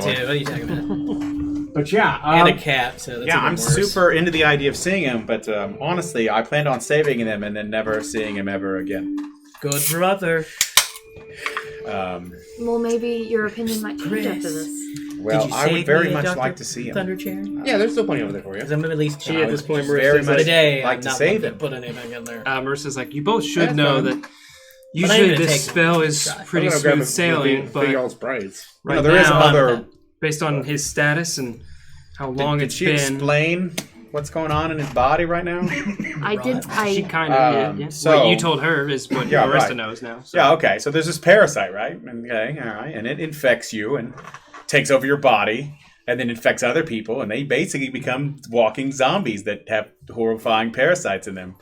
Dude, what are you talking about? But yeah, And a cat, so that's yeah, even I'm worse. super into the idea of seeing him, but honestly, I planned on saving him and then never seeing him ever again. Good brother. Well, maybe your opinion might change after this. Well, I would very much like to see him. Thunderchair? Yeah, there's still plenty over there for you. Because I'm at least She, at this point, very Marissa's much like, today, like I'm to not save going him. to put anything in there. Marissa's like, you both should That's know fine. that I'm usually gonna this take spell is a shot. pretty I'm gonna grab smooth a sailing, big but old sprites. right there is now, other. based on his status and how long Did it's she been, explain what's going on in his body right now? I did. she kind of yeah. so- what you told her is what Yeah, Marissa right. knows now. So. Yeah, okay. So there's this parasite, right? Okay, all right. And it infects you and takes over your body and then infects other people. And they basically become walking zombies that have horrifying parasites in them.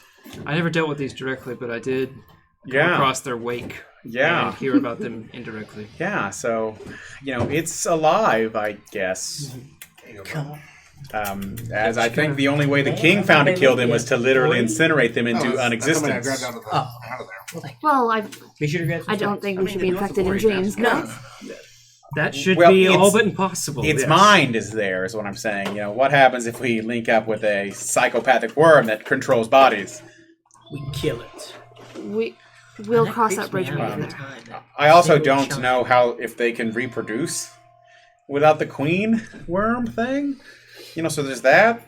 I never dealt with these directly, but I did come Yeah. across their wake Yeah. and hear about them indirectly. Yeah, so, it's alive, I guess. As I think the only way the king found to kill them was to literally incinerate them into unexistence. Out of there. Well, Be sure to grab some I don't stuff. think we should be infected in dreams. No. That should Well, be all it's- but impossible. Its yes. mind is there, is what I'm saying. What happens if we link up with a psychopathic worm that controls bodies? We kill it. We'll cross that bridge when we get there. I also don't know if they can reproduce without the queen worm thing. So there's that.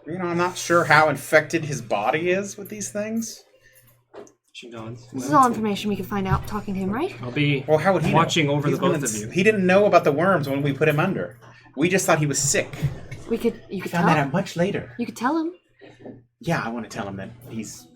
I'm not sure how infected his body is with these things. She nods. This is all information we can find out talking to him, right? I'll be Well, how would he watching know? over He's the both been- of you. He didn't know about the worms when we put him under. We just thought he was sick. You could Found tell. that out much later. You could tell him. Yeah, I want to tell him that he's.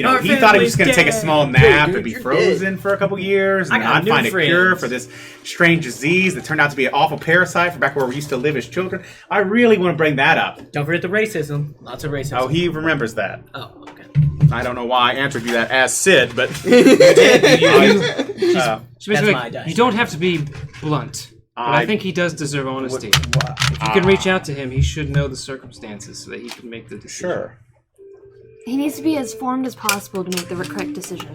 Our He thought he was family's going to take a dead. small nap Dude, and be you're frozen for a couple years, I and got I'd new find a cure friends. for this strange disease that turned out to be an awful parasite from back where we used to live as children. I really want to bring that up. Don't forget the racism. Lots of racism. Oh, he remembers that. Oh, okay. I don't know why I answered you that as Cid, but She's That's basically my like, dice. you don't have to be blunt, but I think he does deserve honesty. If you can reach out to him, he should know the circumstances so that he can make the decision. sure. He needs to be as formed as possible to make the correct decision.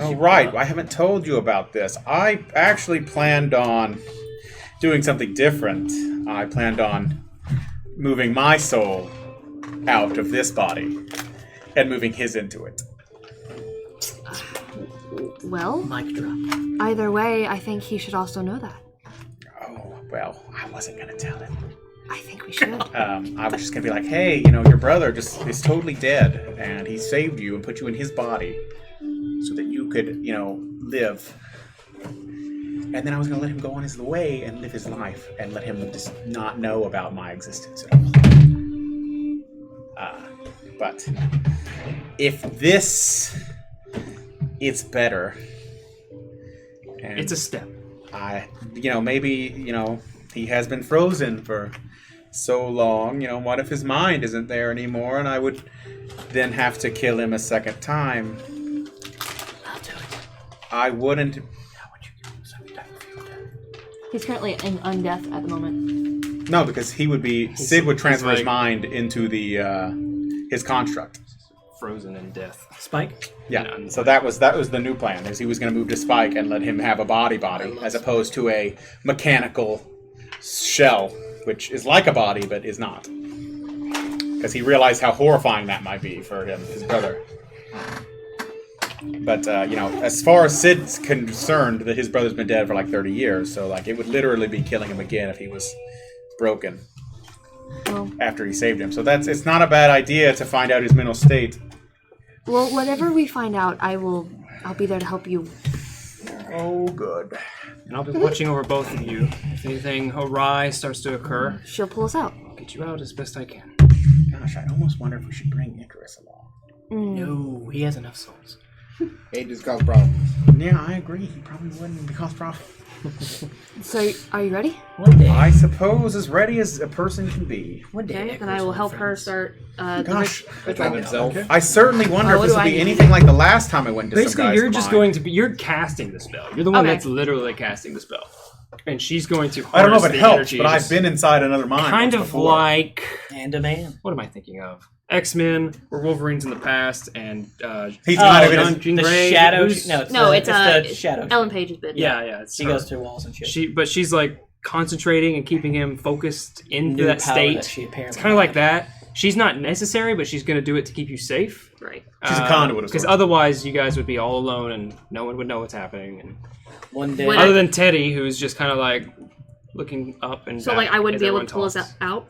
Oh, right. I haven't told you about this. I actually planned on doing something different. I planned on moving my soul out of this body and moving his into it. Well, Mic drop. either way, I think he should also know that. Oh, well, I wasn't going to tell him. I think we should. I was just going to be like, hey, your brother just is totally dead, and he saved you and put you in his body so that you could, live. And then I was going to let him go on his way and live his life and let him just not know about my existence at all. But if this, it's better. And It's a step. maybe, he has been frozen for so long. What if his mind isn't there anymore and I would then have to kill him a second time? I'll do it. I wouldn't. How would you give him some type of field death? He's currently in undeath at the moment. No, because Sid would transfer his like- mind into the his construct. Frozen in death. Spike? Yeah. So that was the new plan. Is he was going to move to Spike and let him have a body as opposed to a mechanical shell, which is like a body but is not. Because he realized how horrifying that might be for him, his brother. But as far as Sid's concerned, that his brother's been dead for like 30 years, so it would literally be killing him again if he was broken Well, after he saved him. So it's not a bad idea to find out his mental state. well, whatever we find out, I'll be there to help you. Oh, good. And I'll be watching over both of you. If anything awry starts to occur, She'll pull us out. I'll get you out as best I can. Gosh, I almost wonder if we should bring Icarus along. No, he has enough souls. It just cause problems. Yeah, I agree. He probably wouldn't because problem. So, are you ready? One day. I suppose as ready as a person can be. One day. Okay, then I will help her start. Gosh, Attack himself. I certainly wonder if what this do will I be need? anything like the last time I went to some Basically, guy's you're just mine. going to be, you're casting the spell. You're the one Okay. that's literally casting the spell. And she's going to I don't know if harness it the helps, energy but I've just been inside another mine. kind once of before. like, And a man. what am I thinking of? X-Men, or Wolverines in the past, and He's kind of in John his, Jean the Grey. shadow. Who's- No, it's No, the, it's the shadow. Ellen Page's bit. Yeah, it's She her. goes through walls and shit. But she's like concentrating and keeping him focused into New that power state. that she apparently It's kind of like has. that. She's not necessary, but she's going to do it to keep you safe. Right. She's a conduit of Because sorts. otherwise, you guys would be all alone and no one would know what's happening. And One day. When other than Teddy, who's just kind of like looking up and So back like I wouldn't as be able to everyone pull us talks. out.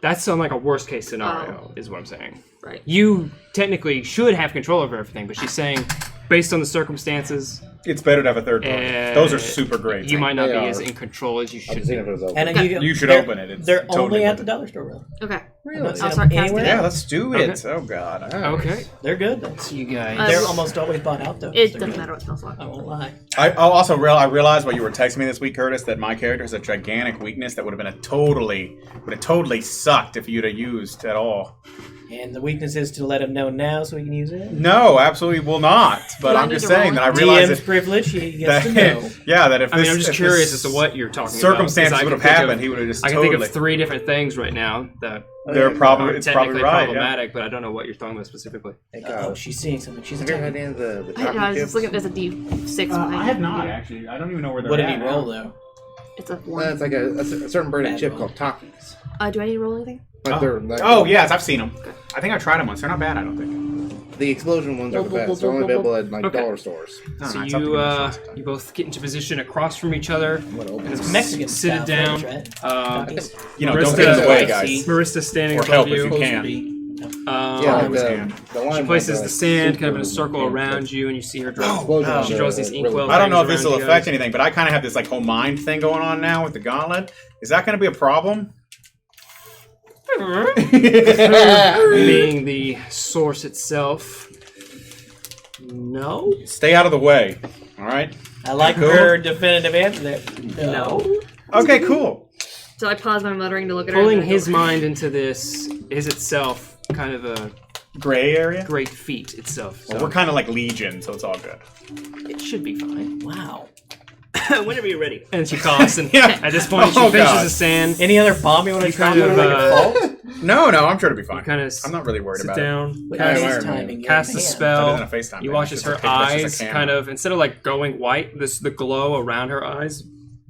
That's on like a worst case scenario, is what I'm saying. Right. You technically should have control over everything, but she's saying, based on the circumstances, It's better to have a third party. Those are super great. you might not They be are. as in control as you I'm should just seeing be. if it was open. And Okay. You should they're- open it. It's They're totally only at worth the it. dollar store, really. Okay. I'm not I'll seeing start them anywhere. casting Yeah, let's do it. Okay. Oh god. Okay. They're good. Though. You guys. They're almost always bought out, though. It They're doesn't good. matter what smells like. I won't lie. I realized while you were texting me this week, Curtis, that my character has a gigantic weakness that would have totally sucked if you'd have used at all. And the weakness is to let him know now so we can use it. No, absolutely will not. But Do I I'm need just to roll saying that I it? realized DM's that, privilege, he gets to know. yeah, that if I mean, this, I'm just if curious this as to what you're talking circumstances about. 'cause I would can have think happened, of- he would have just I can totally. think of 3 different things right now that They're are probably it's probably technically right. Yeah. problematic, but I don't know what you're talking about specifically. Oh, she's seeing something. She's Have you ever had attacking. any of the I chocolate was chips? just looking at there's a D6 behind I you. have not actually. I don't even know where they're What did at he roll, now. though? It's a It's 1. like a certain brand of Bad chip roll. called Takis. Do I need to roll anything? Like they're like Oh yes, I've seen them. I think I tried them once. They're not bad. I don't think. the explosion ones are the best. They're only available at like Okay. dollar stores. I don't So know, it's up to you convenience. you both get into position across from each other. I'm gonna open And it. it's Mexican sit it style down. flavors, right? Um, You know, Marissa- don't get in the way, Yeah. guys. Marissa standing Or above help if you. you can. Yeah, like always the can. lime She ones places are, the like, sand kind of in a super circle and around it's you, and you see her draw. explosion Oh. ones She are, draws like, these really inkwell bad. I don't know if things this will around you affect guys. anything, but I kind of have this like whole mind thing going on now with the gauntlet. Is that going to be a problem? Being the source itself. No. Stay out of the way. All right. I like Cool. her definitive answer there. No. Okay. Cool. So I pause my muttering to look at her. Pulling and then I his go, mind into this is itself kind of a Gray area. great feat itself. Well, So we're kind of like Legion, so it's all good. it should be fine. Wow. Whenever you're ready. And she coughs, and Yeah. at this point she Oh, finishes God. the sand. Any other bomb you want to You try? kind of, Like a fault? No, I'm sure it'll be fine. You kind of I'm not really worried sit about down, With Yeah, his Iron Man. timing, cast the yeah. it. spell. That isn't a FaceTime You thing. watch It's as just her that's just a eyes camera. kind of, instead of like going white, the glow around her eyes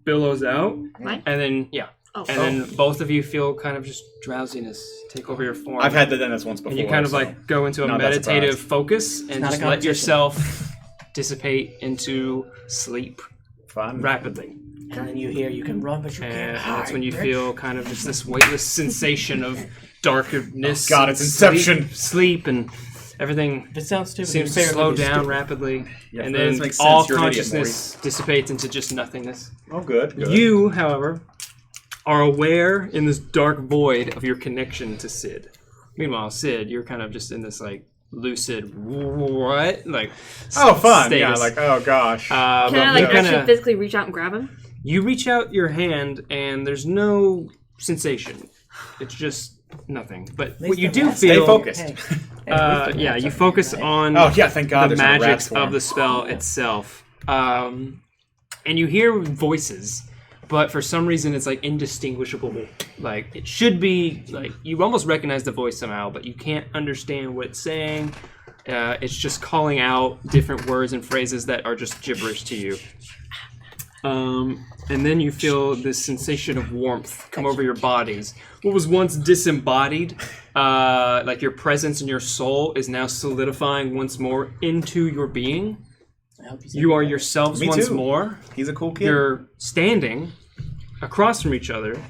billows out. Mine? And then, Oh. and then both of you feel kind of just drowsiness take over your form. I've had to done this once before. and you kind of so- like go into a not that meditative surprised. focus and not a just let competition. yourself dissipate into sleep fun. rapidly. And then you hear you can run, but you And, can't and hide. that's when you feel kind of just this weightless sensation of darkness. Oh, God, and it's Inception. Sleep and everything If it sounds stupid, seems your to favorite slow movie is down stupid. rapidly, Yeah, and that then doesn't make sense. all You're an idiot, consciousness dissipates into just nothingness. Oh, good. Good. You, however, are aware in this dark void of your connection to Cid. Meanwhile, Cid, you're kind of just in this like lucid what like Oh, fun. Yeah, status. like, oh, gosh. Can I But like you actually kinda- physically reach out and grab him? you reach out your hand and there's no sensation. It's just nothing. But At least what you the do rats- Stay feel, focused. Hey, at least the yeah, rats you are focus right? on Oh, yeah, thank God the there's no rat magic swarm. of the spell itself, and you hear voices, but for some reason it's like indistinguishable. Like it should be like you almost recognize the voice somehow, but you can't understand what it's saying. It's just calling out different words and phrases that are just gibberish to you. And then you feel this sensation of warmth come over your bodies. What was once disembodied, like your presence and your soul, is now solidifying once more into your being. I hope You are yourselves Me once too. more. He's a cool kid. You're standing across from each other,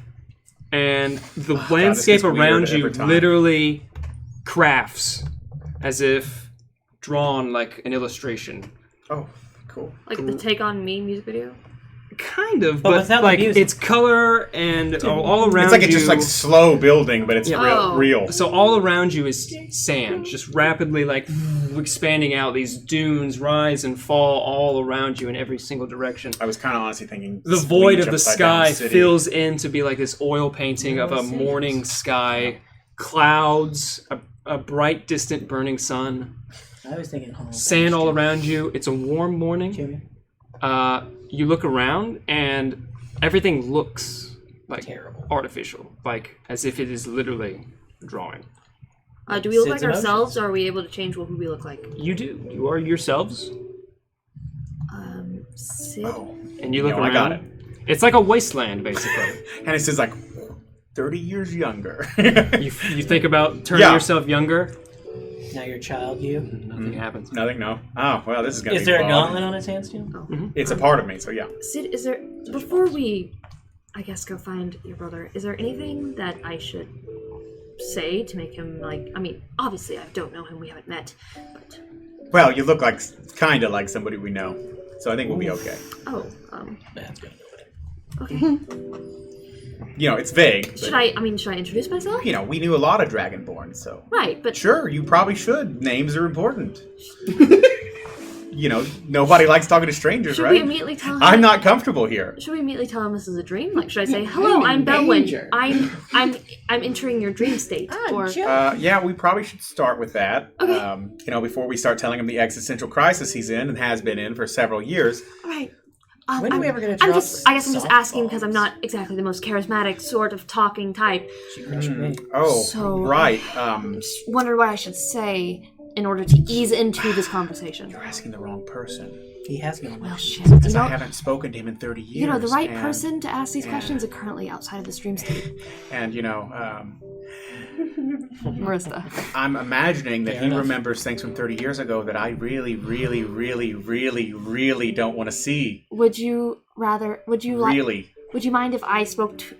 and the this landscape gets weird around you every time. literally crafts as if drawn like an illustration. Oh, cool. Like the Take On Me music video? Kind of, But but without the like music. it's color and all around It's like you. it's just like slow building, but it's Oh. real. So all around you is sand, just rapidly like expanding out. These dunes rise and fall all around you in every single direction. I was kind of honestly thinking The void Bleach of the Upside Down sky City. fills in to be like this oil painting of a morning sky, clouds, a bright distant burning sun, I was thinking home. sand all around you. It's a warm morning. Jimmy. You look around and everything looks like Terrible. artificial, like as if it is literally a drawing. Do we look Sid's like ourselves, or are we able to change what we look like? You do. You are yourselves, Cid? and you look No, around. I got it. It's like a wasteland, basically. And it says like 30 years younger. You think about turning yourself younger. Now you're a child, you. Nothing happens. Nothing, no. Oh, well, this is going to be Is there a fun. gauntlet on his hands too? It's a part of me, so yeah. Sid, is there, before we, I guess, go find your brother, is there anything that I should say to make him, like, I mean, obviously I don't know him, we haven't met, but... Well, you look like, kind of like somebody we know, so I think we'll be okay. Oh, That's good. okay. You know, it's vague. Should I introduce myself? You know, we knew a lot of Dragonborn, so... Right, but... Sure, you probably should. Names are important. You know, nobody likes talking to strangers, Should right? we immediately tell him... I'm not comfortable here. Should we immediately tell him this is a dream? Like, should I say, hello, I'm Belwyn. I'm entering your dream state. Or... Yeah, we probably should start with that. Okay. You know, before we start telling him the existential crisis he's in and has been in for several years. All right. When are we ever going to I drop guess I'm just asking because I'm softballs? not exactly the most charismatic sort of talking type. She crushed me. Oh, So- right. Just wondered what I should say in order to ease into this conversation. You're asking the wrong person. He has no. Well, shit. Because I haven't spoken to him in 30 years. You know, the right and- person to ask these questions are currently outside of the stream state. And, you know, Marissa. I'm imagining that Fair he enough. remembers things from 30 years ago that I really, really, really, really, really don't want to see. Would you Really. would you mind if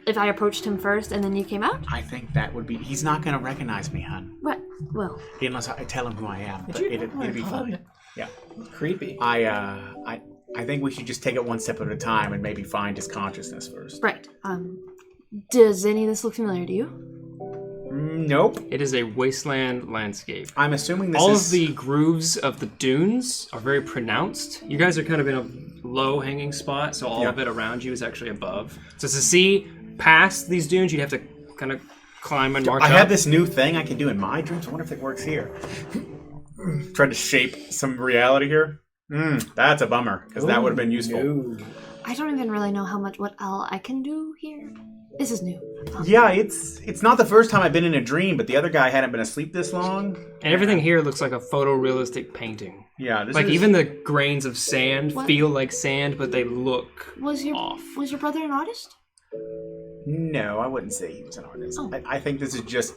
if I approached him first and then you came out? I think that would be... He's not going to recognize me, hon. What? Well, Unless I tell him who I am. But you- it'd be fun. Yeah. Creepy. I think we should just take it one step at a time and maybe find his consciousness first. right. Does any of this look familiar to you? Nope. It is a wasteland landscape. I'm assuming this All is... of the grooves of the dunes are very pronounced. You guys are kind of in a low hanging spot, so all of it around you is actually above. So to see past these dunes, you'd have to kind of climb and march I up. have this new thing I can do in my dreams. I wonder if it works here. Trying to shape some reality here. That's a bummer, because that would have been useful. No. I don't even really know what all I can do here. This is new. Yeah, it's not the first time I've been in a dream, but the other guy hadn't been asleep this long. And everything here looks like a photorealistic painting. Yeah, this Like is... even the grains of sand What? feel like sand, but they look Was your off. brother an artist? No, I wouldn't say he was an artist. Oh. I think this is just,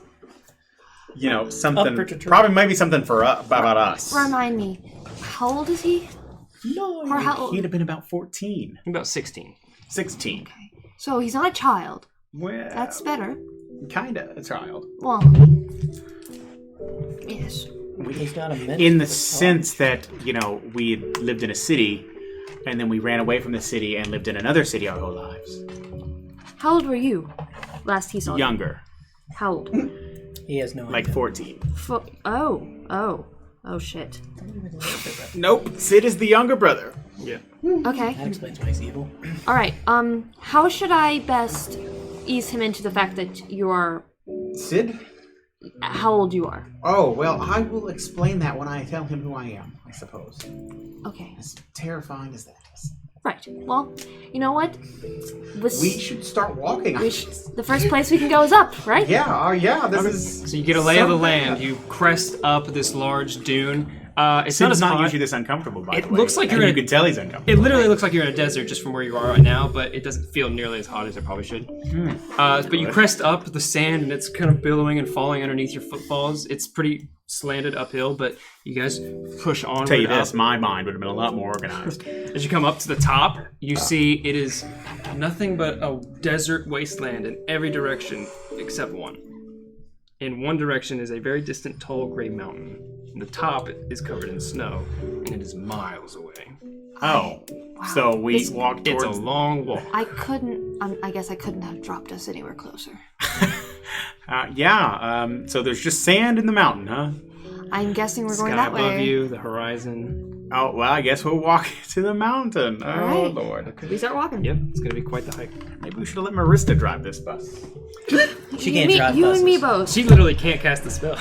you know, Up something... for deterrent. Probably maybe something for about us. Remind me, how old is he? No. Or how old? He'd have been about 14. About 16. 16. So he's not a child. Well, That's better. kind of a child. Well, yes. He's not a mentor. In the sense that, you know, we had lived in a city, and then we ran away from the city and lived in another city our whole lives. How old were you last he saw you? Younger. How old? He has no Like idea. 14. Oh shit. Nope. Cid is the younger brother. Yeah. Okay. That explains why he's evil. All right. How should I best ease him into the fact that you are Cid? how old you are? Oh, well, I will explain that when I tell him who I am, I suppose. Okay. As terrifying as that is. Right. Well, you know what? We should start walking. The first place we can go is up, right? Yeah, this is... So you get a lay of the so land. bad. You crest up this large dune. It's Sid's not as not hot. usually this uncomfortable, by It the way. looks like And you're you in a- can tell he's uncomfortable. It literally looks like you're in a desert just from where you are right now, but it doesn't feel nearly as hot as it probably should. But you crest up the sand, and it's kind of billowing and falling underneath your footfalls. It's pretty slanted uphill, but you guys push onward. Tell you up. this, my mind would have been a lot more organized. As you come up to the top, you see it is nothing but a desert wasteland in every direction except one. In one direction is a very distant, tall, gray mountain. And the top is covered in snow, and it is miles away. Oh, so we walked It's towards... a long walk. I guess I couldn't have dropped us anywhere closer. So there's just sand in the mountain, huh? I'm guessing we're going Sky that above way. you, the horizon. Oh, well, I guess we'll walk to the mountain. Oh, right. Lord. We start walking. Yep, it's gonna be quite the hike. Maybe we should have let Marista drive this bus. She can't drive You buses. and me both. She literally can't cast the spell.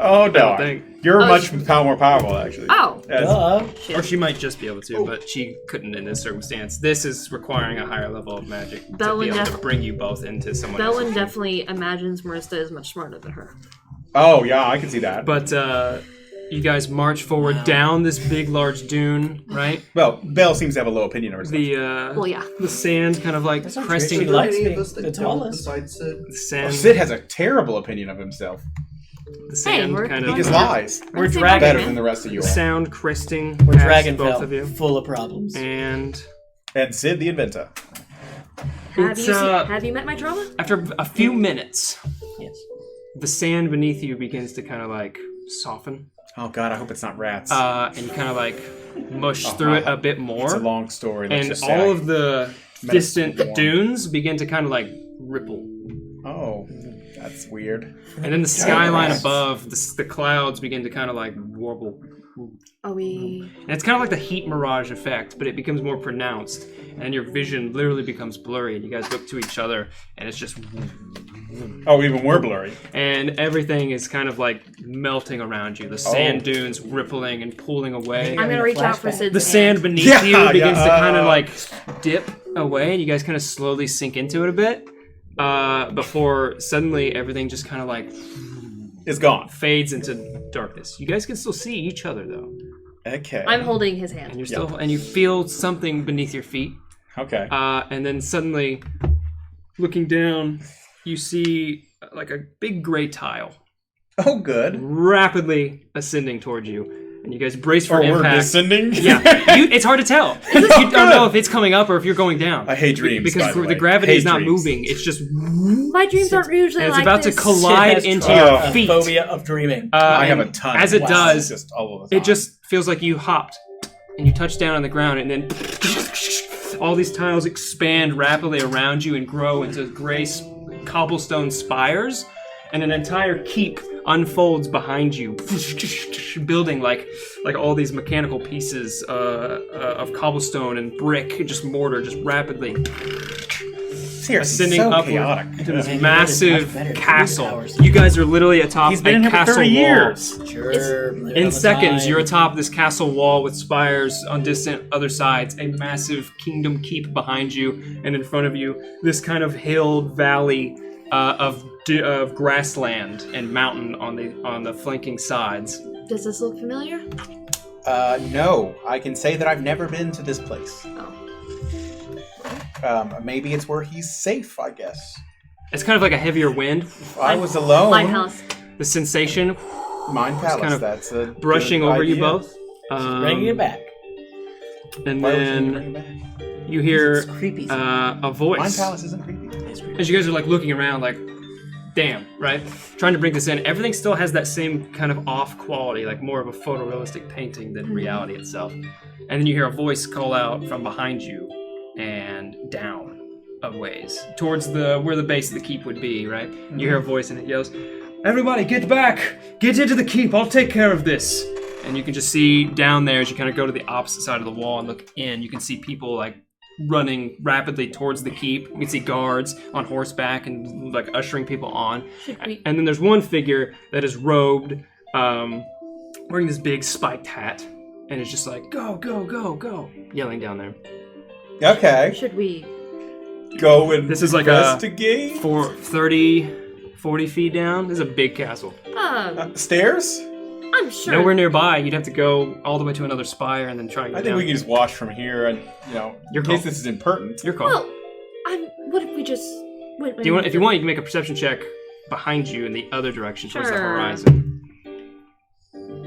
Oh, no. think. You're Oh, much more powerful, actually. Oh. Duh. Or she might just be able to, but she couldn't in this circumstance. This is requiring a higher level of magic to Belwyn be able to def- bring you both into someone else's Belwyn dream. definitely imagines Marista is much smarter than her. Oh, yeah, I can see that. But You guys march forward down this big, large dune, right? Well, Belle seems to have a low opinion of herself. Well, yeah. The sand kind of like That's not cresting. true. She likes Any being of us that the don't tallest. besides Sid? The sand, Sid has a terrible opinion of himself. the sand we're kind He of just lies. We're Same dragon. Better man. than the rest of you the all. sound cresting. We're past both of Dragonfell, you. full of problems. And And Sid the inventor. It's, Have you met my trauma? after a few minutes, Yes. the sand beneath you begins to kind of like soften. Oh god, I hope it's not rats. And you kind of like mush through it a bit more. It's a long story. Let's And just all say. of the Medicine distant warm. dunes begin to kind of like ripple. Oh, that's weird. And then the skyline above, the clouds begin to kind of like warble. Are we? And it's kind of like the heat mirage effect, but it becomes more pronounced. And your vision literally becomes blurry. And you guys look to each other, and it's just... Oh, even more blurry. And everything is kind of like melting around you. The sand dunes rippling and pulling away. I'm gonna reach out for Sid's The hand. sand beneath Yeah, you begins to yeah, kind of like dip away, and you guys kind of slowly sink into it a bit. Before suddenly everything just kind of like It's gone. fades into darkness. You guys can still see each other though, Okay. I'm holding his and hand. you're still and you feel something beneath your feet. Okay. And then suddenly, looking down, you see like a big gray tile Oh, good. rapidly ascending towards you, and you guys brace for Or we're impact. descending? Yeah, it's hard to tell. You don't know if it's coming up or if you're going down. I hate dreams, because by the way. gravity Hate is not dreams. moving. It's just My dreams aren't usually and it's like about this. to collide Sid has into tra- your a feet. phobia of dreaming. I have and a ton. As of it them. does, Just all of the time. it just feels like you hopped and you touch down on the ground, and then all these tiles expand rapidly around you and grow into gray cobblestone spires, and an entire keep unfolds behind you, building like all these mechanical pieces of cobblestone and brick, just mortar, just rapidly Seriously, ascending so upward chaotic. to this Man, massive much better. castle. Powers. You guys are literally atop He's been a in here for castle 30 wall. years. Sure. In seconds, you're atop this castle wall with spires on distant other sides, a massive kingdom keep behind you, and in front of you, this kind of hilled valley of grassland and mountain on the flanking sides. Does this look familiar? No. I can say that I've never been to this place. Oh. Maybe it's where he's safe, I guess. It's kind of like a heavier wind. If I was alone. Lighthouse. The sensation Mind Palace, kind of that's a brushing good over you idea. both. Bringing it back. And Why would you bring then it back? you hear It's creepy. a Mind voice. Palace isn't creepy. It's creepy. As you guys are like looking around, like, damn, right? Trying to bring this in. Everything still has that same kind of off quality, like more of a photorealistic painting than reality itself. And then you hear a voice call out from behind you and down a ways towards where the base of the keep would be, right? You hear a voice and it yells, "Everybody, get back! Get into the keep! I'll take care of this!" And you can just see down there as you kind of go to the opposite side of the wall and look in. You can see people like running rapidly towards the keep. You can see guards on horseback and like ushering people on. Should we? And then there's one figure that is robed, wearing this big spiked hat, and it's just like, "Go, go, go, go," yelling down there. Okay. Should we? Go and This is like investigate. For 30, 40 feet down. This is a big castle. Stairs? I'm sure. Nowhere nearby. You'd have to go all the way to another spire and then try and go I think down. we can just watch from here and, Your in call. case this is impertinent. Your call. Well, what if we just? Wait, Do you want? If you want, you can make a perception check behind you in the other direction towards the Sure. horizon.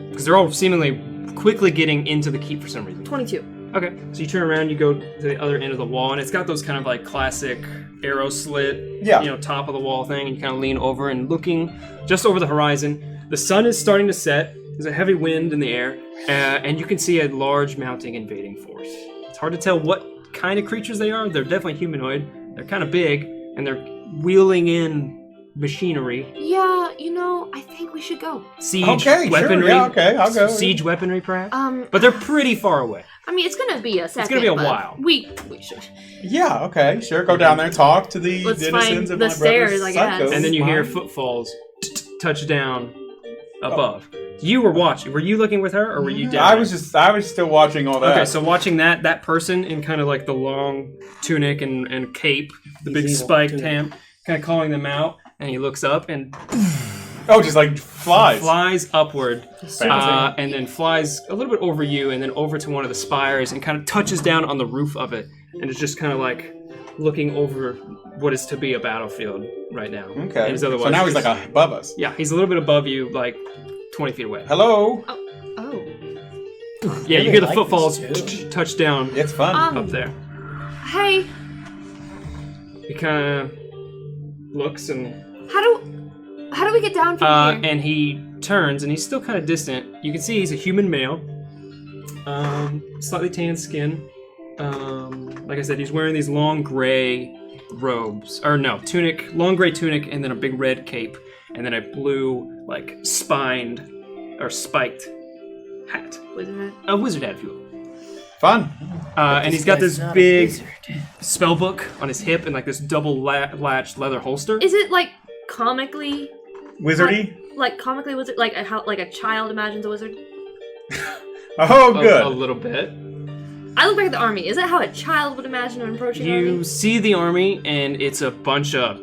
Because they're all seemingly quickly getting into the keep for some reason. 22. Okay, so you turn around, you go to the other end of the wall, and it's got those kind of like classic arrow slit, top of the wall thing, and you kind of lean over and looking just over the horizon. The sun is starting to set. There's a heavy wind in the air, and you can see a large mounting invading force. It's hard to tell what kind of creatures they are. They're definitely humanoid. They're kind of big, and they're wheeling in machinery. Yeah, I think we should go. Siege Okay, weaponry. sure, yeah, okay, I'll go. Siege weaponry, perhaps. Um, But they're pretty far away. I mean, it's gonna be a second. gonna be a but while. We should. Yeah, okay, sure. Go down there and talk to the Let's denizens find of the my stairs, brother's I guess. psycho And then you hear mind. footfalls touch down above. You were watching. Were you looking with her, or were you down? I was still watching all that. Okay, so watching that person in kind of like the long tunic and cape, the big He's evil, spiked tunic. ham, kind of calling them out, and he looks up and Oh, just like flies. Flies upward, Fancy. and then flies a little bit over you, and then over to one of the spires, and kind of touches down on the roof of it, and is just kind of like looking over what is to be a battlefield right now. Okay. And he's So now he's like above us. yeah, he's a little bit above you, like 20 feet away. Hello. Oh. Yeah, you really hear the like footfalls this, too. touch down It's fun. up there. Hey, He kind of looks and how do we get down from here? and he turns, and he's still kind of distant. You can see he's a human male, slightly tan skin. Like I said, he's wearing these long gray robes, or no, tunic, long gray tunic, and then a big red cape, and then a blue, like spined or spiked hat, Wizard hat? a wizard hat, if you will. Fun. And he's got Guy's this not a big wizard. spell book on his hip and like this double latched leather holster. Is it like comically Wizardy. like comically wizard, like how like a child imagines a wizard? Oh, good. A little bit. I look back at the army. Is that how a child would imagine an approaching You army? see the army, and it's a bunch of.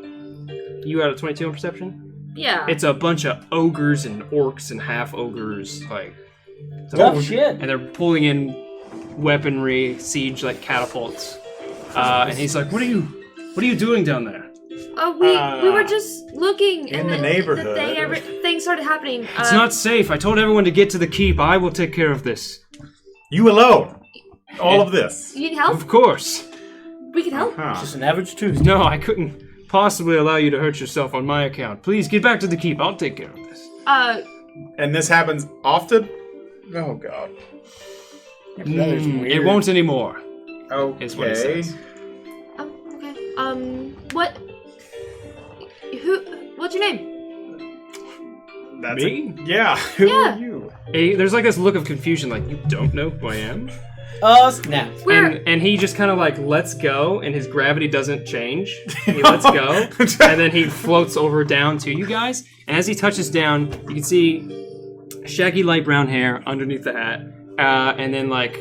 You got a 22 on perception? Yeah. It's a bunch of ogres and orcs and half ogres, like. Tough shit. And they're pulling in weaponry, siege like catapults. And he's like, "What are you doing down there?" We were just looking in and the then neighborhood. Everything started happening. It's not safe. I told everyone to get to the keep. I will take care of this. You alone. All of this. You need help? Of course. We can help. Huh. Just an average Tuesday. No, I couldn't possibly allow you to hurt yourself on my account. Please get back to the keep. I'll take care of this. And this happens often? Oh, God. It won't anymore. Okay. Is what he says. Oh, okay. What's your name? That's Me? Yeah. Who Yeah. are you? Hey, there's like this look of confusion, like, you don't know who I am? Oh, snap. And he just kind of like lets go, and his gravity doesn't change. He lets go, and then he floats over down to you guys. And as he touches down, you can see shaggy light brown hair underneath the hat, and then like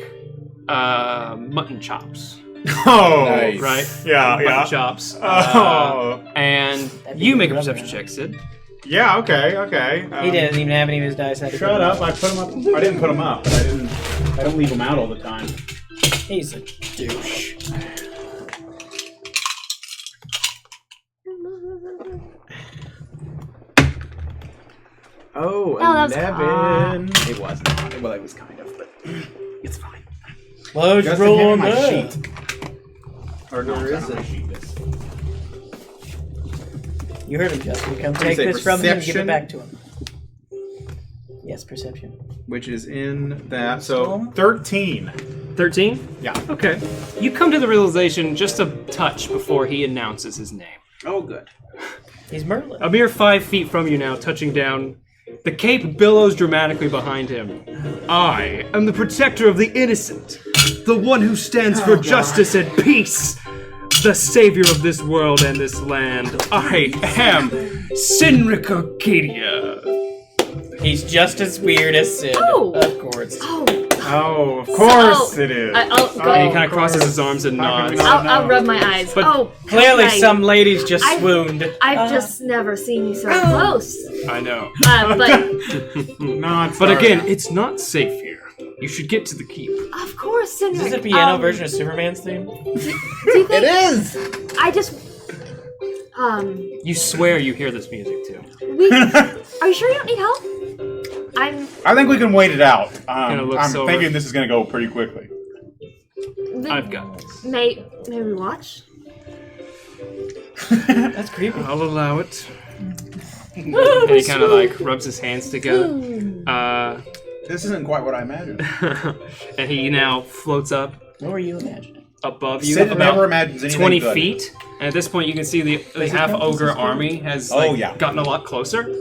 mutton chops, Oh. Nice. right? Yeah, Mutton yeah. chops. Oh. And That'd be you good make a rubber. perception check, Sid. Yeah, okay. He didn't even have any of his dice. I had to Shut put up. them I put him up. I didn't put him up, but I don't leave him out all the time. He's a douche. Oh, that was 11. It was not. Well, it was kind of, but it's fine. Well, just Justin, roll hand on me my that. sheet. Or no, Where it's is not it? my sheet. It's You heard him, Justin. Come What do you take say, this from him and give perception? it back to him. Yes, perception. which is in that. So 13. 13? Yeah. Okay. You come to the realization just a touch before he announces his name. Oh, good. He's Merlin. A mere 5 feet from you now, touching down. The cape billows dramatically behind him. I am the protector of the innocent, the one who stands for justice and peace, the savior of this world and this land. I am Cynric Arcadia. He's just as weird as Sid. Oh. Of course. Oh, of course it is. I'll go. And he kind of crosses his arms and How can we nods. not I'll know? rub my eyes. But Clearly, okay. some ladies just I- swooned. I've just never seen you so close. I know. But No, it's But not. again, it's not safe here. You should get to the keep. of course, Cynric. Is this a piano version of Superman's theme? Do you think It is! I just You swear you hear this music too. Are you sure you don't need help? I think we can wait it out. Kinda looks I'm over. thinking this is going to go pretty quickly. I've got this. May we watch? That's creepy. I'll allow it. And he kind of like rubs his hands together. This isn't quite what I imagined. And he now floats up What were you imagining? above you Sid about never imagines anything 20 good. feet. And at this point, you can see the half ogre army has gotten a lot closer.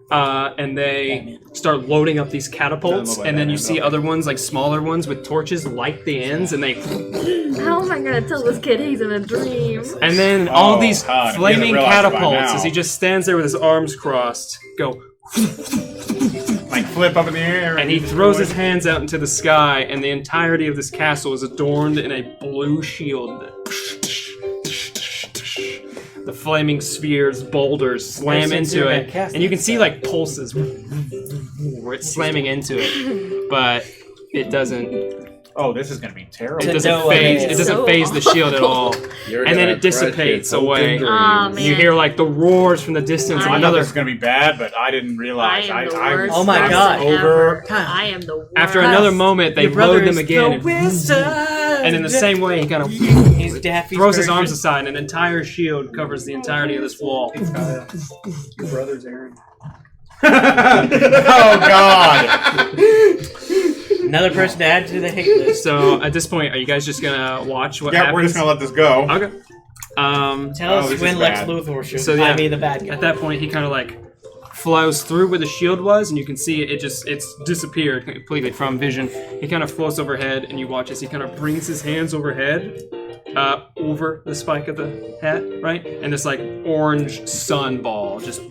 And they start loading up these catapults, and then you see other ones, like smaller ones with torches, light the ends, and they. How am I gonna tell this kid he's in a dream? And then all Oh, these God, he flaming doesn't realize by catapults, now. as he just stands there with his arms crossed, go. Like flip up in the air. And he throws his hands out into the sky, and the entirety of this castle is adorned in a blue shield. the flaming spheres, boulders slam into it, and you can see like pulses where it's slamming into it, but it doesn't. Oh, this is gonna be terrible. It doesn't phase. It doesn't So phase the shield at all, You're and then gonna it dissipates crush it. away. Oh, You man. hear like the roars from the distance. I and I thought another this was gonna be bad, but I didn't realize. I am the I worst Oh my person God. ever. God. I am the worst. after another moment, they Your brother load them is again, the wizard. and in the same way, he kind of He's Daffy's throws his version. arms aside, and an entire shield covers the entirety of this wall. Your brother's Aaron. Oh God! Another person to add to the hate list. So at this point, are you guys just gonna watch what Yeah, happens? we're just gonna let this go. Okay. Tell us this when is Lex bad. Luthor should. So, yeah, I mean, the bad guy. At that point, he kind of like flows through where the shield was, and you can see it's disappeared completely from vision. He kind of floats overhead, and you watch as he kind of brings his hands overhead, over the spike of the hat, right? And this like orange sun ball just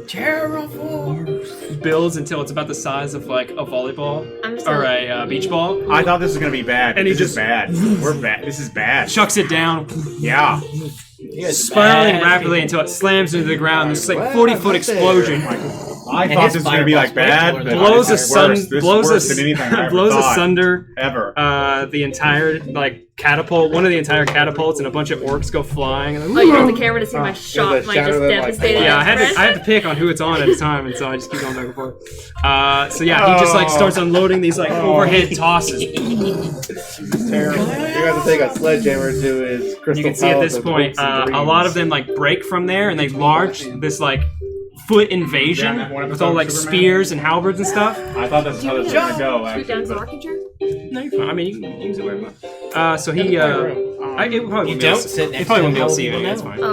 Terraform. builds until it's about the size of like a volleyball I'm just or a beach ball. I thought this was gonna be bad. And he this is just- bad. We're bad. This is bad. Chucks it down, Yeah. spiraling bad rapidly people. until it slams into the ground. This like Well, 40-foot that's it. explosion. I And thought his this was gonna be like fireball's way bad, cooler but than Blows this is a worse. sun, This blows is worse than anything I ever blows thought. asunder Ever. the entire like catapult. One of the entire catapults, and a bunch of orcs go flying. And Oh, you want the camera to see my shot, there's a my shadow just that, like, devastated yeah, I had expression? to pick on who it's on at a time, and so I just keep going back and forth. So yeah, he just like starts unloading these like overhead tosses. Terrible. You have to take a sledgehammer to his crystal You can see at palace this of point, hopes and a lot of dreams. them like break from there, and they launch this like foot invasion Yeah, one with all like episode of spears and halberds and stuff. I thought that's how this was gonna go. Shoot down his Actually, rocking chair? No, you're fine. I mean, you can use it wherever you want. So he, it probably You won't be don't able to- sit next He probably to won't be able to him. see you. How will That's people fine.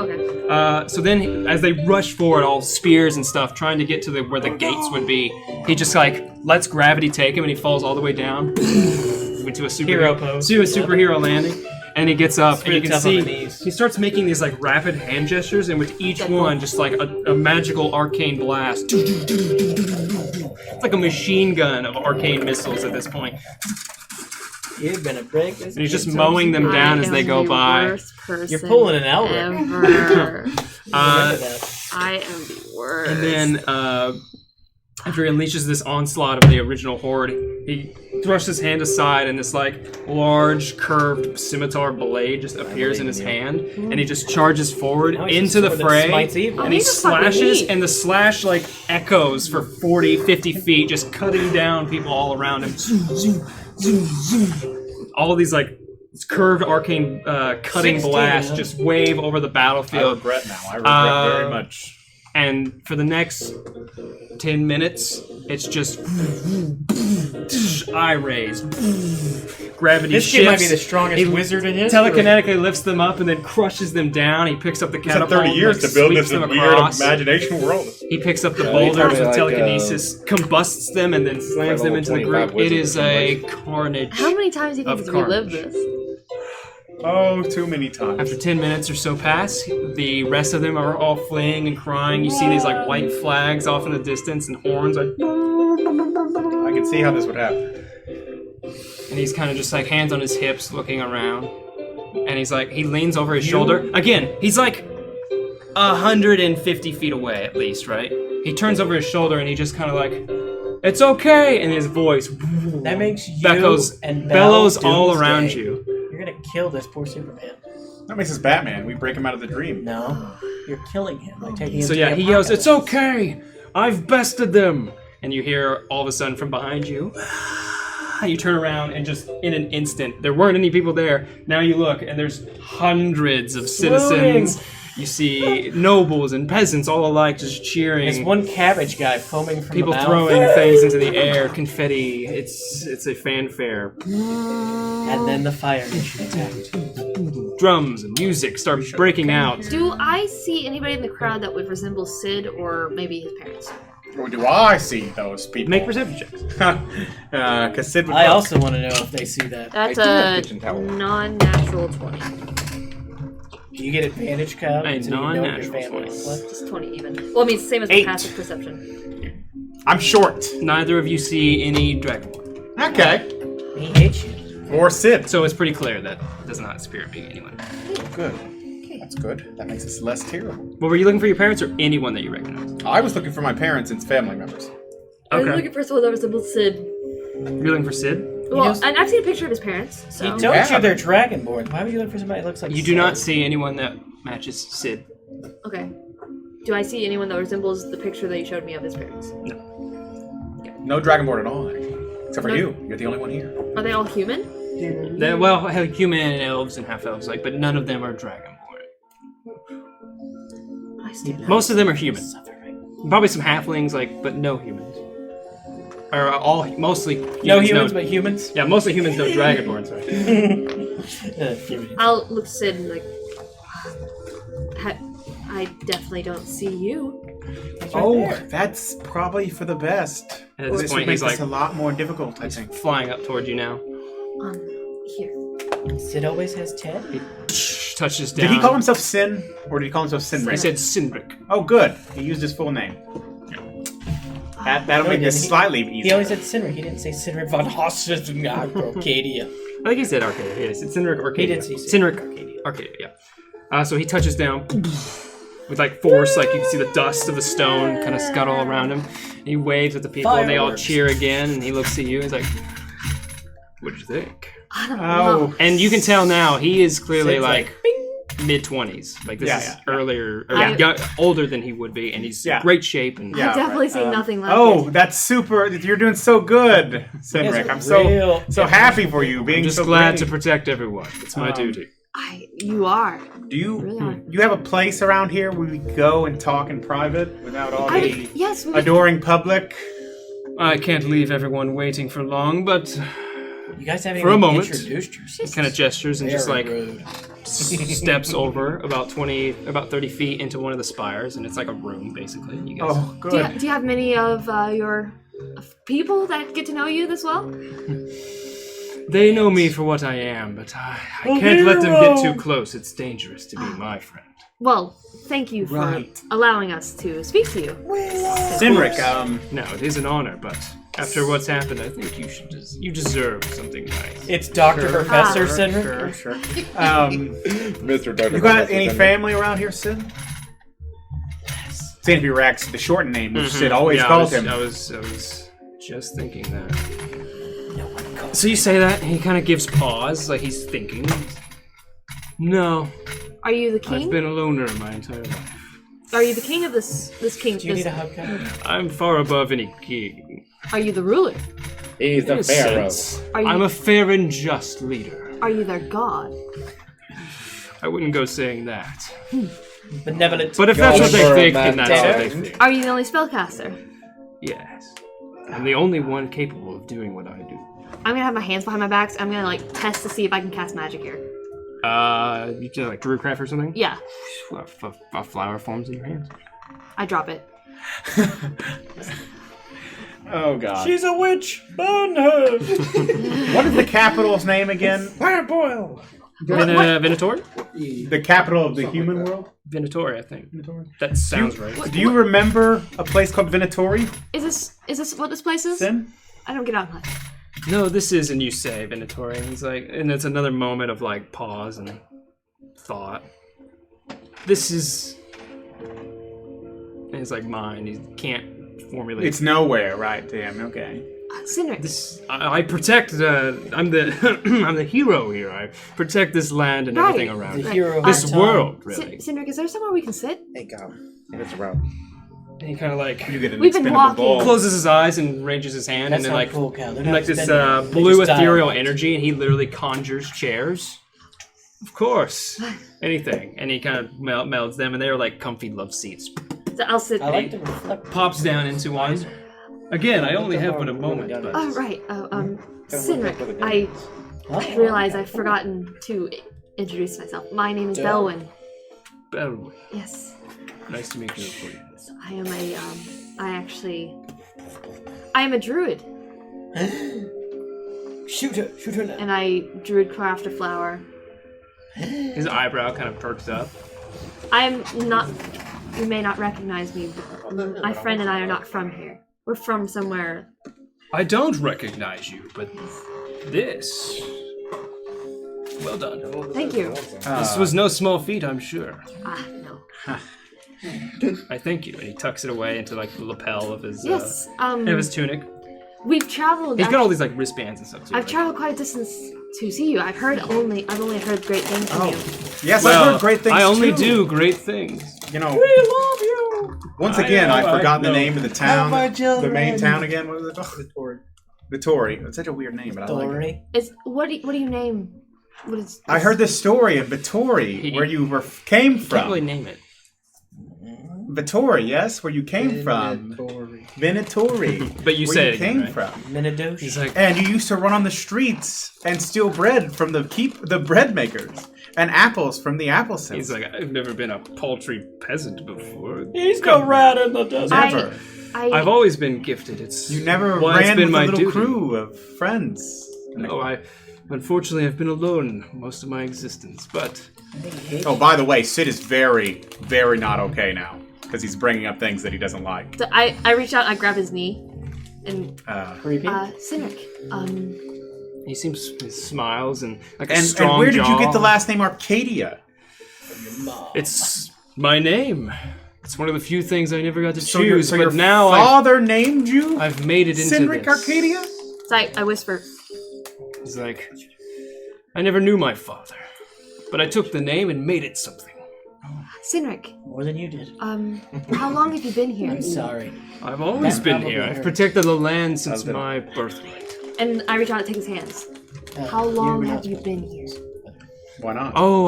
Oh, okay. So then, as they rush forward, all spears and stuff, trying to get to where the gates would be, he just like lets gravity take him, and he falls all the way down into a Hero pose. to a superhero landing. And he gets up, and really you can tough on see the knees. he starts making these like rapid hand gestures, and with each one, just like a magical arcane blast. It's like a machine gun of arcane missiles at this point. You're gonna break this. And he's just kid's mowing them down I as they am go the by. worst person You're pulling an Elric. ever. Remember that. I am the worst. And then, after he unleashes this onslaught of the original horde, he thrusts his hand aside, and this like large curved scimitar blade just appears in his hand, and he just charges forward Now he's into a the sword that fray, smites evil. and he he's just fucking slashes, neat. and the slash like echoes for 40, 50 feet, just cutting down people all around him. All of these like curved arcane cutting 16, blasts huh? just wave over the I battlefield. regret now. I regret very Uh, much. And for the next 10 minutes, it's just eye rays. Gravity This shifts. kid might be the strongest He wizard in history. telekinetically lifts them up and then crushes them down. He picks up the It's had catapult. 30 years and, to build sweeps this them weird across. imagination world. He picks up the Yeah, boulders probably with like, telekinesis, combusts them, and then slams them level into the 25 group. It wizard is or a something. carnage. How many times do you think Of he's relived carnage. this? Oh, too many times. After 10 minutes or so pass, the rest of them are all fleeing and crying. You see these like white flags off in the distance and horns like, I can see how this would happen. and he's kind of just like hands on his hips looking around. And he's like, he leans over his shoulder. Again, he's like 150 feet away at least, right? He turns over his shoulder and he just kind of like, it's okay. And his voice That makes you bellows, and bellows Belle all Doomsday. around you. You're gonna kill this poor Superman. That makes us Batman. We break him out of the dream. No, you're killing him by taking him. So to yeah, the he yells, apocalypse. it's okay. I've bested them. And you hear all of a sudden from behind you, you turn around and just in an instant, there weren't any people there. Now you look and there's hundreds of citizens. You see nobles and peasants all alike just cheering. There's one cabbage guy foaming from People the mouth. throwing things into the air, confetti. It's a fanfare. And then the fire nation attacked. Drums and music start breaking out. Do I see anybody in the crowd that would resemble Cid or maybe his parents? Or do I see those people? Make perception checks. Because Sid would I go- also want to know if they see that. That's I do have a kitchen towel. non-natural 20. Do you get advantage, Kyle? A so you know what your non-natural family is 20. like? Just 20 even. Well, I mean, same as 8. passive perception. I'm short. Neither of you see any dragonborn. Okay. He hates you. Or Sid. So it's pretty clear that it does not spirit being anyone. Good. That's good. That makes us less terrible. Well, were you looking for your parents or anyone that you recognize? I was looking for my parents and family members. I was Okay. looking for someone that resembles Cid. You're looking for Cid? Well, knows- and I've seen a picture of his parents, so... He told Yeah. you they're dragonborn. Why would you look for somebody that looks like You do Cid? not see anyone that matches Cid. Okay. Do I see anyone that resembles the picture that you showed me of his parents? No dragonborn at all, actually. Except for No. you. You're the only one here. Are they all human? Well, human and elves and half-elves, like, but none of them are dragonborn. I stand out. Most of them are human. Suffering. Probably some halflings, like, but no humans. Or mostly humans. No humans, but humans. Yeah, mostly humans, no dragonborn, sorry. Humans. I'll look at Cid and like... I definitely don't see you. That's probably for the best. At this This point, would make he's this like a lot more difficult, I he's think. flying up toward you now. Here. Sid always has 10? Touches down. Did he call himself Sin, or did he call himself Cynric? I said Cynric. Oh, good. He used his full name. That'll No, make he this didn't. slightly He easier. only said Cynric. He didn't say Cynric von Hosten Arcadia. I think he said Arcadia. Yes, it's Cynric Arcadia. He did say Cynric Arcadia. Arcadia, yeah. So he touches down with like force, like you can see the dust of the stone kind of scuttle around him. And he waves at the people, and they all Fireworks. cheer again. And he looks at you, and he's like, "What did you think?" I don't know. Oh, And you can tell now he is clearly Sid's like bing. mid-20s. Like this Yeah, is yeah. earlier, or I- older than he would be, and he's Yeah. in great shape. And Yeah. I've definitely right. seen nothing like oh, it. that's super. You're doing so good, Cynric. I'm so happy for you being I'm just so glad great. to protect everyone. It's my duty. You are. Do you Really are. you have a place around here where we go and talk in private without all the Yes, we adoring public? I can't leave everyone waiting for long, but You guys haven't For a even moment. introduced yourself. kind of gestures and just Very like rude. steps over about 30 feet into one of the spires, and it's like a room basically. And you guys, Oh, do, good. do you have many of your people that get to know you this well? they know me for what I am, but I A can't let them get hero! too close. It's dangerous to be my friend. Well, thank you for Right. allowing us to speak to you. Cynric, No, it is an honor, but after what's happened, I think you deserve something nice. It's Dr. Professor Ah. Cynric. sure. Mr. Dr. You got Professor any Cynric. family around here, Sid? Seems to be Rex, the shortened name, which Sid always Yeah, calls I him. was just thinking that. So you say that, and he kind of gives pause, like he's thinking. No, Are you the I've king? been a loner my entire life. Are you the king of this king? Do you need a hug, Kevin? I'm far above any king. Are you the ruler? He's In the a pharaoh. sense, Are you- I'm a fair and just leader. Are you their god? I wouldn't go saying that. Benevolent. But if that's what they Golden think, man then that's what they down. think. Are you the only spellcaster? Yes. I'm the only one capable of doing what I do. I'm gonna have my hands behind my back. So I'm gonna like test to see if I can cast magic here. You do like Druidcraft or something? Yeah, A flower forms in your hands. I drop it. Oh, God. She's a witch. Burn her. What is the capital's name again? Fireboil. Venator? The capital of the human world? Venator, I think. That sounds right. Do you remember a place called Venatori, Is this what this place is? Sin? I don't get out much. No, this is, and you say Venator, and he's like, and it's another moment of like pause and thought. This is, and it's like mine. He can't formulate. It's nowhere, right? Damn, okay. Cynric, This. I protect. I'm the I'm the hero here. I protect this land and Right. everything around The it. hero of This our time. world, really. Cynric, is there somewhere we can sit? Hey, go. It's around. And he kind of like You get an We've been expendable walking. ball. closes his eyes and ranges his hand, That's and then not like cool, Cal. They're and not like this spending it. They blue just ethereal dialogue. energy, and he literally conjures chairs. Of course, anything, and he kind of melds them, and they're like comfy love seats. So I'll sit. I like to reflect. Pops down into one. Again, I only have but a moment, but Oh right. Cynric, look at I Oh. realize I've forgotten to introduce myself. My name is Duh. Belwyn. Belwyn, Yes. nice to meet you. So I am a druid, Shoot her now. and I druid craft a flower. His eyebrow kind of perks up. I'm not. You may not recognize me, but my friend and I are not from here. We're from somewhere. I don't recognize you, but this. Well done. Thank you. This was no small feat, I'm sure. No. I thank you. And he tucks it away into like the lapel of his Yes. of his tunic. We've traveled. He's got all these like wristbands and stuff too. I've traveled quite a distance to see you. I've only heard great things from you. Yes, Well, I've heard great things I only too. do great things. You know, We love you. once again, I've forgotten the name of the town. my The children. main town again. What was it called? Vittori. It's such a weird name, but I like it. Dory. It's what do you name? What is? I heard this story of Vittori, where you came Can't from. really name it. Vittori, yes, where you came from. Venatori. But you where said you it came again, right? from. Minadoshi. He's like, And you used to run on the streets and steal bread from the bread makers and apples from the apple he's sellers. like, I've never been a paltry peasant before. He's no rat in the desert. Never. I've always been gifted. It's You never why it's ran been with my a little duty. crew of friends. No, unfortunately I've been alone most of my existence. But Oh, by the way, Cid is very, very not okay now because he's bringing up things that he doesn't like. So I reach out, I grab his knee, and Creepy. Cynric, he smiles and like a And strong where did you jaw. get the last name Arcadia? It's my name. It's one of the few things I never got to So your choose. But now father named you I've made it into Cynric this. Arcadia? so I whisper, He's like, I never knew my father, but I took the name and made it something. Cynric, More than you did. how long have you been here? I'm sorry. I've always That been probably here. I've hurts. protected the land since my birthright. And I reach out to take his hands. How long have you been here? Why not? Oh,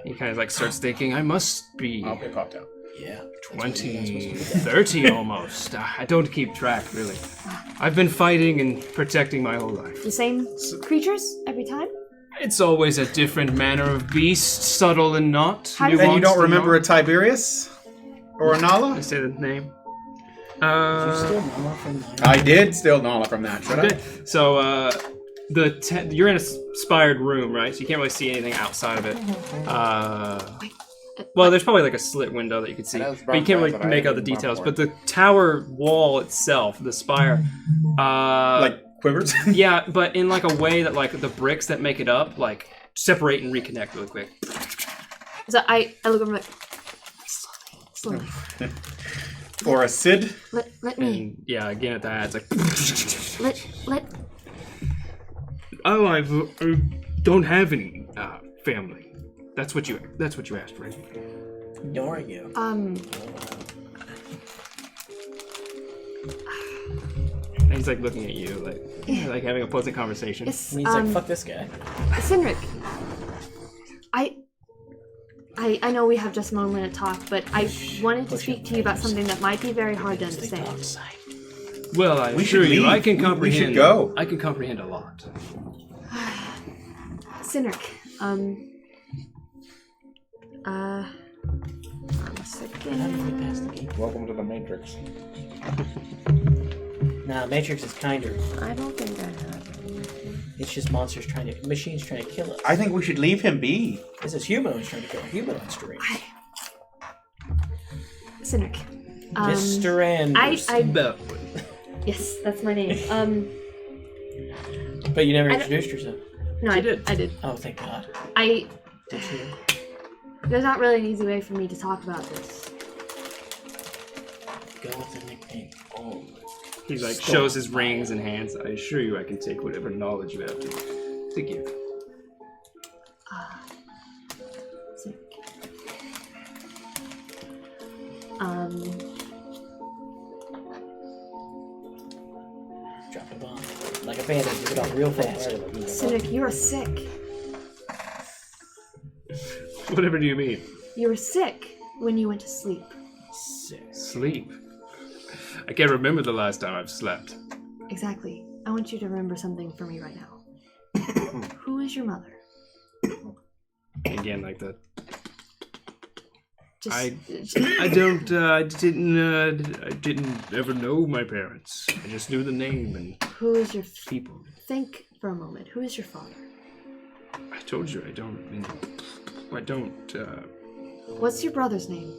he kind of like starts thinking, I must be I'll get cocktail. Yeah. 20, 30 almost. I don't keep track, really. I've been fighting and protecting my whole life. The same creatures every time? It's always a different manner of beast, subtle and not. How does And you nuanced don't and remember a not. Tiberius? Or a I Nala? say the name. You still Nala from mine? I did steal Nala from that, should Okay. So, you're in a spired room, right? So you can't really see anything outside of it. Well, there's probably like a slit window that you could see, That was but you can't really brown, but I make out the didn't details. brown But the tower wall itself, the spire, Like quivers? yeah, but in like a way that like the bricks that make it up like separate and reconnect really quick. So I look over like, slowly. For a Cid? Let me, And yeah, again at that, it's like, let, oh, I don't have any family. That's what you asked, right? Ignoring you. And he's like looking at you, like having a pleasant conversation. yes, And he's like, fuck this guy. Cynric, I know we have just a moment to talk, but I wanted to speak to you about something that might be very hard to The dark understand. side. Well, I We assure should you, leave. I can We comprehend. should go. I can comprehend a lot. Cynric, one second. How do we pass the game? Welcome to the Matrix. Nah, Matrix is kinder. I don't think I have. It's just machines trying to kill us. I think we should leave him be. This is humanoids trying to kill humanoids. Strange. Cynric. Mr. Anders. Yes, that's my name. But you never I introduced yourself. No, I did. Oh, thank God. I. Did you? There's not really an easy way for me to talk about this. Go with the nickname. Oh. He like shows his rings and hands. I assure you, I can take whatever knowledge you have to give. Cynric. Dropped a bomb. Like a bandit, took it off real fast. Cynric, you are sick. Whatever do you mean? You were sick when you went to sleep. Sleep. I can't remember the last time I've slept. Exactly. I want you to remember something for me right now. Who is your mother? Again, like that. Just, I didn't ever know my parents. I just knew the name and who is your people. Think for a moment. Who is your father? I told you I don't. What's your brother's name?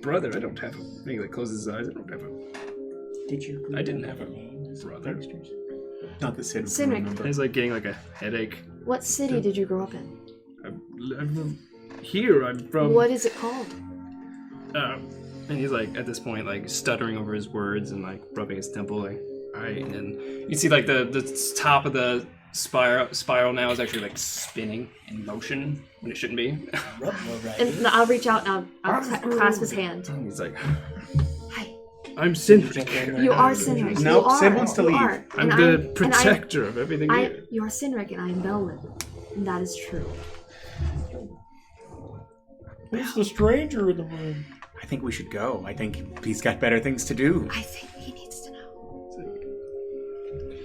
Brother, I don't have a. He like closes his eyes. I don't have a. Did you? I didn't have a brother. Not the Cid. Cynric. He's like getting like a headache. What city did you grow up in? I'm here. I'm from. What is it called? And he's like at this point like stuttering over his words and like rubbing his temple. Like, all right, and then you see like the top of the spiral now is actually like spinning in motion when it shouldn't be. And I'll reach out and I'll clasp his hand. And he's like, Hi. I'm Cynric. You are Cynric. Nope, You are. Cid wants to You leave. are. I'm And the protector of everything here. You are Cynric and I am Belwyn. And that is true. Who's the stranger in the room? I think we should go. I think he's got better things to do. I think he needs to know.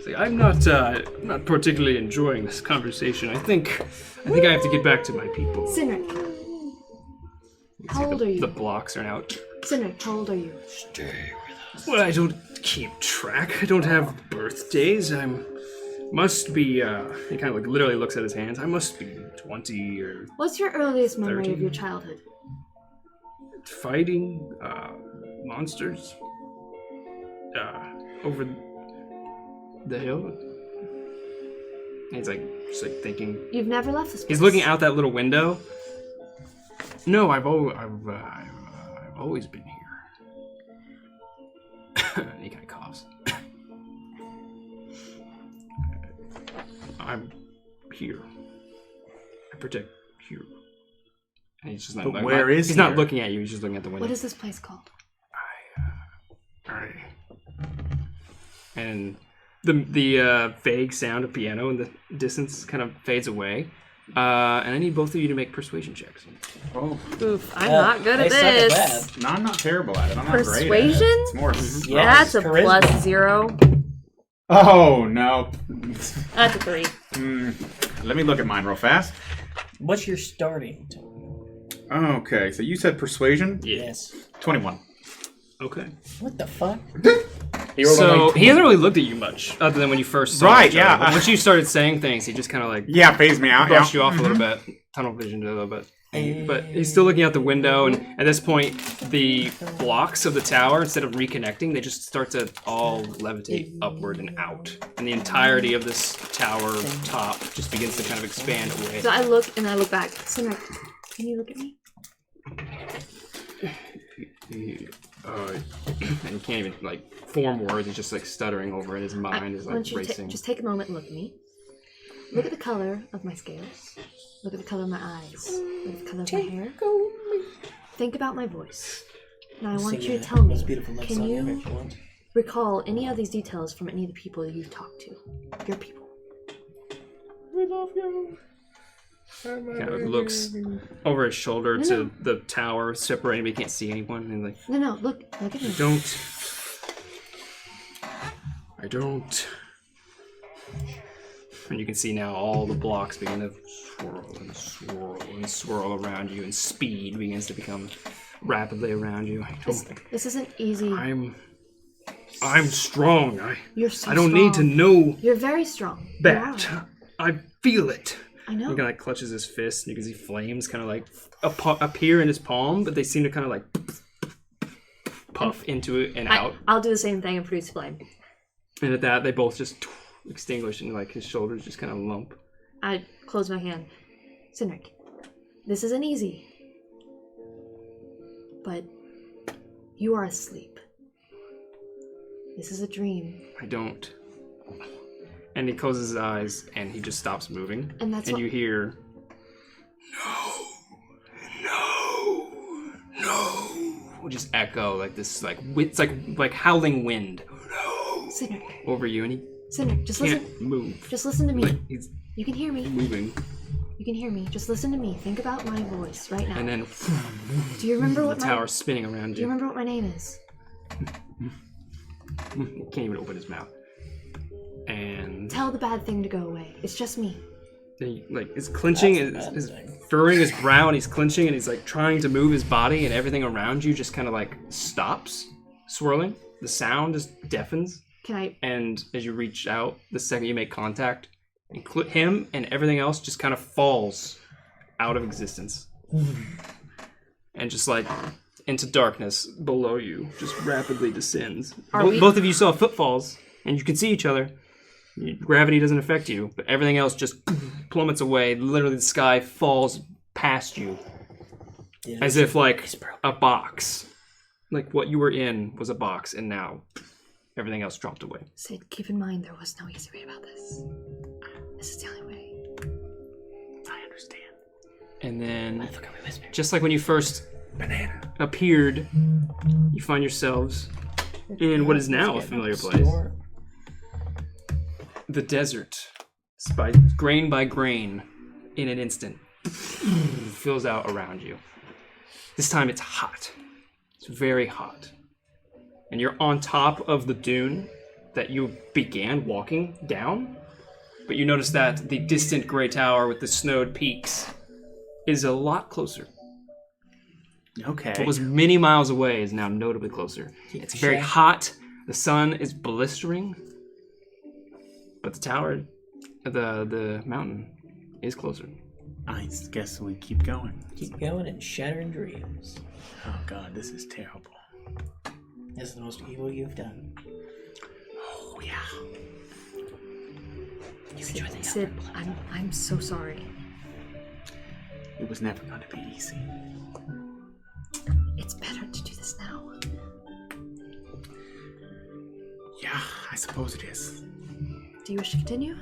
See, I'm not particularly enjoying this conversation. I think I have to get back to my people. Cynric. How old are you? The blocks are out. Cynric, how old are you? Well, I don't keep track. I don't have birthdays. Must be, he kind of like literally looks at his hands. I must be 20 or What's your earliest memory 30. of your childhood? fighting, monsters, over the hill. And he's like, just like thinking. You've never left this place. He's looking out that little window. No, I've always been here. And he kind of coughs. I'm here. I protect here. And he's just not. But where is he's here? not looking at you. He's just looking at the window. What is this place called? And the vague sound of piano in the distance kind of fades away. And I need both of you to make persuasion checks. Oh, Oof, I'm not good at they suck at this. that. no, I'm not terrible at it. I'm not great at it. Persuasion? It's more. Yes, That's a charisma. +0. Oh no. That's a 3. Let me look at mine real fast. What's your starting? Okay, so you said persuasion. Yes. 21. Okay. What the fuck? So he hasn't really looked at you much, other than when you first saw Right, each other. yeah. But once you started saying things, he just kind of like Yeah, phased me out. brushed Yeah. you off a little bit, tunnel visioned a little bit. But he's still looking out the window, and at this point, the blocks of the tower, instead of reconnecting, they just start to all levitate upward and out. And the entirety of this tower top just begins to kind of expand away. So I look and I look back. Cynric, can you look at me? And he can't even like form words. He's just like stuttering over it. His mind is I like want you to racing. just take a moment and look at me. Look at the color of my scales. Look at the color of my eyes. Look at the color of my hair. Think about my voice. Now I want you to tell me, can you recall any of these details from any of the people you've talked to? Your people. We love you. Kind of looks over his shoulder to the tower, separating, but he can't see anyone. And like, No, look at me. I don't. And you can see now all the blocks begin to swirl and swirl and swirl around you, and speed begins to become rapidly around you. This isn't easy. I'm strong. You're so I don't strong. need to know You're very strong. that. I feel it. I know. He kind of like clutches his fist, and you can see flames kind of like appear in his palm, but they seem to kind of like puff into it and out. I'll do the same thing and produce flame. And at that, they both just extinguish, and like his shoulders just kind of lump. I close my hand. Cynric, this isn't easy. But you are asleep. This is a dream. I don't. And he closes his eyes, and he just stops moving. And that's and what... you hear, no, just echo like this, like it's like howling wind. No, Cynric, over you, and he Cynric, just can't listen. move. Just listen to me. Like he's You can hear me. moving, You can hear me. Just listen to me. Think about my voice right now. and then Do you remember the what tower's spinning around Do you you. remember what my name is? He can't even open his mouth. And Tell the bad thing to go away. It's just me. he, like is clenching, is furrowing his brow, and he's clenching, and he's like trying to move his body, and everything around you just kind of like stops swirling. The sound just deafens, Can I... and as you reach out, the second you make contact, him and everything else just kind of falls out of existence, and just like into darkness below you, just rapidly descends. Are we- Both of you saw footfalls, and you can see each other. Gravity doesn't affect you, but everything else just plummets away. Literally, the sky falls past you. As if, like, a box. Like, what you were in was a box, and now everything else dropped away. Cid, keep in mind there was no easy way about this. This is the only way. I understand. And then, just like when you first appeared, you find yourselves in what is now a familiar place. The desert, grain by grain, in an instant, fills out around you. This time it's hot. It's very hot. And you're on top of the dune that you began walking down, but you notice that the distant gray tower with the snowed peaks is a lot closer. Okay. What was many miles away is now notably closer. It's very hot. The sun is blistering. But the tower, the mountain, is closer. I guess we keep going. Keep going and shattering dreams. Oh God, this is terrible. This is the most evil you've done. Oh yeah. Cid, I'm so sorry. It was never going to be easy. It's better to do this now. Yeah, I suppose it is. Do you wish to continue?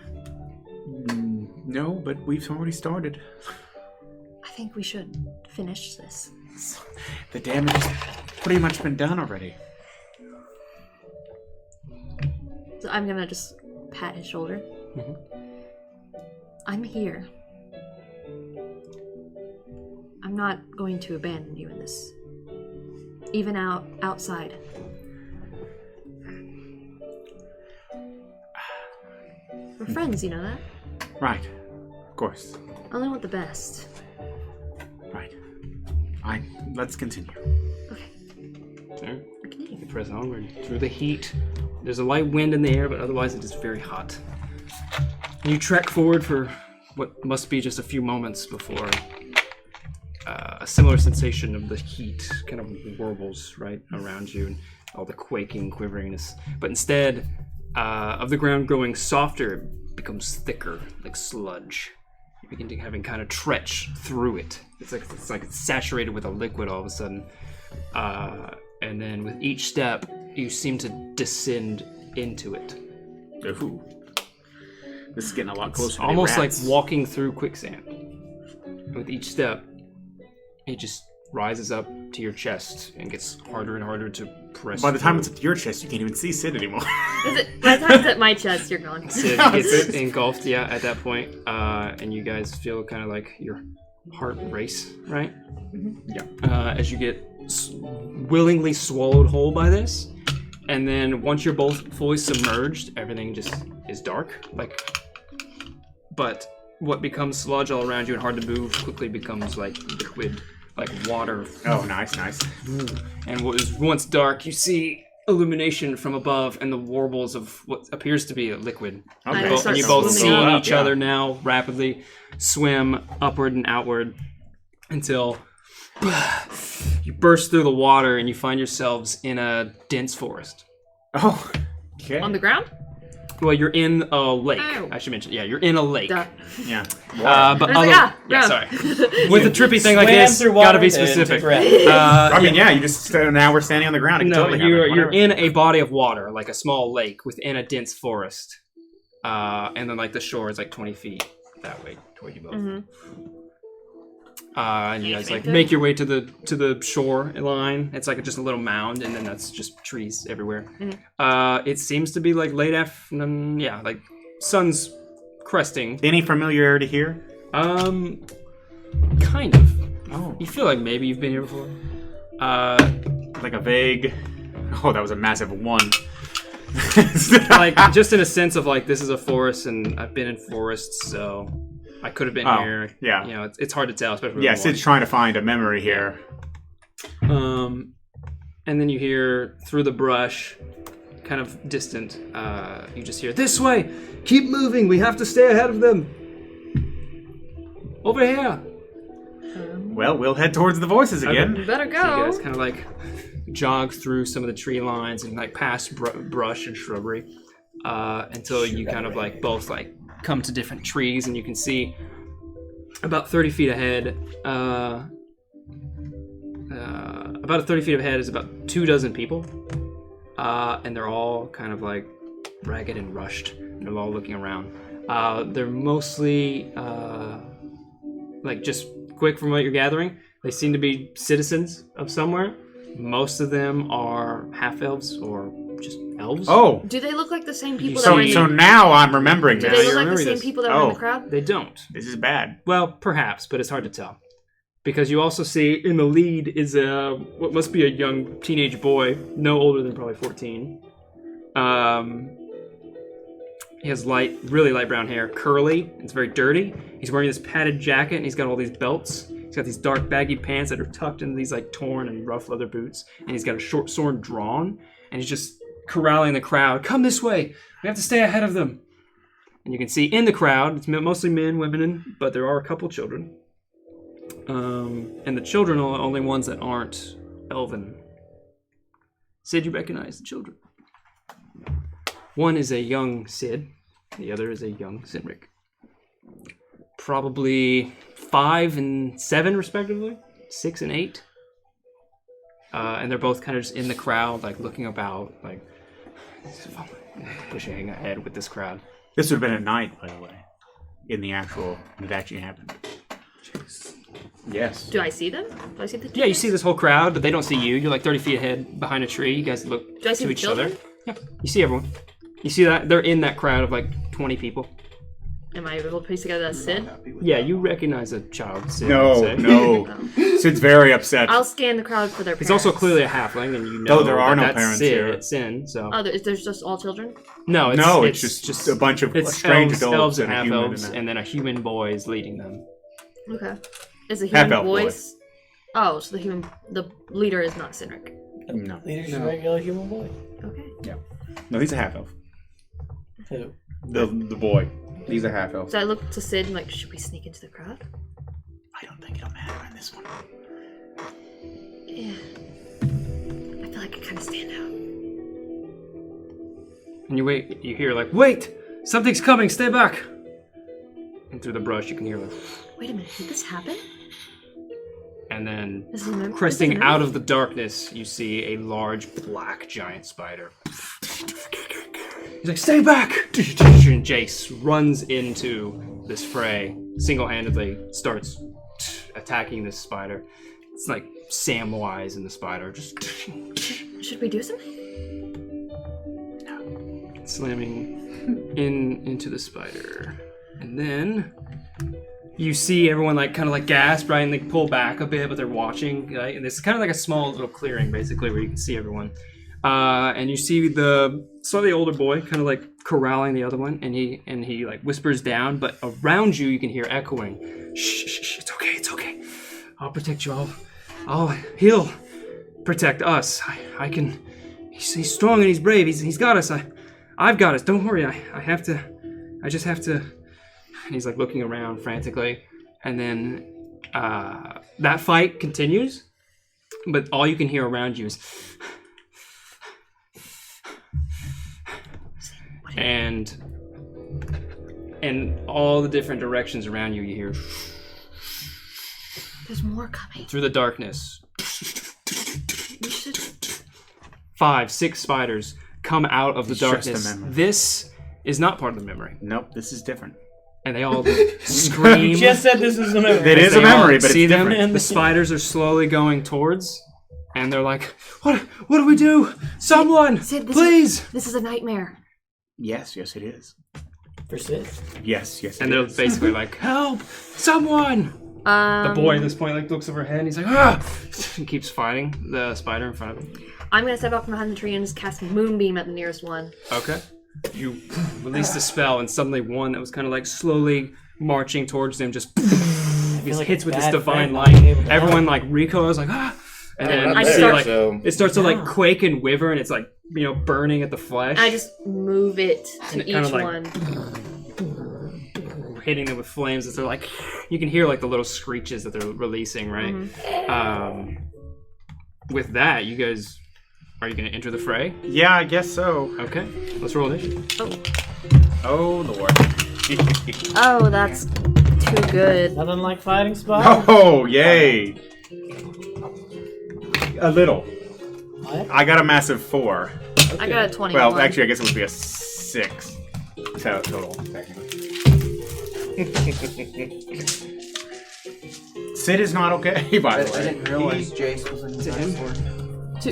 No, but we've already started. I think we should finish this. The damage has pretty much been done already. So I'm gonna just pat his shoulder. Mm-hmm. I'm here. I'm not going to abandon you in this. Even outside. We're friends, you know that? Right. Of course. I only want the best. Right. Let's continue. Okay. Sure. You press onward through the heat. There's a light wind in the air, but otherwise it is very hot. You trek forward for what must be just a few moments before a similar sensation of the heat kind of warbles right around you and all the quaking, quiveringness. But instead of the ground growing softer, it becomes thicker, like sludge. You begin to having kind of trench through it. It's like it's saturated with a liquid all of a sudden. And then with each step, you seem to descend into it. Ooh. This is getting a lot closer to Almost like rats. walking through quicksand. With each step, it just rises up to your chest and gets harder and harder to press. By the time through. it's at your chest, you can't even see Cid anymore. By the time it's at my chest, you're gone. Cid gets engulfed, at that point. And you guys feel kind of like your heart race, right? Mm-hmm. Yeah. As you get willingly swallowed whole by this. And then once you're both fully submerged, everything just is dark. But what becomes sludge all around you and hard to move quickly becomes like liquid, like water. Oh, nice. And what was once dark, you see illumination from above and the warbles of what appears to be a liquid. Okay. And you both see swimming each other now rapidly swim upward and outward until you burst through the water and you find yourselves in a dense forest. Oh, okay. On the ground? Well, you're in a lake. Ow. I should mention. Yeah, you're in a lake. Duh. Yeah. But I was like, yeah, ground. sorry. With a trippy thing like Swam this, through water gotta be to specific. breath. I mean, yeah, you just now we're standing on the ground. No, Totally you're in a body of water, like a small lake within a dense forest, and then like the shore is like 20 feet that way toward you both. Mm-hmm. And you guys like make your way to the shore line. It's like just a little mound, and then that's just trees everywhere. Mm-hmm. It seems to be like late afternoon. Yeah, like sun's cresting. Any familiarity here? Kind of. Oh. You feel like maybe you've been here before. Like a vague... Oh, that was a massive one. Like, just in a sense of, like, this is a forest, and I've been in forests, so I could have been here. Yeah. You know, it's hard to tell, especially Yeah, with Sid's trying to find a memory here. And then you hear, through the brush, kind of distant, you just hear, "This way! Keep moving! We have to stay ahead of them! Over here!" Well, we'll head towards the voices again. We better So you go. guys kind of like jog through some of the tree lines and like past brush and shrubbery. until you kind of like both like come to different trees, and you can see about 30 feet ahead. About 30 feet ahead is about 24 people, and they're all kind of like ragged and rushed, and they're all looking around. They're mostly like just quick from what you're gathering. They seem to be citizens of somewhere. Most of them are half-elves or just elves. Oh, Do they look like the same people that were in so the... now I'm remembering Do this. they look like the remember same this. people that were in the Oh. crowd? They don't. This is bad. Well, perhaps, but it's hard to tell. Because you also see in the lead is what must be a young teenage boy, no older than probably 14. He has really light brown hair, curly. It's very dirty. He's wearing this padded jacket, and he's got all these belts. He's got these dark baggy pants that are tucked into these like torn and rough leather boots, and he's got a short sword drawn, and he's just corralling the crowd. Come this way. We have to stay ahead of them. And you can see in the crowd, it's mostly men, women, but there are a couple children. And the children are the only ones that aren't elven. Cid, you recognize the children. One is a young Cid, the other is a young Cynric. Probably 5 and 7 respectively, 6 and 8. And they're both kind of just in the crowd, like looking about, like pushing ahead with this crowd. This would have been at night, by the way. It actually happened. Jeez. Yes. Do I see them? Do I see the Yeah, you see this whole crowd, but they don't see you. You're like 30 feet ahead behind a tree. You guys look Do I see to the each children? other. Yeah, you see everyone. You see that they're in that crowd of like 20 people. Am I able to piece together that Cid? Yeah, you recognize a child, Cid. No, I'd say. no. Sid's very upset. I'll scan the crowd for their parents. He's also clearly a halfling, and you know No, there are no that's parents Cid, here. It's Sin, so Oh, there's just all children? no, it's just a bunch of it's strange elves adults and and a half human elves, and and then a human boy is leading them. Okay. Is the human Half-elf boy. voice... Oh, so the leader is not Cynric. No. Leader's just a regular human boy. Okay. No, he's a half elf. Who? The boy. He's a half elf. So I look to Cid and like, should we sneak into the crowd? I don't think it'll matter in this one. Yeah. I feel like I kind of stand out. And you hear like, wait, something's coming, stay back. And through the brush, you can hear like, Wait a minute, did this happen? and then This is a mem- cresting this is a out memory? of the darkness, you see a large black giant spider. He's like, stay back! And Jace runs into this fray, single-handedly starts attacking this spider. It's like Samwise and the spider, just Should we do something? slamming into the spider. And then you see everyone like kind of like gasp, right? And they pull back a bit, but they're watching, right? And it's kind of like a small little clearing, basically, where you can see everyone. And you see the slightly older boy kind of like corralling the other one, and he like whispers down, but around you can hear echoing. Shh, shh, shh, it's okay. I'll protect you. He'll protect us. I can. He's strong and he's brave. He's got us. I've got us. Don't worry. I just have to. And he's like looking around frantically, and then that fight continues, but all you can hear around you is. And all the different directions around you, you hear There's more coming. through the darkness. We should... 5, 6 spiders come out of the It's just a darkness. memory. This is not part of the memory, Nope, this is different. and they all scream. You just said this is a memory. It is They a memory, all but see it's them, different. The spiders are slowly going towards, and they're like, "What do we do? Someone, Sid, please!" This is a nightmare. Yes, it is. For Sid. Yes, it And they're is. basically like, "Help! Someone!" The boy at this point like looks overhead and he's like, "Ah!" He keeps fighting the spider in front of him. I'm gonna step out from behind the tree and just cast Moonbeam at the nearest one. Okay. You release the spell, and suddenly one that was kind of like slowly marching towards them just like hits a with this bad divine friend not light. being able to Everyone like recoils, like ah, and then I you just see, start- like so it starts to like quake and wyver, and it's like burning at the flesh. I just move it And to it kinda each like- one. hitting them with flames as they're like, you can hear like the little screeches that they're releasing, right? With that, you guys Are you going to enter the fray? Yeah, I guess so. Okay, let's roll initiative. Oh, Lord. Oh, that's too good. Nothing like fighting spot. Oh, yay. A little. What? I got a massive 4. I got a 21. Well, actually, I guess it would be a 6 total. Sid is not okay, by the way. I didn't realize Jace was in the him? Sword.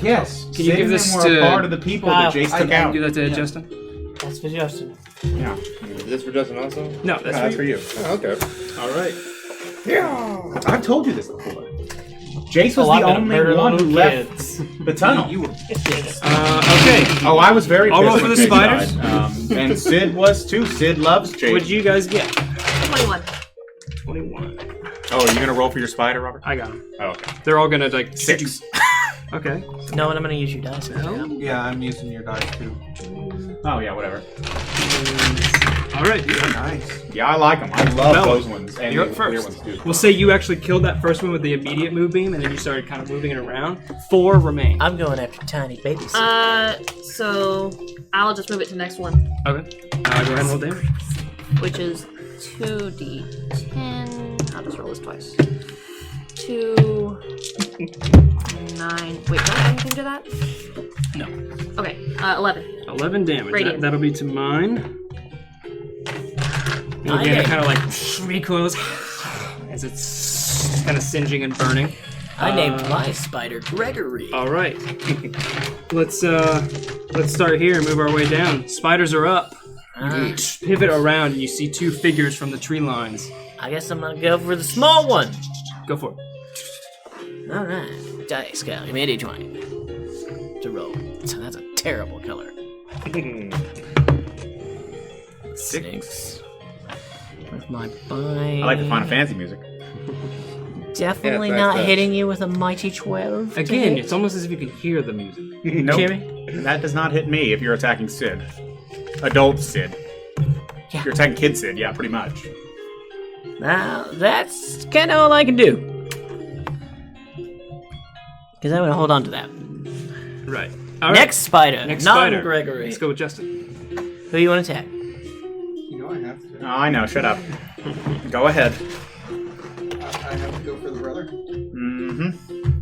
Yes. Can you Sid give and this them were to a part of the people that Jace took out. Do that to Justin? That's for Justin. Yeah. Is this for Justin also? No, that's for you. for you. Oh, okay. All right. Yeah. I've told you this before. Jace was I'm the gonna only murder one who little left kids. the tunnel. Okay. Oh, I was very I'll pissed roll for when the Jace spiders. died. And Sid was too. Sid loves Jace. What'd you guys get? 21. 21. Oh, are you gonna roll for your spider, Robert? I got them. Oh, okay. They're all gonna like 6. Okay. No, and I'm gonna use your dice. No? Yeah, I'm using your dice too. Oh yeah, whatever. All right. Nice. Yeah, I like them. I love Belwyn, those ones. And you're the up clear first. ones too. We'll say you actually killed that first one with the immediate move beam, and then you started kind of moving it around. 4 remain. I'm going after tiny babies. So I'll just move it to the next one, Okay. Go ahead and roll damage. which is 2d10. I'll just roll this twice. 2, 9. Wait, don't add anything to that? No. Okay, 11. 11 damage. Radiant. That'll be to mine. And Nine again, it damage. kind of like recoils as it's kind of singeing and burning. I named my spider Gregory. All right. Let's start here and move our way down. Spiders are up. You pivot around and you see 2 figures from the tree lines. I guess I'm gonna go for the small one. Go for it. All right, dice guy. Give me a d20 to roll. So that's a terrible color. 6. With my bite. I like the Final Fantasy music. Definitely Yeah, not that's- hitting you with a mighty 12. to Again, hit. it's almost as if you can hear the music. Nope. Jimmy? That does not hit me if you're attacking Sid. Adult Sid. Yeah. If you're attacking Kid Sid, yeah, pretty much. Now, that's kind of all I can do. Because I'm going to hold on to that. Right. All right. Next spider. Next spider. Non-Gregory. Let's go with Justin. Who you want to attack? You know I have to. Oh, I know, shut up. Go ahead. I have to go for the brother. Mm-hmm.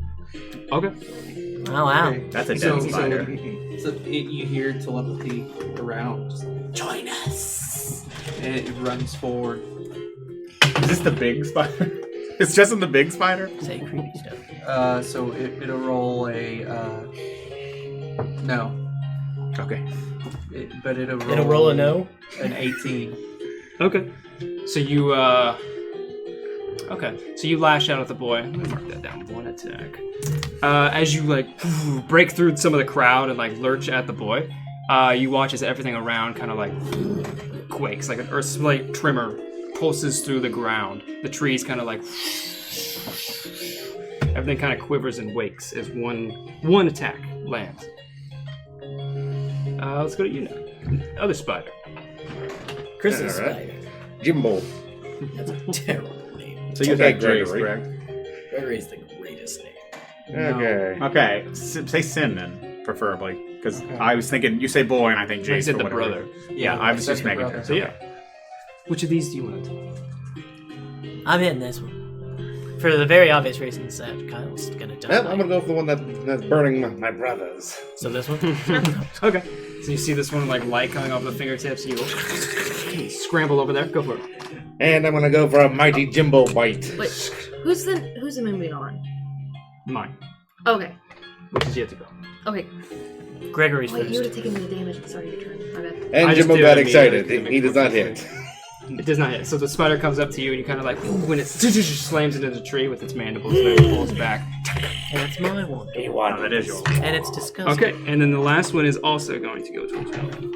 Okay. Oh, wow. Okay. That's a dead So spider. you hear telepathy around, just, Join us. and it runs forward. Is this the big spider? It's just in the big spider? Say creepy stuff. So it'll roll a no. Okay. But it'll roll, It'll roll a no? An 18. Okay. So you Okay. So you lash out at the boy. Let me mark that down. 1 attack. As you like break through some of the crowd and like lurch at the boy, you watch as everything around kind of like quakes, like an earthquake tremor pulses through the ground. The trees kind of like everything kind of quivers and wakes as one attack lands. Let's go to you now. Other spider. Chris's Alright. spider. Jimbo. That's a terrible name. So you Okay, attack Jace, Gregory. correct? Gregory's the greatest name. Okay. Okay. Say Sin then, preferably. Because I was thinking, you say boy and I think Jace. I said or the whatever. brother. Yeah, I was just Second making brother. sure. So yeah. Which of these do you want? I'm hitting this one. For the very obvious reasons that Kyle's gonna die. Well, I'm gonna go for the one that's burning my brothers. So this one? Okay. So you see this one like light coming off the fingertips, and you scramble over there. Go for it. And I'm gonna go for a mighty Jimbo bite. Wait, who's the moving on? Mine, Okay, which is yet to go. okay. Gregory's Wait, you would first. have taken the damage at the start of your turn. Okay. And I just Jimbo did got it excited. immediately. He does not hit. It does not hit. So the spider comes up to you, and you kind of like when it slams into the tree with its mandibles, and then it pulls back. That's my one. Oh, that is yours. And it's disgusting. Okay, and then the last one is also going to go towards Belwyn.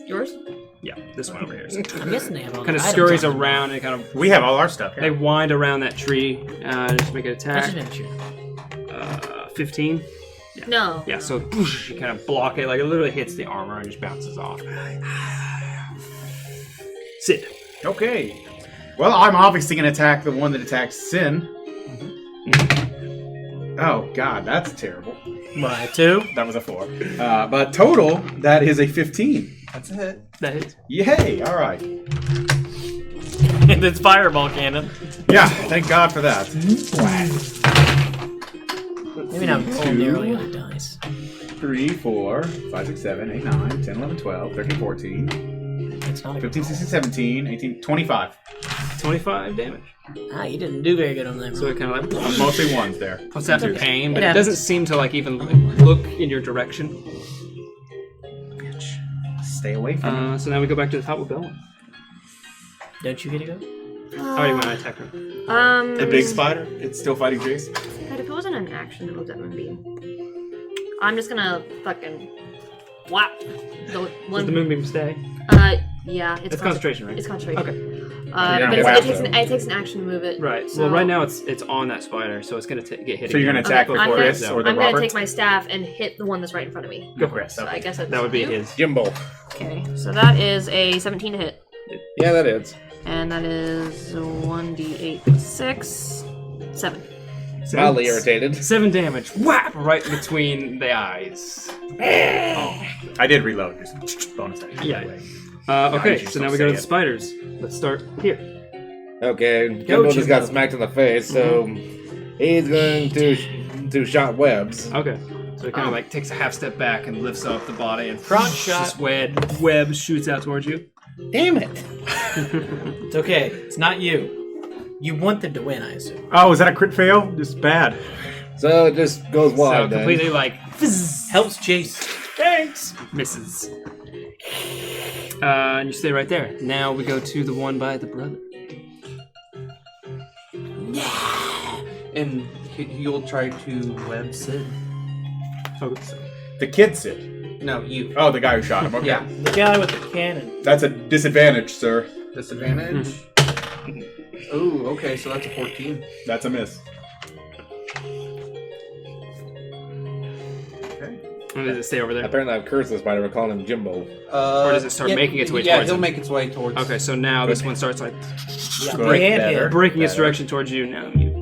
Yours? Yeah, this one over here. I'm guessing they have all Kind the of items scurries on them. around and kind of We have all our stuff. they wind around that tree. Just make an That's attack. just making sure. 15. No. Yeah, so whoosh, you kind of block it, like it literally hits the armor and just bounces off. Sid. Okay. Well, I'm obviously going to attack the one that attacks Sin. Oh, God, that's terrible. Why, 2? That was a 4. But total, that is a 15. That's a hit. That hits. Yay! All right. And it's fireball cannon. Yeah, thank God for that. Maybe not nearly on the dice. 3, 4, 5, 6, 7, 8, 9, 10, 11, 12, 13, 14, It's not a 15, 16, 17, 18, 25. 25 damage. Ah, you didn't do very good on that. So it kind of like Mostly ones there. puts out the pain, but It it doesn't seem to like even look in your direction. Bitch. Stay away from me. So now we go back to the top with Belwyn. Don't you get to go? Oh, you want to attack her? The big spider, it's still fighting Jace. But if it wasn't an action, what would that one be? I'm just gonna fucking whap the one. Does the moonbeam stay? Yeah, It's concentration, right? It's concentration. Okay. But whap it takes an action to move it. Right. So well, right now it's on that spider, so it's gonna get hit. So you're again. gonna attack Okay, with I'm Chris gonna- or the I'm gonna Robert? take my staff and hit the one that's right in front of me. Go Chris. So I guess That would be you. his. Jimbo. Okay, so that is a 17 to hit, Yeah, that is. and that is 1d8 plus 6, 7. Mildly irritated. 7 damage. Whap! Right between the eyes. I did reload. Just bonus action. Yeah. Anyway. Okay, you so don't now we go to say the it. spiders. Let's start here. Okay, Jimbo just got Jimbo. smacked in the face, so he's going to shot webs. Okay. So he kind of like takes a half step back and lifts up the body and Crotch shot. this web shoots out towards you. Damn it! It's okay. It's not you. You want them to win, I assume. Oh, is that a crit fail? Just bad. So it just goes So wide then. completely like fizz, Helps Jace. thanks misses. And you stay right there. Now we go to the one by the brother. And you'll try to web Cid. Okay. So The kid Sid. No, you. Oh, the guy who shot him. Okay. Yeah. The guy with the cannon. That's a disadvantage, sir. Disadvantage. Oh, okay, so that's a 14. That's a miss. and does it stay over there? Apparently I've cursed the spider, we're calling him Jimbo. Or does it start making its way yeah, towards he'll him? make its way towards. Okay, so now this one starts like Good. Better. breaking its Better. direction towards you. Now you.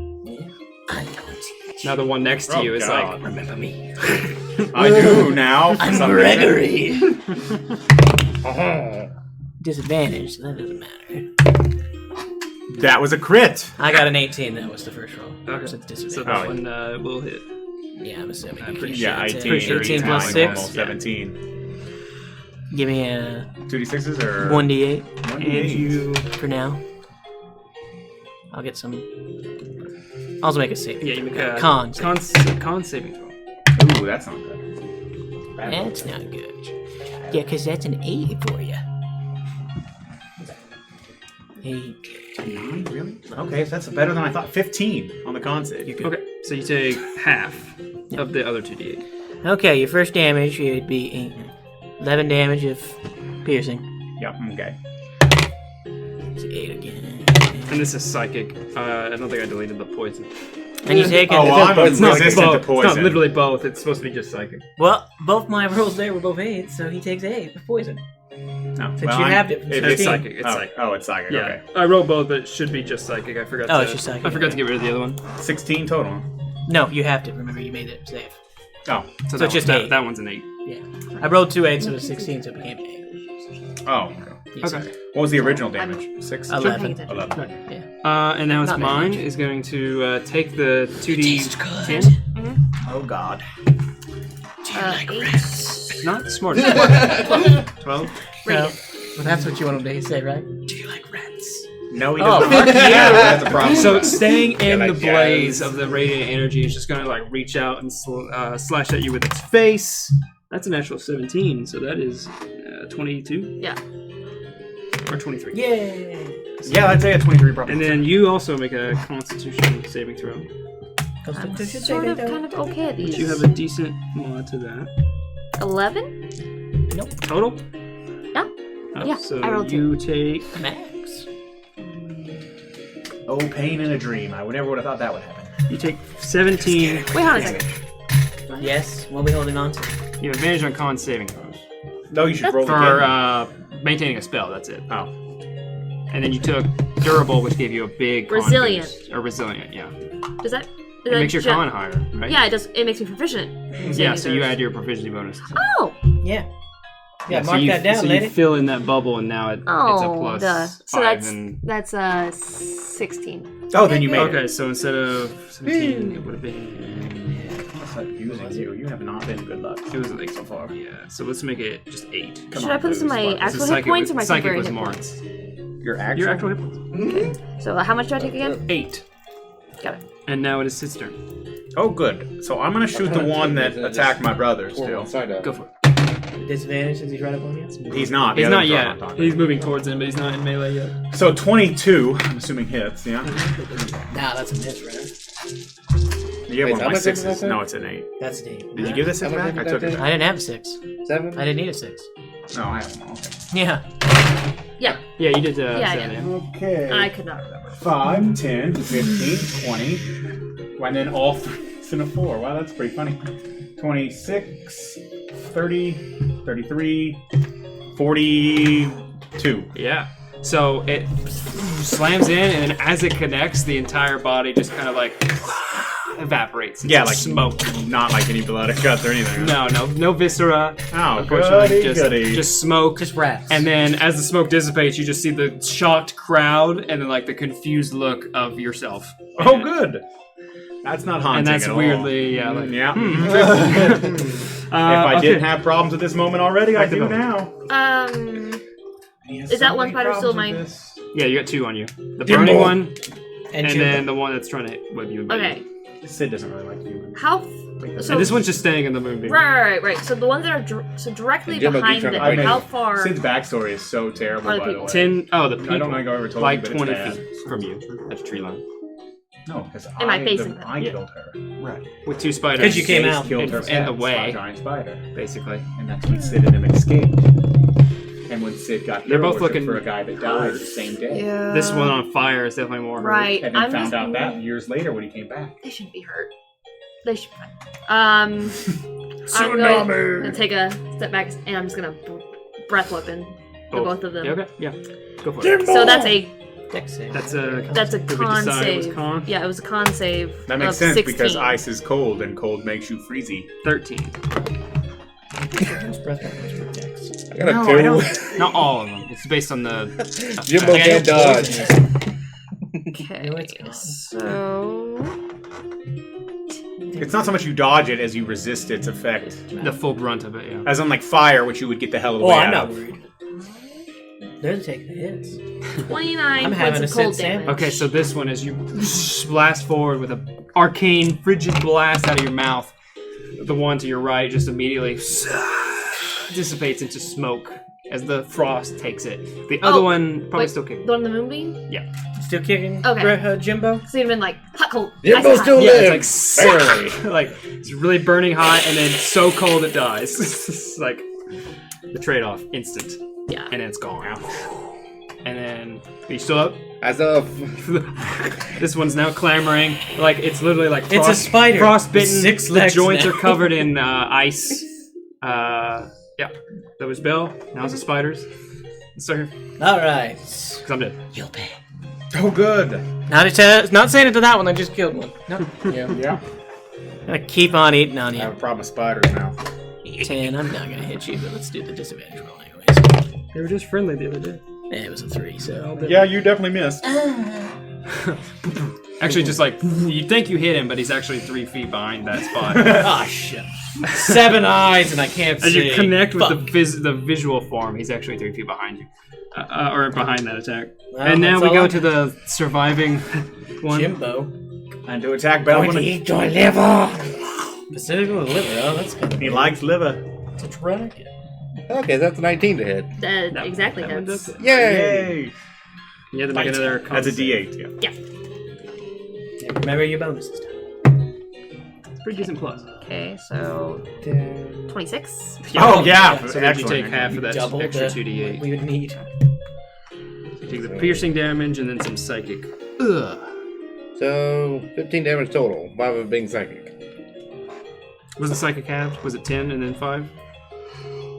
Now the one next to Oh, you is God. like, remember me. I do now. I'm Something. Gregory. Disadvantage, so that doesn't matter. That was a crit. I got an 18. That was the first roll. Okay. So it's So disadvantage. that Oh. one will hit. Yeah, I'm assuming. I'm you pretty can't Yeah, shoot 18. it. Pretty sure 18 it's plus like 6. Almost 17. Give me a 2d6s or 1d8 1d8. You. for now. I'll get some. I'll also make a save. Yeah, you make a con. con saving throw. Ooh, that's not good. That's not good. Yeah, because that's an 8 for you. 8. 9, really? Okay, so that's better than I thought. 15 on the con save. You're good. Okay, so you take half of the other 2d8. Okay, your first damage would be 11 damage of piercing. Yep, okay. It's 8 again. And this is psychic. I don't think I deleted the poison. And you take Oh, a. well, I'm It's not resistant to both. poison. It's not literally both. It's supposed to be just psychic. Well, both my rolls there were both 8, so he takes 8 of poison. No, Since you halved it from It- 16. It's psychic. It's oh, psychic. oh, it's psychic. Yeah, Okay. I wrote both, but it should be just psychic. I forgot. Oh, to, it's just psychic, I forgot to okay. get rid of the other one. 16 total. No, you have to. Remember, you made it save. Oh. So that it's just one, 8. That one's an 8. Yeah. I rolled 2 8s, so it was 16, so it became 8. Oh, okay. Yes, Okay. sir. What was the original damage? 6? 11. 11. Yeah. And now it's Not very mine. much. Is going to take the 2d10. Oh, God. 8. Not smart. 12? Well, that's what you want him to say, right? Do you like rats? No, he Oh, doesn't. fuck Yeah, that's a problem. So staying in like the blaze jazz. of the radiant energy is just going to like reach out and slash at you with its face. That's a natural 17, so that is 22 Yeah. or 23. Yay! Yeah, I'd say a 23 probably. And then you also make a Constitution saving throw. I'm sort of kind of okay at these. You have a decent mod to that. 11? Total? Yeah. Oh, Yeah, so I rolled you take Max. Oh, pain in a dream. I never would have thought that would happen. 17. Wait, hold on a second. Yes, what are we holding on to? You have advantage on con saving throws. No, you should roll For again. maintaining a spell, that's it. Oh. And then you took durable, which gave you a big con Resilient. boost. Or resilient, yeah. Does that It makes your con higher, right? Yeah, it does. It makes me proficient. Yeah, so you add your proficiency bonus. Oh. Yeah. Yeah, so mark that down, so lady. you fill in that bubble, and now it's a plus duh. So 5. that's 16. Oh, then you made Okay, it. so instead of 17, it would have been. What's that using you? You have not been good luck. It was like so far. Yeah, so let's make it just 8. Should I put this in my actual hit points or my psychic temporary was hit more. points? Your Your actual hit points. Okay. So how much do I take again? 8. Got it. And now it is Sid's turn. Oh, good. So I'm gonna shoot the one that attacked my brother still. Go for it. Disadvantage since he's right up on you. He's not. He's The not other yet. one I'm talking He's moving towards him, but he's not in melee yet. about. So 22, I'm assuming hits, yeah? Nah, that's a miss, right? You Wait, have one how of my much is 6s. that? No, it's an 8. That's an 8. Did you give this How a much back? did I that took it take? back. I didn't have a 6. 7? I didn't need a 6. No, I have one. Okay. Yeah. Yeah. Yeah, you did. Yeah, 7, yeah. Okay. I could not remember. 5, 10, 15, 20. And then all 3 in a 4. Wow, that's pretty funny. 26, 30, 33, 42. Yeah. So it slams in, and then as it connects, the entire body just kind of like evaporates. It's Yeah, like smoke. Not like any blood or guts or anything. No viscera. Oh, Unfortunately, goody. just smoke. Just rats. And then as the smoke dissipates, you just see the shocked crowd and then like the confused look of yourself. Oh, good. That's not haunting And that's at weirdly, all. yeah, like, Yeah. If I okay. didn't have problems with this moment already, I do now. Is that one spider still mine? Yeah, you got 2 on you. The burning one, and Jimbo. then the one that's trying to whip you. Okay. Sid doesn't really like you. How? And So this one's just staying in the moonbeam. right. So the ones that are directly And Jimbo behind keeps it, trying to- like how far? Sid's backstory is so terrible, Are the by the people- way. 10. Oh, the people. I don't think I ever told like you, but 20 it's bad. feet from you. That's a tree line. No, because Am I facing them? I Yeah. killed her. Right. With 2 spiders. 'Cause you came out Killed in- her in the way. giant spider. basically. And that's when Sid and him escaped. And when Sid got They're hero both worship looking for a guy that died the same day. Yeah. This one on fire is definitely more hurt. Right. And then I'm found just- out that years later when he came back. They shouldn't be hurt. They should be fine. I'm going to take a step back and I'm just gonna breath weapon the both of them. Yeah, okay, yeah. Go for it. So that's a Dex save. That's a con Did we decide it was save. con? Yeah, it was a con save. That makes of sense 16. because ice is cold and cold makes you freezy. 13. Most breath weapons for Dex. I got a No, I 2. don't- Not all of them. It's based on the. Jimbo I can't know dodge. poison Okay. No, it's gone. So It's not so much you dodge it as you resist its effect. The full brunt of it, yeah. As on like fire, which you would get the hell of the Oh, way I'm out not of. worried. They're taking the hits. 29 I'm points having of a cold Sid sandwich. damage. Okay, so this one is you blast forward with an arcane, frigid blast out of your mouth. The one to your right just immediately dissipates into smoke as the frost takes it. The other one probably wait, still kicking. The one in the moonbeam? Still kicking Okay. Jimbo? So you'd have been like, hot cold. Jimbo ice hot. still Yeah, lives. it's like like it's really burning hot and then so cold it dies. It's like the trade-off, instant, Yeah. and then it's gone. And then are you still up? As of This one's now clamoring. Like it's literally like It's a spider frostbitten. with 6 The legs joints now. are covered in ice. Yeah, that was Bill. Now it's the spiders. Let's start here Alright. because I'm dead. You'll pay. Oh, good. Not saying it to that one, I just killed one. No. yeah. Yeah. I'm gonna keep on eating on I have you. a problem with spiders now. 10. I'm not gonna hit you, but let's do the disadvantage roll anyways. They were just friendly the other day. It was a 3, so. Yeah, you definitely missed. Actually, just like you think you hit him, but he's actually 3 feet behind that spot. Ah, shit. 7 eyes and I can't As see. you connect with Fuck. the visual form, he's actually 3 feet behind you, or behind that attack. Well, and now that's we all go I to the surviving one. Jimbo. And to attack Going to Belwyn. eat your liver. Specifically the liver, oh, that's good. He likes liver. It's a dragon. Okay, that's a 19 to hit. Exactly. That one That's does it. Yay! You have to make another. That's a con save. D8, yeah. Yeah, remember your bonuses. Time. It's pretty decent plus. okay. So 26. Oh, yeah. So then you Excellent. take half of that Double extra the- 2d8. We would need. You take the piercing damage and then some psychic. Ugh. So 15 damage total. 5 of it being psychic. Was the psychic halved? Was it 10 and then 5?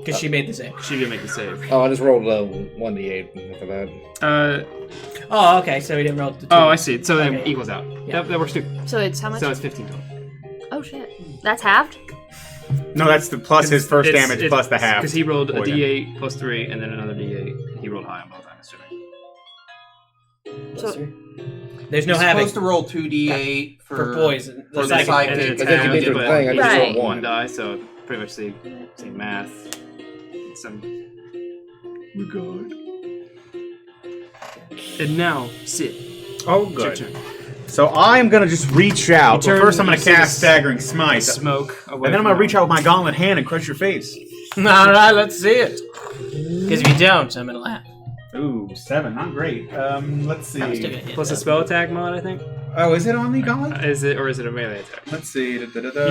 Because she made the save. She didn't make the save. Oh, I just rolled a 1d8 for that. Oh, okay. So we didn't roll the 2. Oh, I see. So then Okay. equals out. Yeah. That works too. So it's how much? So it's 15 total. Oh shit. That's halved? No, that's the plus his first damage plus the half. Because he rolled a poison. D8 plus 3 and then another D8. He rolled high on both, I'm assuming. So, There's no You're having supposed to roll 2d8 for poison. For the psychic. psychic. And then But that's a attack, different but thing. I just Right. rolled one one. die, so pretty much the same math. Some. And now, Cid. Oh, It's your good. turn. So I'm gonna just reach out. You Well, first, I'm turn- gonna you see cast the Staggering Smite, Smoke. and then I'm gonna reach out with my gauntlet hand and crush your face. All right, let's see it. Because if you don't, I'm gonna laugh. Ooh, 7, not great. Let's see. I'm still gonna hit Plus a that. spell attack mod, I think. Oh, is it on the gauntlet? Is it, or is it a melee attack? Let's see. You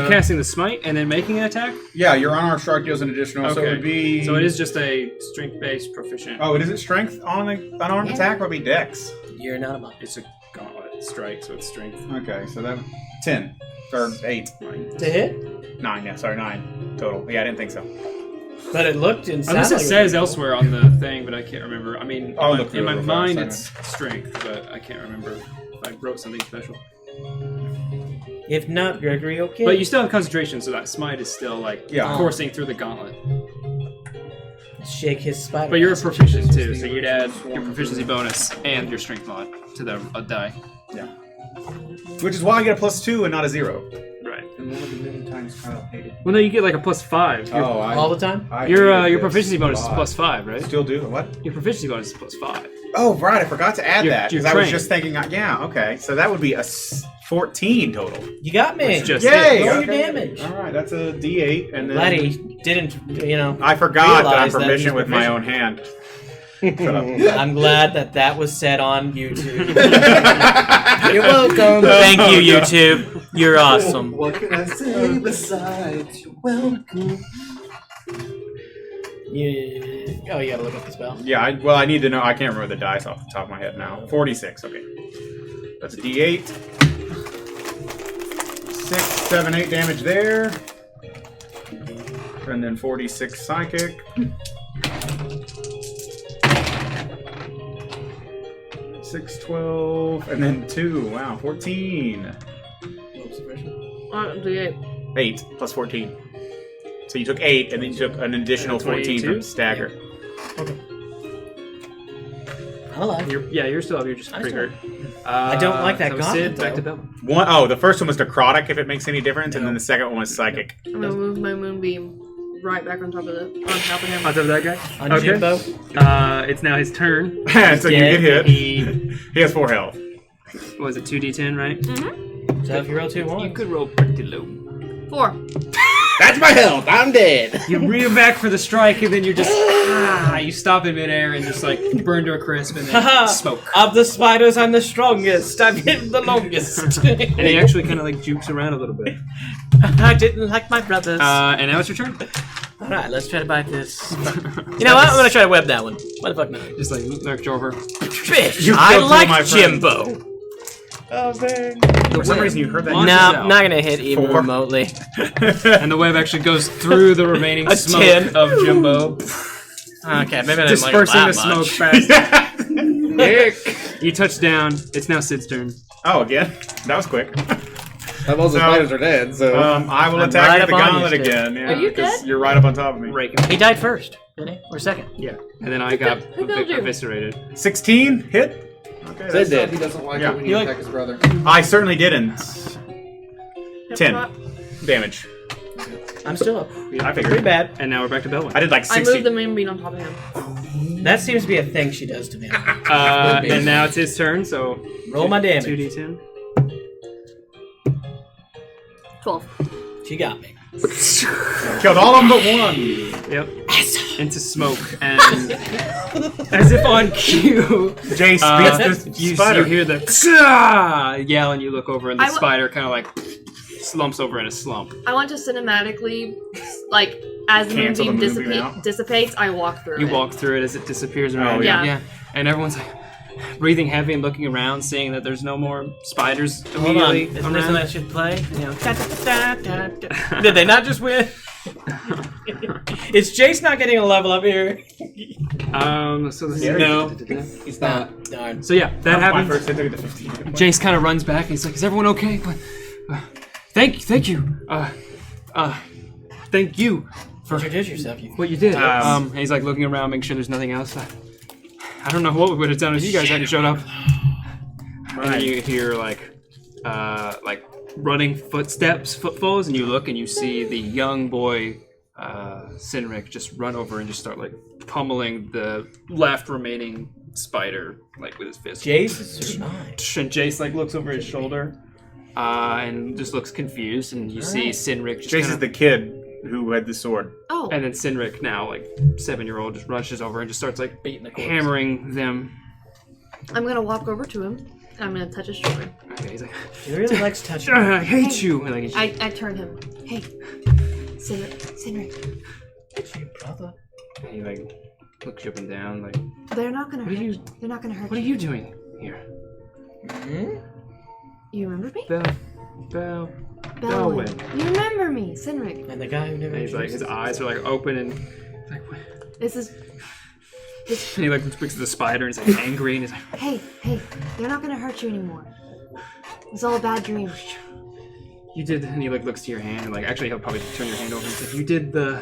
casting the smite and then making an attack? Yeah, your unarmed strike deals an additional, so it Okay. would be. So it is just a strength-based proficient. Oh, is it strength on the unarmed attack, or would it be dex? You're not a monk. It's a gauntlet strike, so it's strength. Okay, so that 10 or 8, To hit? 9. Yeah, sorry, 9 total. Yeah, I didn't think so. But it looked and Unless sounded it like says was elsewhere on the thing, but I can't remember. I mean, I'll look in my through it real mind fast, it's strength, but I can't remember if I wrote something special. If not, Gregory, okay. But you still have concentration, so that smite is still like Yeah. coursing through the gauntlet. Shake his spider. But you're a ass. proficient too, so you'd add your proficiency bonus and your strength mod to the a die. Yeah. Which is why I get a +2 and not a 0. Right. And one of the many times Kyle hated. Well, no, you get like a +5. Your, all the time. your proficiency bonus is +5, right? Still do what? Your proficiency bonus is +5. Oh, right. I forgot to add You're- that you're because I was trained. just thinking. Yeah. Okay. So that would be a 14 total. You got me. It's just Yay! Roll your Okay. damage. All right. That's a D8, and then Glad he didn't, I forgot that I'm realize that proficient he's with my own proficient. hand. Shut up. I'm glad that was said on YouTube. You're welcome. Thank you, YouTube. You're awesome. What can I say besides you're welcome? Yeah. Oh, you gotta look up the spell. Yeah. I need to know. I can't remember the dice off the top of my head now. 46. Okay. That's a D8. 6, 7, 8 damage there. And then 46 psychic. 6, 12, and then 2. Wow, 14. D8. 8 plus 14. So you took 8, and then you took an additional 14 from 22? stagger. I'm alive. You're still up. You're just I'm pretty still hurt. I don't like that so gauntlet, Cid, back to though. Belwyn. The first one was necrotic, if it makes any difference, and No. then the second one was psychic. I'm gonna move my moonbeam right back on top of him. On top of that guy? On Okay. Jimbo. It's now his turn. So you get hit. He He has 4 health. was it 2d10, right? So if you roll 2 You ones. could roll pretty low. 4. That's my health. I'm dead. You reel back for the strike, and then you're just you stop in midair and just like burn to a crisp, and then smoke. Of the spiders, I'm the strongest. I've hit the longest. And he actually kind of like jukes around a little bit. I didn't like my brothers. And now it's your turn. All right, let's try to bite this. You know what? I'm gonna try to web that one. What the fuck not? Just like lurch over. Fish. You I killed two of my like friends. Jimbo. For some reason you heard that. Launches No, out. not gonna hit even 4. remotely. And the web actually goes through the remaining A smoke 10. of Jimbo, Okay, maybe I didn't like it dispersing that the smoke much. fast. You touch down. It's now Sid's turn. Oh, again? That was quick. Most of the No. spiders are dead, so. I will I'm attack right you with the up on you, gauntlet Sid. again. Yeah, Are you 'cause dead? You're right up on top of me. Rake him. He died first, didn't he? Or second? Yeah. And then I got Who killed you? eviscerated. 16 hit. Okay, Sid that's did. He doesn't like Yeah. it when You you like- attack his brother. I certainly didn't. 10 damage. I'm still up. I Pretty figured. bad. And now we're back to Belwyn. I did like I 60. moved the moonbeam on top of him. That seems to be a thing she does to me. And now it's his turn, so Roll my damage. 2d10. 12. She got me. Killed all of them but one. Yep. Into smoke, and as if on cue, Jace beats the you spider. hear the "Ksa!" yell, and you look over, and the I wa- spider kind of like slumps over in a slump. I want to cinematically, like, as the Cancel the moonbeam moonbeam out. dissipates, I walk through You it. walk through it as it disappears around. Oh, yeah. Yeah, and everyone's like breathing heavy and looking around, seeing that there's no more spiders Hold on. immediately Isn't this around. something I should play? You know, Did they not just win? Is Jace not getting a level up here? So this No. He's not. Darn. So yeah, that My happens. first hit took it to 15. Jace kind of runs back and he's like, "Is everyone okay?" Thank you. Thank you for Introduce yourself. what you did. And he's like looking around, making sure there's nothing else. I don't know what we would have done if you guys hadn't showed up. And then you hear like running footfalls, and you look and you see the young boy Cynric just run over and just start like pummeling the last remaining spider like with his fist. Jace? And Jace like looks over his shoulder and just looks confused, and you see Cynric just Jace is the kid who had the sword. Oh. and then Cynric, now like 7-year-old, just rushes over and just starts like Beating the corpse. hammering them. I'm gonna walk over to him. I'm gonna touch his shoulder. Okay, he's like, He really likes touching. I hate you. And, like, I turn him. Hey, Cynric. It's your brother. he like looks you up and down like, They're not gonna What are hurt you- They're not gonna hurt what are you doing here? You remember me? Belwyn. Belwyn. You remember me, Cynric. And the guy who never And he's like, his eyes are like open, and he's like, what? This is. And he like speaks to the spider, and he's like angry, and he's like, Hey, they're not gonna hurt you anymore. It's all a bad dream. you did, and he like looks to your hand, and like, actually he'll probably turn your hand over and say, you did the,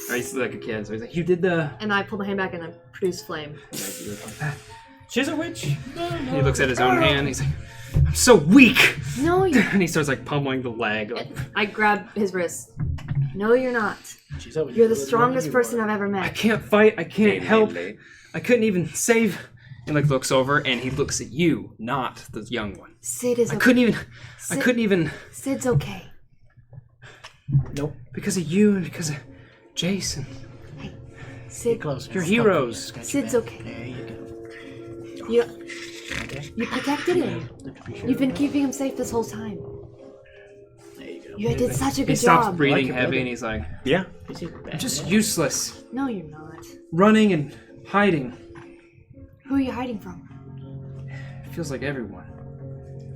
or he's like a kid, so he's like, you did the, And I pull my hand back and I produce flame. She's a witch. and he looks at his own hand, and he's like, I'm so weak, No, you. and he starts like pummeling the leg. Like, I grab his wrist. No, you're not. She's a witch. You're the strongest person I've ever I met. can't fight, I can't help, I couldn't even save. And like looks over, and he looks at you, not the young one. Sid is I okay. couldn't even, Sid's okay. Nope. because of you and because of Jason. Sid, Closer. You're heroes. Sid's okay. There you go. You protected him. You've been keeping him safe this whole time. There you go. You did such a He good stops job. breathing your heavy, brother. and he's like, Yeah. I'm just useless. No, you're not. Running and hiding. Who are you hiding from? It feels like everyone.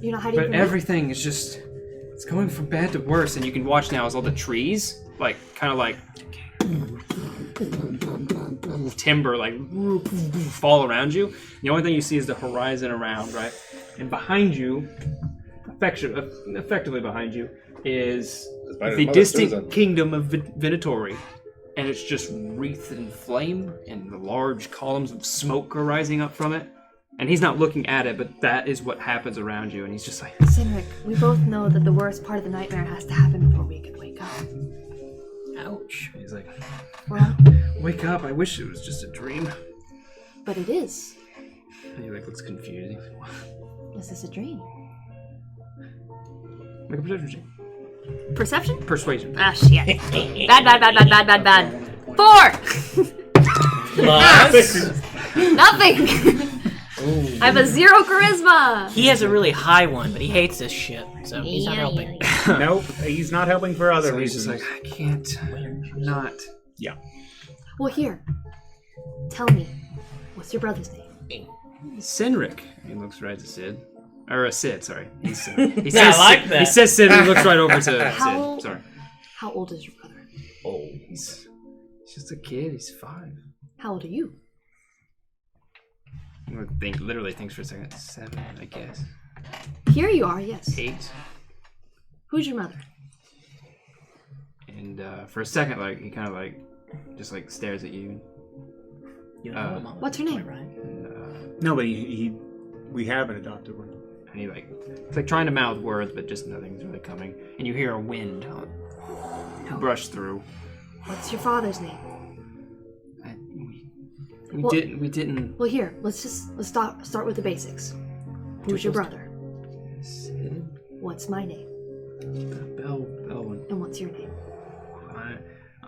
You're not hiding But from me? everything is just, it's going from bad to worse. And you can watch now as all the trees, like, kind of like, timber, like, fall around you. The only thing you see is the horizon around, right? And behind you, effectively behind you, is Spider's the mother, distant Susan. kingdom of Venatori. And it's just wreathed in flame, and the large columns of smoke are rising up from it. And he's not looking at it, but that is what happens around you. And he's just like, Cynric, we both know that the worst part of the nightmare has to happen before we can wake up. Ouch. he's like, Well, wake up! I wish it was just a dream. but it is. And he like looks confused. He's like, what? Is this a dream? Make a perception check. Perception? Persuasion. Ah, shit. Bad. 4! Plus, Nothing! I have a 0 charisma! he has a really high one, but he hates this shit, so he's not helping. Nope. He's not helping for other So he's just reasons. like, I can't. Not. Yeah. Well, here. Tell me, what's your brother's name? Cynric. He looks right to Sid. Or Sid, sorry. He's Sid. He I says like Sid. that. He says Sid and he looks right over to How- Sid. Sorry. How old is your brother? He's just a kid. He's 5. How old are you? Literally thinks for a second. 7, I guess. Here you are, yes. 8. Who's your mother? And for a second, like, he kind of like, just like stares at you. You know, Mama, What's her name? right? And, No, but we have an adopted one. and he like, it's like trying to mouth words, but just nothing's really coming. And you hear a wind brush through. What's your father's name? We Well- didn't. Well, here, let's start with the basics. Who's your brother? Sid? What's my name? Belwyn. And what's your name?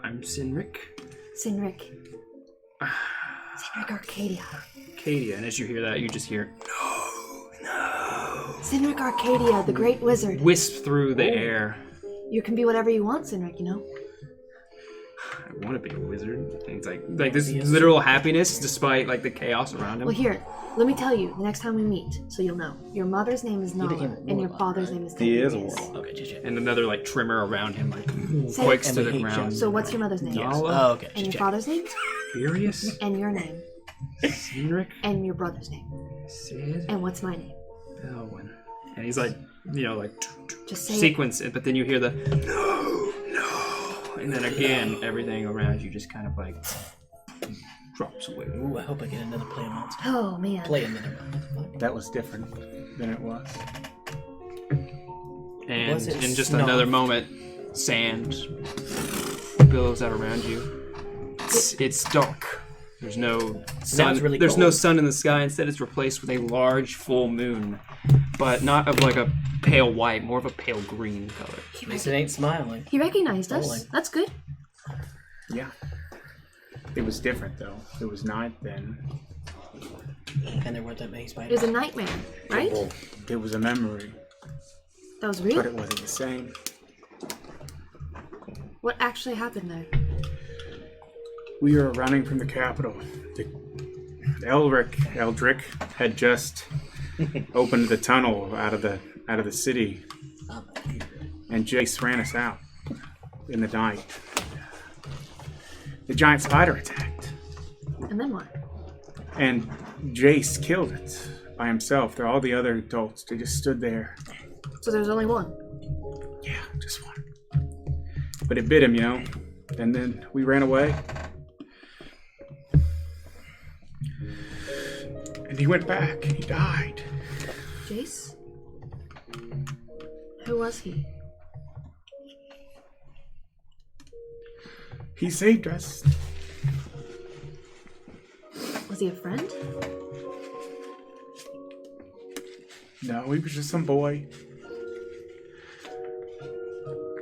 I'm Cynric. Cynric. Cynric Arcadia. Arcadia, and as you hear that, you just hear Cynric Arcadia, the great wizard. wisp through the air. You can be whatever you want, Cynric, you know? I want to be a wizard. And it's like this literal happiness despite like the chaos around him. Well, here, let me tell you, the next time we meet, so you'll know. Your mother's name is Nala, became a and your warlock, father's right? name is He is a Tiberius. warlock. Okay, just And another like trimmer around him like Say- quakes And to we the hate ground. you. So what's your mother's name? Nala? Oh, okay. And your Just father's name? Furious? And your name. Cynric? And your brother's name. Cid? And what's my name? Belwyn. And he's like, Just say sequence it, but then you hear the no, and then again, everything around you just kind of like drops away. Ooh, I hope I get another play monster. Oh, man. Play another monster. That was different than it was. And Was it in just snow? another moment, sand billows out around you. It's dark. There's no sun. really There's no cold. sun in the sky. Instead, it's replaced with a large full moon, but not of like a pale white, more of a pale green color. At least it ain't smiling. He recognized us. Rolling. That's good. Yeah. It was different, though. It was night then. And there weren't that many It spiders. was a nightmare, right? It was a memory, That was real. but it wasn't the same. What actually happened there? We were running from the capital. Eldrick had just opened the tunnel out of the city, and Jace ran us out in the night. The giant spider attacked, And then what? and Jace killed it by himself. All the other adults, they just stood there. So there was only one. Yeah, just one. But it bit him, and then we ran away. And he went back. He died. Jace? Who was he? He saved us. Was he a friend? No, he was just some boy.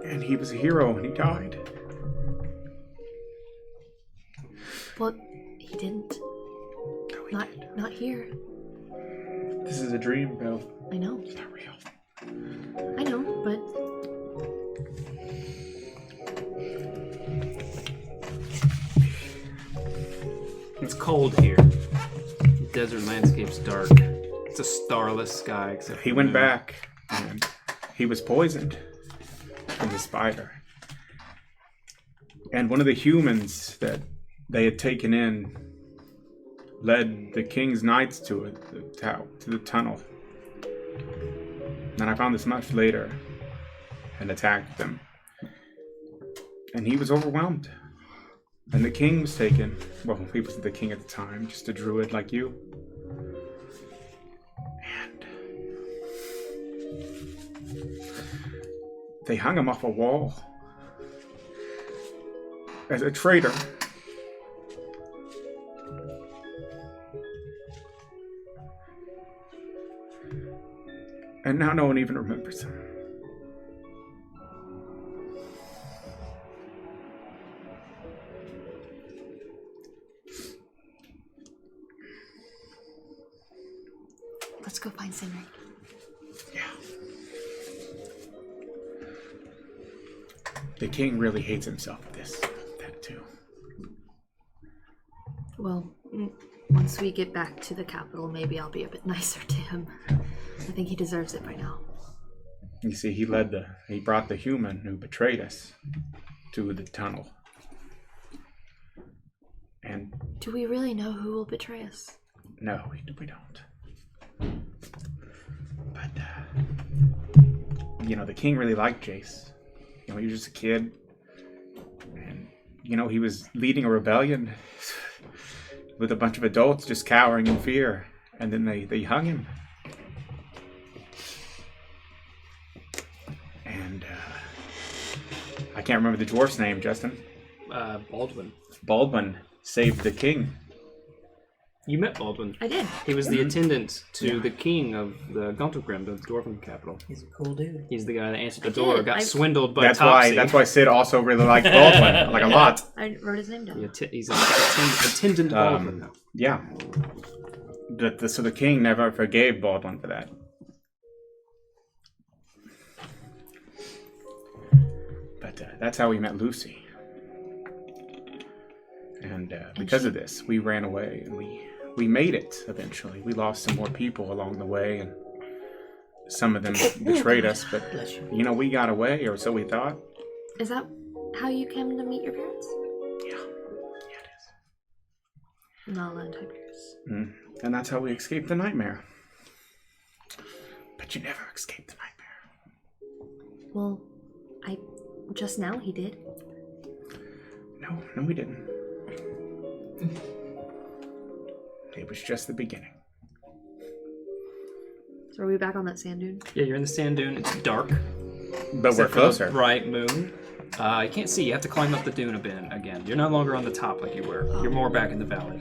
And he was a hero, and he died. Well, he didn't. No, he Not here. This is a dream, Belle. I know. It's not real. I know, but It's cold here. The desert landscape's dark. It's a starless sky. Except He for went the moon. back, and he was poisoned from the spider. And one of the humans that they had taken in led the king's knights to it, to the tunnel. And I found this much later and attacked them. And he was overwhelmed. And the king was taken. Well, he wasn't the king at the time, just a druid like you. And they hung him off a wall as a traitor. And now no one even remembers him. let's go find Cynric. Yeah. The king really hates himself for this. That too. Well, once we get back to the capital, maybe I'll be a bit nicer to him. I think he deserves it by now. You see, he brought the human who betrayed us to the tunnel. And Do we really know who will betray us? no, we don't. But, the king really liked Jace. He was just a kid. And, he was leading a rebellion with a bunch of adults just cowering in fear. And then they hung him. And, I can't remember the dwarf's name, Justin. Baldwin. Baldwin saved the king. You met Baldwin. I did. He was the attendant to the king of the Guntergrim, the dwarven capital. He's a cool dude. He's the guy that answered the I door, did. got I- swindled by That's Topsy. why Sid also really liked Baldwin, like a lot. I wrote his name down. He's an attendant Baldwin now. Yeah. So the king never forgave Baldwin for that. But that's how we met Lucy. And because of this, we ran away, and we made it eventually. We lost some more people along the way, and some of them betrayed us, but Bless you. we got away, or so we thought. Is that how you came to meet your parents? Yeah, it is. Nala and Tigers. And that's how we escaped the nightmare. But you never escaped the nightmare. Well, just now he did. No, we didn't. It was just the beginning. So are we back on that sand dune? Yeah, you're in the sand dune. It's dark. But we're Except for the closer. bright moon. You can't see. You have to climb up the dune a bit again. You're no longer on the top like you were. You're more back in the valley.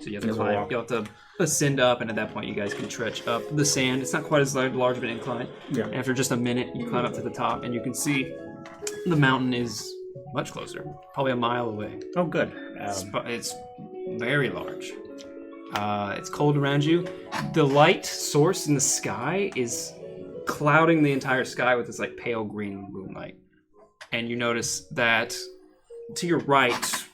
So you have to climb. You'll have to ascend up, and at that point, you guys can trudge up the sand. It's not quite as large of an incline. Yeah. And after just a minute, you climb up to the top, and you can see the mountain is much closer, probably a mile away. Oh, good. It's very large. It's cold around you. The light source in the sky is clouding the entire sky with this like pale green moonlight. And you notice that to your right,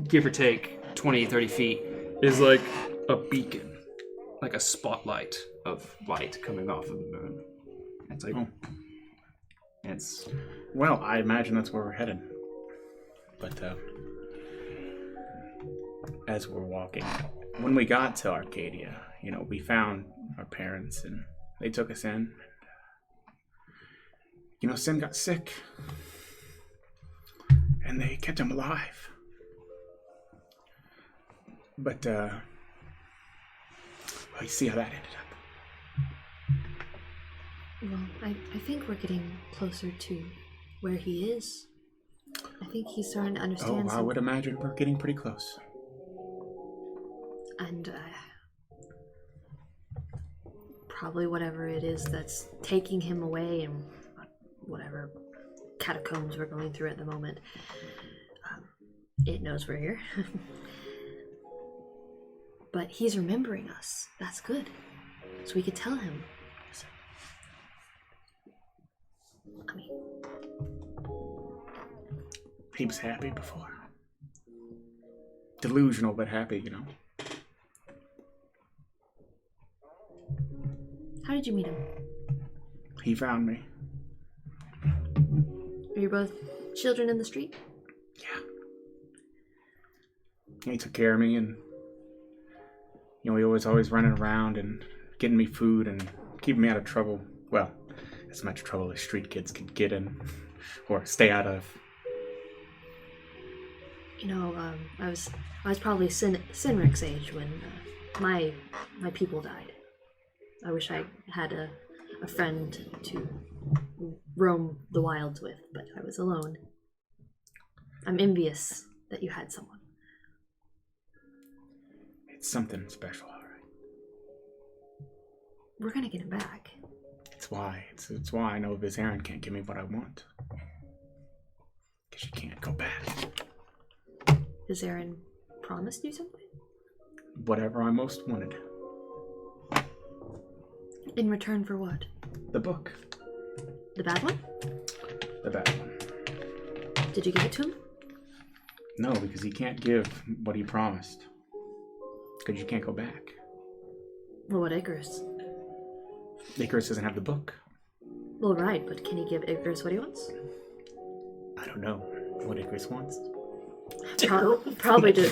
give or take 20, 30 feet, is like a beacon, like a spotlight of light coming off of the moon. It's like, it's... Well, I imagine that's where we're headed. But as we're walking, when we got to Arcadia, we found our parents and they took us in. Sin got sick. And they kept him alive. But, well, you see how that ended up. Well, I think we're getting closer to where he is. I think he's starting to understand. I would imagine we're getting pretty close. And probably whatever it is that's taking him away and whatever catacombs we're going through at the moment, it knows we're here. But he's remembering us. That's good. So we could tell him. I mean, he was happy before. Delusional, but happy, How did you meet him? He found me. Are you both children in the street? Yeah. He took care of me, and he was always running around and getting me food and keeping me out of trouble. Well, as much trouble as street kids could get in or stay out of. I was probably Cynric's age when my people died. I wish I had a friend to roam the wilds with, but I was alone. I'm envious that you had someone. It's something special, all right. We're gonna get him back. It's why I know Vizarin can't give me what I want. Because you can't go back. Vizarin promised you something? Whatever I most wanted. In return for what? The book. The bad one? The bad one. Did you give it to him? No, because he can't give what he promised. Because you can't go back. Well, what Icarus? Icarus doesn't have the book. Well, right, but can he give Icarus what he wants? I don't know what Icarus wants. Probably to...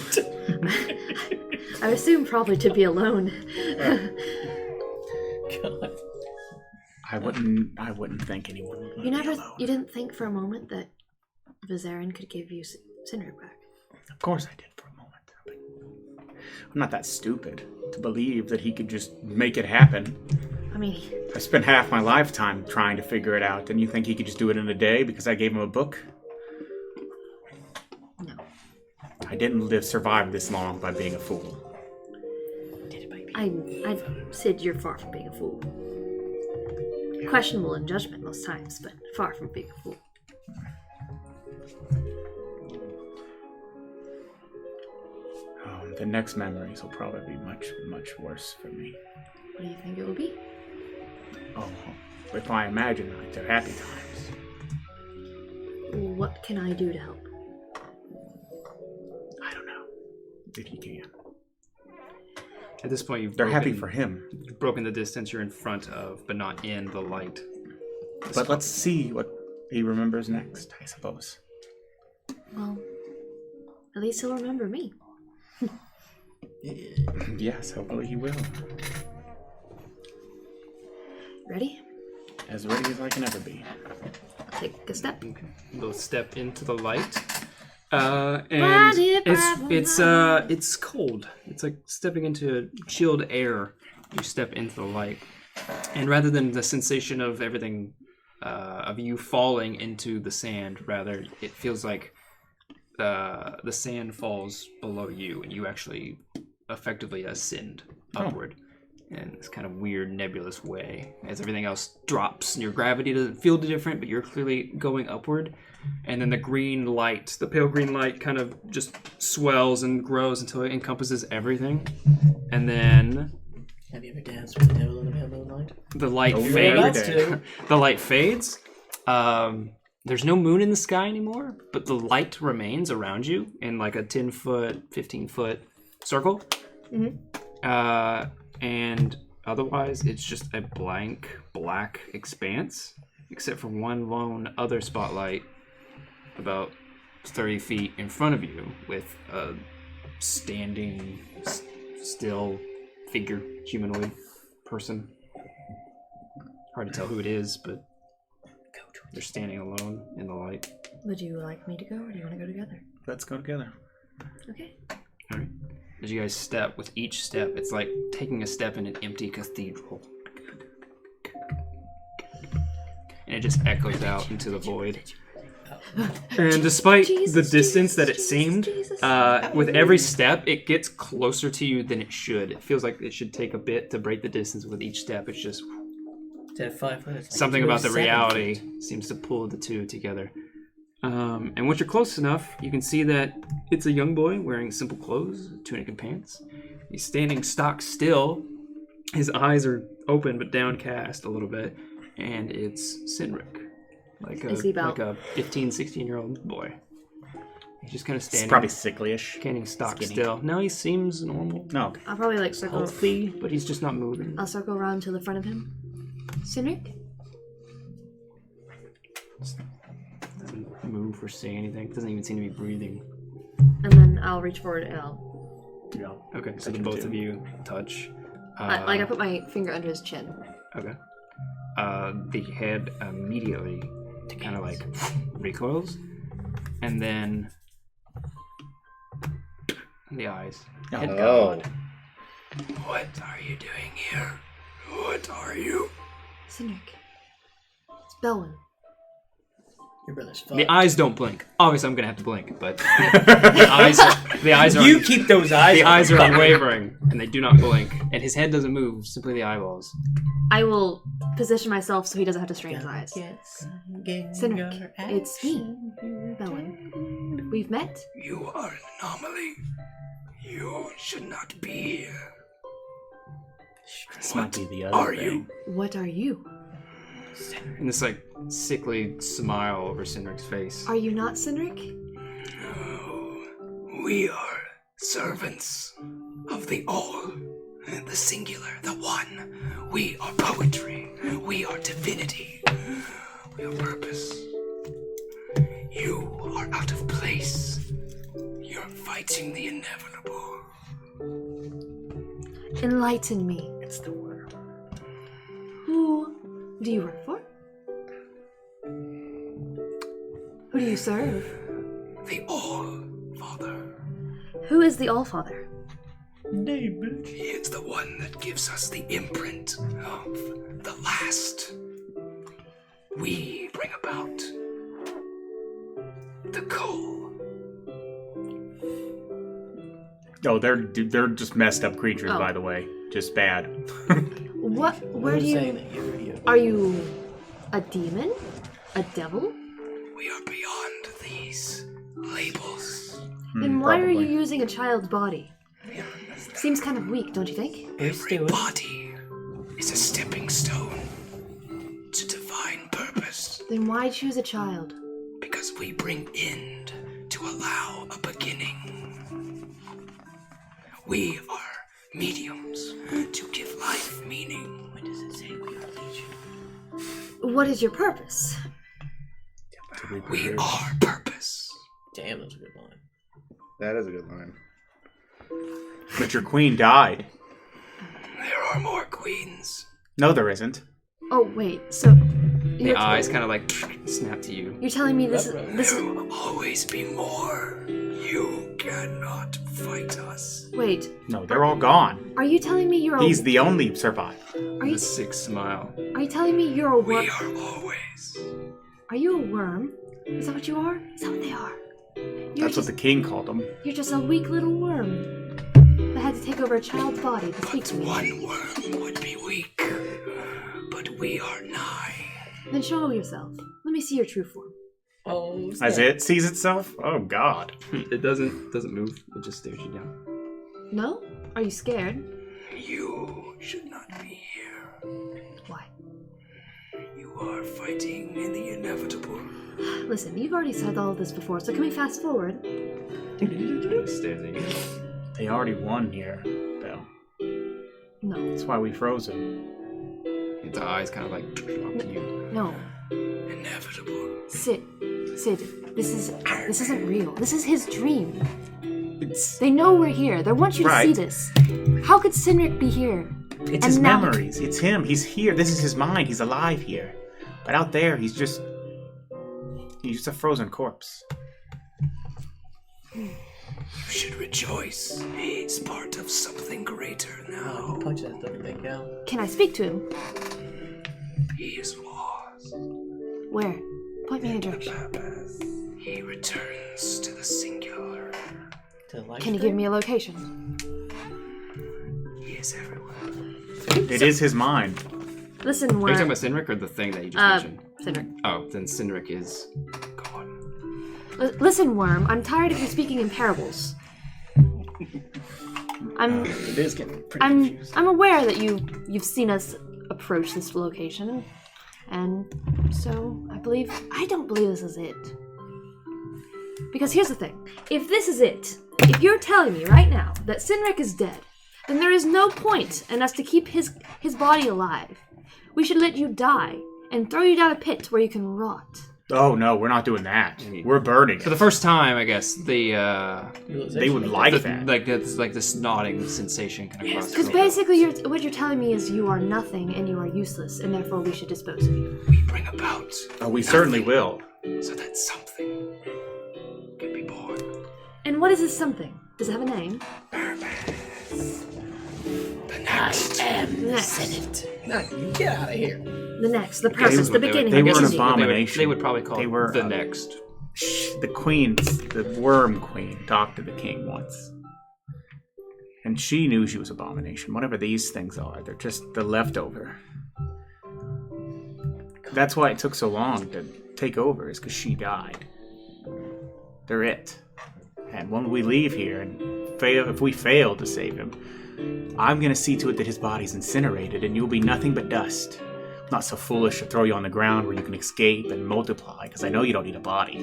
I assume probably to be alone. God. I wouldn't think anyone would want to be alone. You didn't think for a moment that Vizarin could give you Cynric back? Of course I did for a moment. But I'm not that stupid to believe that he could just make it happen. I mean... I spent half my lifetime trying to figure it out, and you think he could just do it in a day because I gave him a book? No. I didn't survive this long by being a fool. Cid, you're far from being a fool. Questionable in judgment most times, but far from being a fool. The next memories will probably be much, much worse for me. What do you think it will be? Oh, if I imagine like they're happy times. What can I do to help? I don't know. If you can. At this point, They're happy for him. You've broken the distance you're in front of, but not in the light. But let's see what he remembers next, I suppose. Well, at least he'll remember me. Yes, hopefully he will. Ready? As ready as I can ever be. Take a step. They'll step into the light. And it's cold. It's like stepping into chilled air. You step into the light. And rather than the sensation of everything, of you falling into the sand, rather, it feels like the sand falls below you, and you actually effectively ascend upward in this kind of weird, nebulous way. As everything else drops, and your gravity doesn't feel different, but you're clearly going upward. And then the green light, the pale green light, kind of just swells and grows until it encompasses everything. And then... Have you ever danced with the devil in the pale moonlight? The light About fades. to. The light fades. There's no moon in the sky anymore, but the light remains around you in like a 10-foot, 15-foot circle. Mm-hmm. And otherwise, it's just a blank black expanse, except for one lone other spotlight about 30 feet in front of you with a standing, still figure, humanoid person. Hard to tell who it is, but they're standing alone in the light. Would you like me to go, or do you want to go together? Let's go together. Okay. All right. As you guys step, with each step, it's like taking a step in an empty cathedral. And it just echoes out into the void. And despite the distance that it seemed, with every step, it gets closer to you than it should. It feels like it should take a bit to break the distance. With each step, it's just... To 5 foot, it's like something about the 7 reality feet. seems to pull the two together. And once you're close enough, you can see that it's a young boy wearing simple clothes, tunic and pants. He's standing stock still. His eyes are open but downcast a little bit. And it's Cynric. Is he about... like a 15, 16-year-old boy. He's just kind of standing. It's probably sickly-ish. Standing stock Skinny. still. No, he seems normal. No. I'll probably like circle... Healthy, but he's just not moving. I'll circle around to the front of him. Cynric? Doesn't move or say anything. Doesn't even seem to be breathing. And then I'll reach forward and I'll... Yeah. Okay, so the both of you touch. I put my finger under his chin. Okay. The head immediately kind of like recoils, and then the eyes. Head Oh. gone. What are you doing here? What are you? Cynric. It's Belwyn. Your brother's fucked. The eyes don't blink. Obviously, I'm gonna have to blink, but the eyes are. You keep those eyes. The eyes are unwavering, and they do not blink. And his head doesn't move. Simply the eyeballs. I will position myself so he doesn't have to strain his eyes. Cynric, it's me, Belwyn. We've met? You are an anomaly. You should not be here. This might be the other Are thing. you? What are you? And this like sickly smile over Cynric's face. Are you not Cynric? No, we are servants of the all, the singular, the one. We are poetry. We are divinity. We are purpose. You are out of place. You're fighting the inevitable. Enlighten me. It's the word. Who do you work for? Who do you serve? The all, Father. Who is the Allfather? He is the one that gives us the imprint of the last. We bring about the coal. Oh, they're just messed up creatures, Oh. by the way. Just bad. What? Where do you... Are you a demon? A devil? We are beyond these labels. Then why are you probably. using a child's body? Seems kind of weak, don't you think? Every body is a stepping stone to divine purpose. Then why choose a child? Because we bring end to allow a beginning. We are mediums to give life meaning. What does it say we are legion? What is your purpose? We are purpose. Damn, that's a good line. That is a good line. But your queen died. There are more queens. No, there isn't. Oh wait, so The eyes kind of like snap to you. you're telling me this is There will always be more. You cannot fight us. wait? No, they're all gone. Are you telling me you're He's the only survivor. Are you The sick smile. are you telling me you're a worm? We are always. Are you a worm? Is that what you are? Is that what they are? You're That's what the king called them. You're just a weak little worm that had to take over a child's body to speak to me. One worm would be weak, but we are nigh. Then show yourself. Let me see your true form. Oh, As it sees itself? Oh, God. It doesn't move. It just stares you down. No? Are you scared? You should not be here. Why? You are fighting in the inevitable. Listen, you've already said all of this before, so can we fast forward? Stares at you. They already won here, Belle. No. That's why we froze him. Its eyes kind of like drop to you. No. Inevitable. Cid, this isn't real. This is his dream. It's They know we're here. They want you to see Right. this. How could Cynric be here? his now- memories. It's him. He's here. This is his mind. He's alive here. But out there, he's just a frozen corpse. You should rejoice. He's part of something greater now. Punch that fucking thing down. Can I speak to him? He is lost. Where? Point me in a direction. Papath. He returns to the singular. To the light Can you stream? give me a location? He is everywhere. It is his mind. Listen, Are you talking worm. about Cynric or the thing that you just mentioned? Cynric. Oh, then Cynric is gone. Listen, worm. I'm tired of you speaking in parables. It is getting pretty confused. I'm aware that you've seen us approach this location, and so I don't believe this is it. Because here's the thing: if this is it, if you're telling me right now that Cynric is dead, then there is no point in us to keep his body alive. We should let you die and throw you down a pit where you can rot. Oh no, we're not doing that. We're burning For it. the first time, I guess They would like that. like this nodding sensation kind of crossed. Because over. basically, what you're telling me is you are nothing and you are useless, and therefore we should dispose of you. We bring about Oh, we certainly will. so that something can be born. And what is this something? Does it have a name? The next. The next. No, you get out of here. The next. The process. The beginning. they the were an beginning. abomination. They would probably call They it were, the uh, next. The queen, the worm queen, talked to the king once. And she knew she was abomination. Whatever these things are, they're just the leftover. That's why it took so long to take over, is because she died. They're it. And when we leave here and if we fail to save him, I'm gonna see to it that his body's incinerated and you'll be nothing but dust. I'm not so foolish to throw you on the ground where you can escape and multiply, because I know you don't need a body.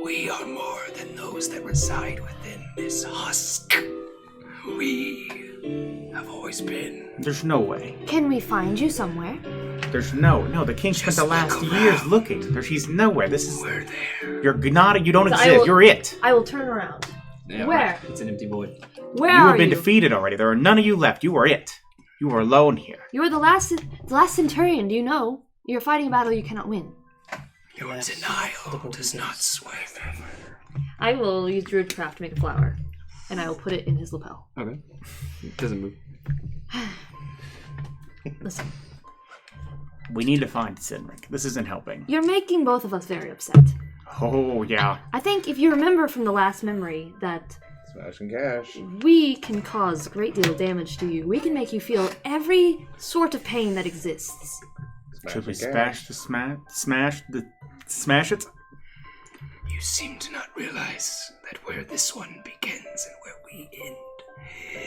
We are more than those that reside within this husk. We have always been. There's no way. Can we find you somewhere? There's no. The king spent the last years looking. He's nowhere. This is. We're there. You're not. You don't So I exist. will- You're it. I will turn around. Yeah, Where? It's an empty void. Where You are have been you? defeated already. There are none of you left. You are it. You are alone here. You are the last centurion. Do you know? You're fighting a battle you cannot win. Your denial does not sway me. I will use Druidcraft to make a flower, and I will put it in his lapel. Okay. It doesn't move. Listen, We need to find Cynric. This isn't helping. you're making both of us very upset. Oh yeah. I think if you remember from the last memory that Smash and cash. we can cause a great deal of damage to you, we can make you feel every sort of pain that exists. Should we and cash. smash it? You seem to not realize that where this one begins and where we end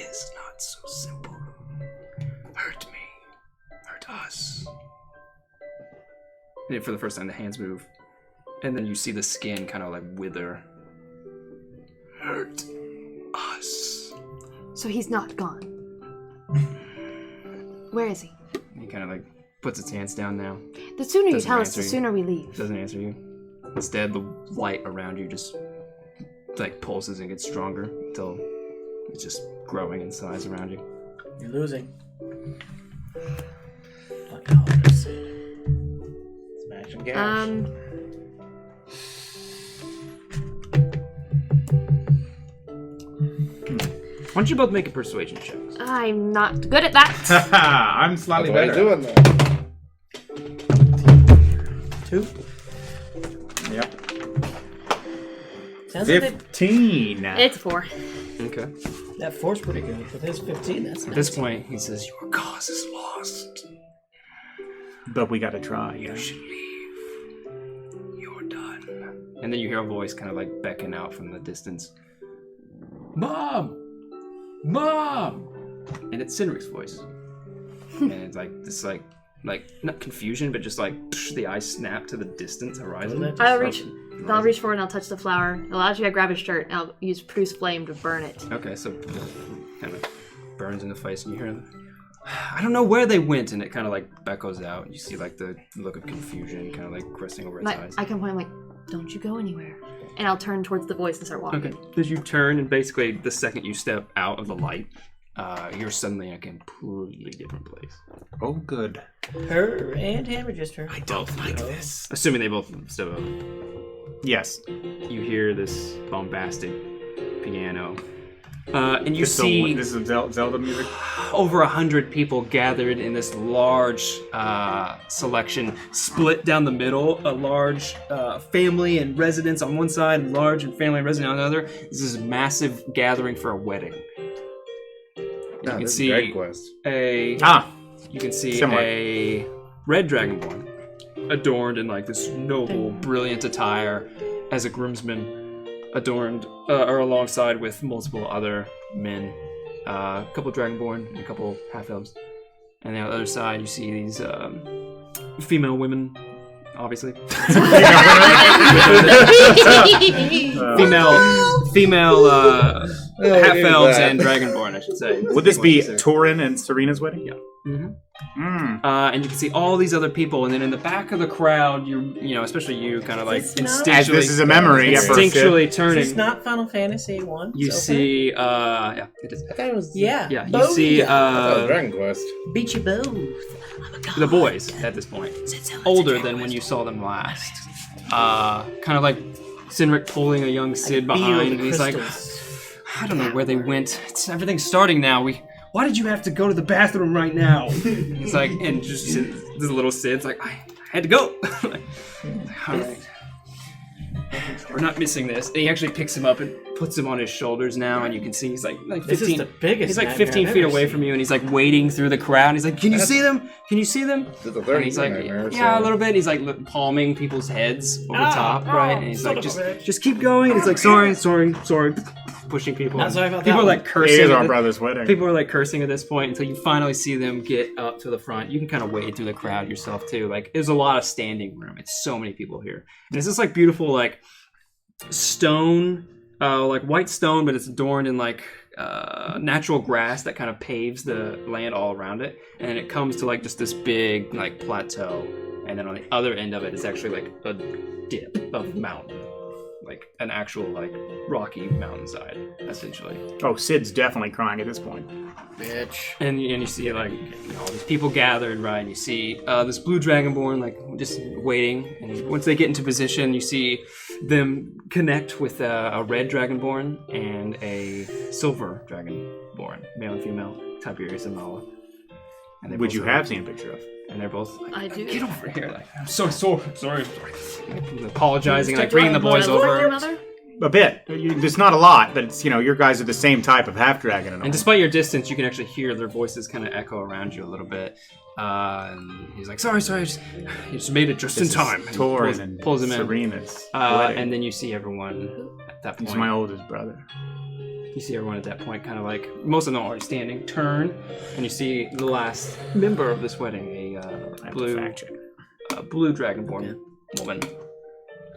is not so simple. Hurt me. Hurt us. And for the first time, the hands move. And then you see the skin kind of like wither. Hurt us. So he's not gone. Where is he? He kind of like puts its hands down now. The sooner you Doesn't tell us, answer the you. sooner we leave. Doesn't answer you. Instead, the light around you just like pulses and gets stronger until It's just growing in size around you. You're losing. Like a holder Cid. Smash and gash. Why don't you both make a persuasion check? I'm not good at that. I'm slightly That's better. what I'm doing that. 2. Yep. Sounds like 15. It's 4. Okay. that 4's pretty good. But there's 15. That's At this point, he says, "Your cause is lost. But we gotta try. You should leave. You're done." And then you hear a voice kind of like beckon out from the distance. Mom! Mom! And it's Cynric's voice. And it's like this like not confusion, but just like the eyes snap to the distant horizon. I'll reach forward and I'll touch the flower. I'll actually grab his shirt and I'll use Bruce Flame to burn it. Okay, so kind of burns in the face and you hear I don't know where they went, and it kind of like echoes out. And you see like the look of confusion kind of like crusting over its eyes. I can point, I'm like, don't you go anywhere. And I'll turn towards the voice and start walking. Okay. As you turn, and basically the second you step out of the light, you're suddenly in a completely different place. Oh, good. her and him, or just her? I don't like this. Assuming they both step up. Yes. You hear this bombastic piano. And you This see is Zelda music. over 100 people gathered in this large selection, split down the middle. A large family and residence on one side, large and family and resident on the other. This is a massive gathering for a wedding. No, You can this see is Dragon Quest. You can see Similar. a red dragonborn, adorned in like this noble, brilliant attire, as a groomsman. Adorned or alongside with multiple other men, a couple dragonborn and a couple half elves, and on the other side you see these female women, obviously. female half elves and dragonborn, I should say. Would this be Torin and Serena's wedding? Yeah. And you can see all these other people, and then in the back of the crowd, you know, especially you, kind of like instinctually. As this is a memory, instinctually turning. It's not Final Fantasy 1. You see, yeah, it is. That guy was. Yeah. Yeah, you see, Dragon Quest. Beat you both. the boys at this point, older than when you saw them last. Kind of like Cynric pulling a young Cid behind, and he's like, I don't know where they went. Everything's starting now. Why did you have to go to the bathroom right now? It's like, and just this little Cid's like, I had to go. All right. We're not missing this. And he actually picks him up and puts him on his shoulders now, and you can see he's like 15. This is the biggest. He's like 15 feet away from you, and he's like wading through the crowd. And he's like, "Can you see them? Can you see them?" And he's like, "Yeah, a little bit." He's like palming people's heads over top, right? And he's like, "Just keep going." And he's like, "Sorry," pushing people. Not sorry about people that are like cursing. It is our brother's wedding. People are like cursing at this point until you finally see them get up to the front. You can kind of wade through the crowd yourself too. Like, there's a lot of standing room. It's so many people here, and it's just like beautiful, like stone, like white stone, but it's adorned in like natural grass that kind of paves the land all around it, and it comes to like just this big like plateau, and then on the other end of it is actually like a dip of mountain, like an actual like rocky mountainside, essentially. Oh, Sid's definitely crying at this point. Bitch. And you see like all these people gathered, right? And you see this blue dragonborn like just waiting, and once they get into position, you see them connect with a red dragonborn and a silver dragonborn, male and female, Tiberius and Mala. And Would you have seen a picture of? And they're both like, I do. get over here! Like, I'm so sorry. Apologizing, like bringing the boys Like your over. mother? A bit. There's not a lot, but it's, your guys are the same type of half dragon. And despite your distance, you can actually hear their voices kind of echo around you a little bit. And he's like, sorry, he just made it just in time. And Torin and pulls him in. Serena's And then you see everyone at that point. He's my oldest brother. You see everyone at that point kind of like, most of them already standing, turn, and you see the last member of this wedding, a blue dragonborn woman,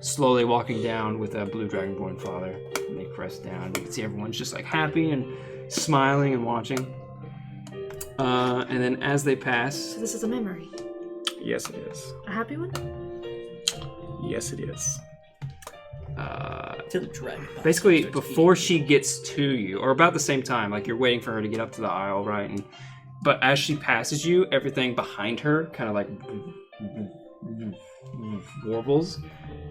slowly walking down with a blue dragonborn father. And they press down. You can see everyone's just like happy and smiling and watching. And then as they pass... So this is a memory. Yes, it is. A happy one? Yes, it is. to the dragon. Basically, before she gets to you, or about the same time, like you're waiting for her to get up to the aisle, right? But as she passes you, everything behind her kind of like warbles.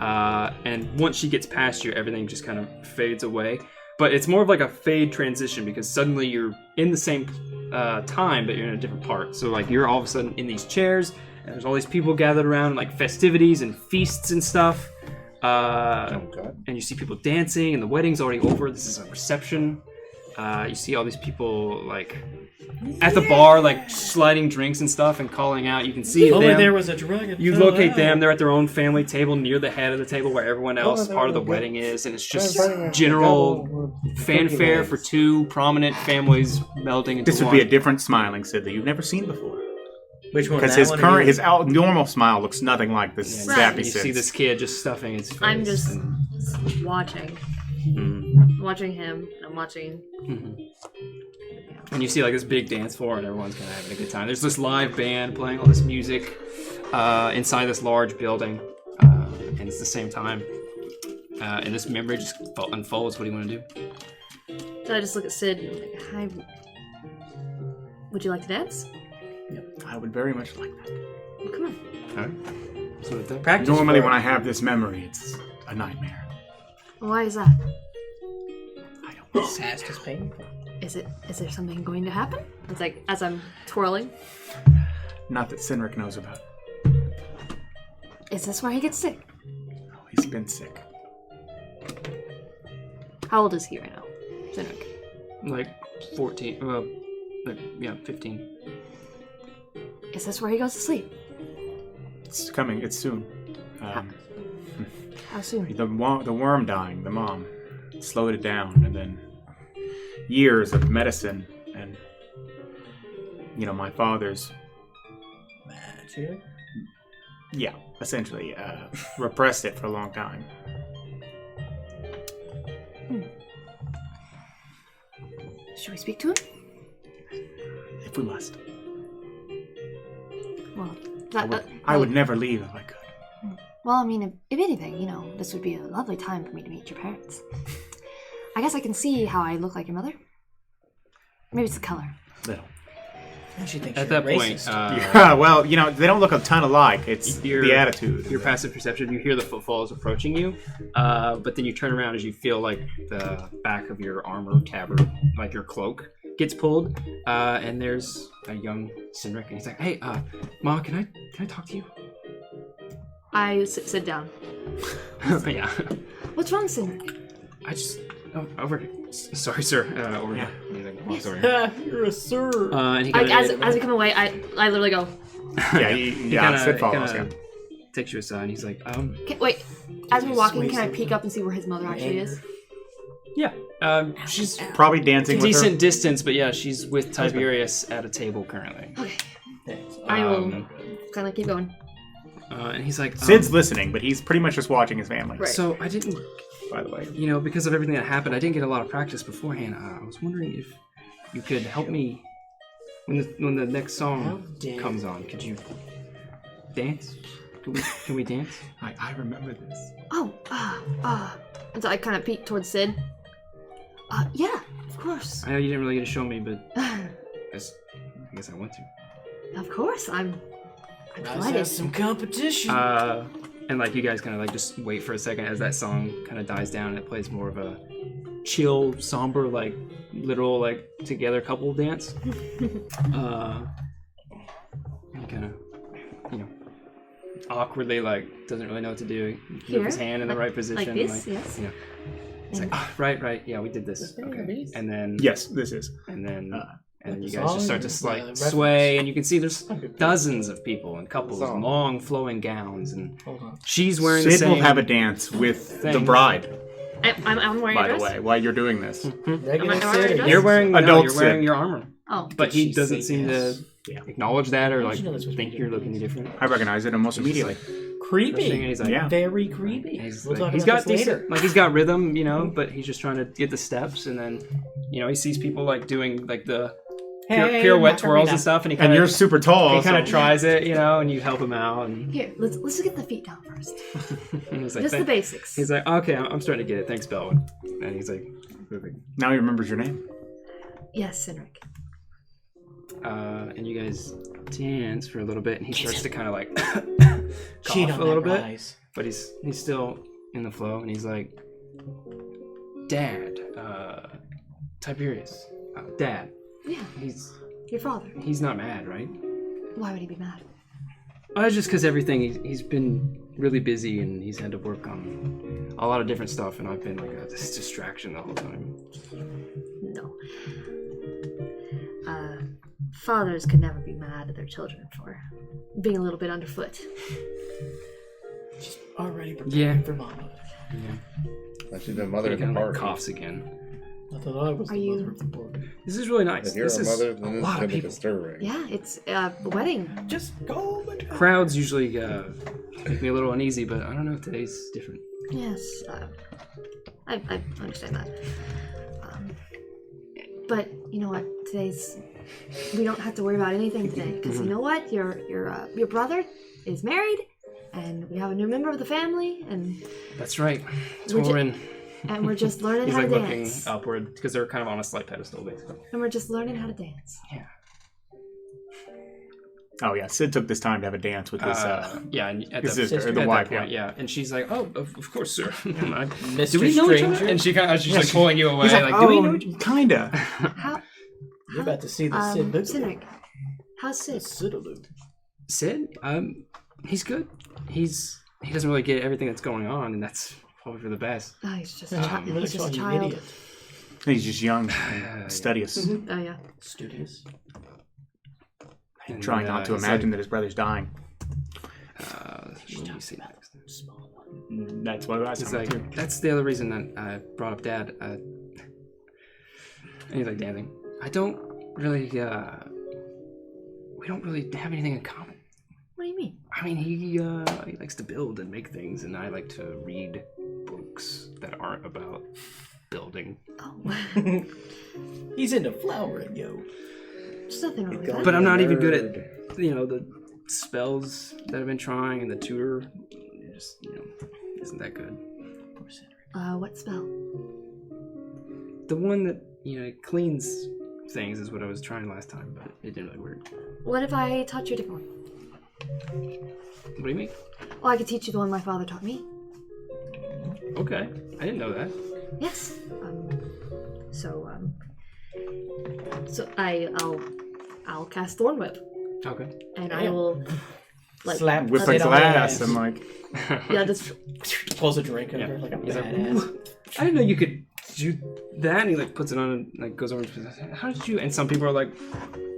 And once she gets past you, everything just kind of fades away. But it's more of like a fade transition because suddenly you're in the same time, but you're in a different part. So like you're all of a sudden in these chairs, and there's all these people gathered around, like festivities and feasts and stuff. And you see people dancing, and the wedding's already over. This is a reception. You see all these people like at the bar, like sliding drinks and stuff and calling out. You can see them. There was a dragon. You locate them. They're at their own family table near the head of the table where everyone else part of the wedding is, and it's just general fanfare for two prominent families melding into This would one. be a different smiling Cid that you've never seen before. Which one? Because his normal smile looks nothing like this Yeah, zappy you Cid's. see this kid just stuffing his face. I'm just and- watching. Watching him. I'm watching. And you see like this big dance floor, and everyone's kind of having a good time. There's this live band playing all this music inside this large building, and it's the same time. And this memory just unfolds. What do you want to do? So I just look at Cid and I'm like, hi. Would you like to dance? I would very much like that. Well, come on. All right. So that Practice Normally for when it. I have this memory, it's a nightmare. Why is that? I don't know. Past is painful. Is there something going to happen? It's like as I'm twirling. Not that Cynric knows about. Is this where he gets sick? Oh, he's been sick. How old is he right now? Cynric. like 14. Well, like, yeah, 15. Is this where he goes to sleep? It's coming. It's soon. How soon? The worm dying, the mom, slowed it down, and then years of medicine and, my father's, Magic. yeah, essentially, repressed it for a long time. Should we speak to him? If we must. Well, I would never leave if I could. Well, I mean, if anything, this would be a lovely time for me to meet your parents. I guess I can see how I look like your mother. Maybe it's the color. Little. And she thinks At you're that point, racist. Yeah, well, they don't look a ton alike. It's Your- the attitude. your passive perception, you hear the footfalls approaching you, but then you turn around as you feel like the back of your armor tabard, like your cloak, gets pulled, and there's a young Cynric, and he's like, "Hey, Ma, can I talk to you?" I sit down. Yeah. What's wrong, Cynric? I just over. Sorry, sir. Over Yeah. here. He's like, "Oh, sorry." You're a sir. And he Like, kinda, as we come away, I literally go. Sid follows. Yeah. takes you aside. And he's like, Wait, as we're walking, can I peek up and see where his mother actually is? yeah. She's Probably dancing with decent her. distance, but yeah, she's with Tiberius at a table currently. Okay, Thanks. I will kind of keep going. And he's like, Sid's listening, but he's pretty much just watching his family. Right. So I didn't, By the way. because of everything that happened, I didn't get a lot of practice beforehand. I was wondering if you could help me when the next song comes on. Could you dance? Can we dance? I remember this. Oh, and so I kind of peek towards Cid. Yeah, of course. I know you didn't really get to show me, but I guess I want to. Of course, I'm Let's delighted. have some competition. And like you guys kind of like just wait for a second as that song kind of dies down and it plays more of a chill, somber, like literal like together couple dance. And kind of awkwardly like doesn't really know what to do. Move his hand in the right position. Like this, yes. Yeah. It's like right, yeah, we did this. Okay. And then Yes, this is. and then and the you guys just start to song, like reference. sway, and you can see there's dozens of people in couples in Song. long flowing gowns, and Hold on. she's wearing the Sid same. will have a dance with the thing. bride, I'm wearing by a the dress. way, while you're doing this. Regular Am I Cid. wearing a dress? You're wearing Adult you're wearing Sid. your armor, Oh, but he she doesn't say seem yes? to Yeah. acknowledge that or like She knows what think we you're do. looking different. I recognize it almost immediately. Creepy. And he's like, Yeah. Very creepy. He's, We'll like, talk he's about got this decent, later. like he's got rhythm, but he's just trying to get the steps, and then he sees people like doing like the pirouette twirls and stuff, and he And you're super tall. He kind of so- tries it, and you help him out. And Here, let's just get the feet down first. he's like, Just the basics. He's like, okay, I'm starting to get it. Thanks, Belwyn. And he's like, moving. Now he remembers your name. Yes, Cynric. And you guys dance for a little bit, and he starts to kind of like Cheat cough on a little that bit, rise. but he's still in the flow, and he's like, Dad, Tiberius, Dad. Yeah, He's your father. not mad, right? Why would he be mad? It's just because everything, he's been really busy, and he's had to work on a lot of different stuff, and I've been like this distraction the whole time. No. Fathers could never be mad at their children for being a little bit underfoot. Just already Yeah. preparing for mama. Actually, the mother He of the kind of like party. coughs again. I thought I was Are the you- mother of the party. This is really nice. If you're This a is mother, a then this lot could of be people. disturbing. Yeah, it's a wedding. Just go. Crowds usually make me a little uneasy, but I don't know. Today's different. Yes, I understand that. But you know what? We don't have to worry about anything today because you know what? Your brother is married, and we have a new member of the family, and That's right. We're ju- Torin. we're just learning He's how like to looking dance. upward because they're kind of on a slight pedestal, basically. And we're just learning how to dance. Yeah. Oh yeah, Cid took this time to have a dance with his Yeah, and at his the, sister, or at the that wife. point, Yeah. yeah. And she's like, "Oh, of course, sir." Mr. Do we know each other? Stranger? And she's like pulling you away. He's like, do we know each kinda. How? You're about to see the Sid Boogaloo. Cynric, how's The Sid? Sidaloo. Cid? He's good. He doesn't really get everything that's going on, and that's probably for the best. Oh, he's just You he's just a you child. idiot. He's just young and studious, Oh yeah. Studious. And, trying not to he's imagine that like, his brother's dying. what do you say next? That's what I was He's talking about like, too. that's the other reason that I brought up Dad. And he's like dancing. I don't really, we don't really have anything in common. What do you mean? I mean, he likes to build and make things, and I like to read books that aren't about building. Oh, He's into flowering, yo. there's nothing wrong with that. But I'm not even good at, the spells that I've been trying, and the tutor just, isn't that good. What spell? The one that, cleans things is what I was trying last time, but it didn't really work. What if I taught you a different one? What do you mean? Well, I could teach you the one my father taught me. Okay, I didn't know that. Yes. So I'll cast Thorn Whip, Okay. and I will Slap Whip Sid his on the ass ass. and like, yeah, just Pulls a drink Yeah. over like a He's like, badass. I didn't know you could do that. And he puts it on and goes over. How did you? And some people are like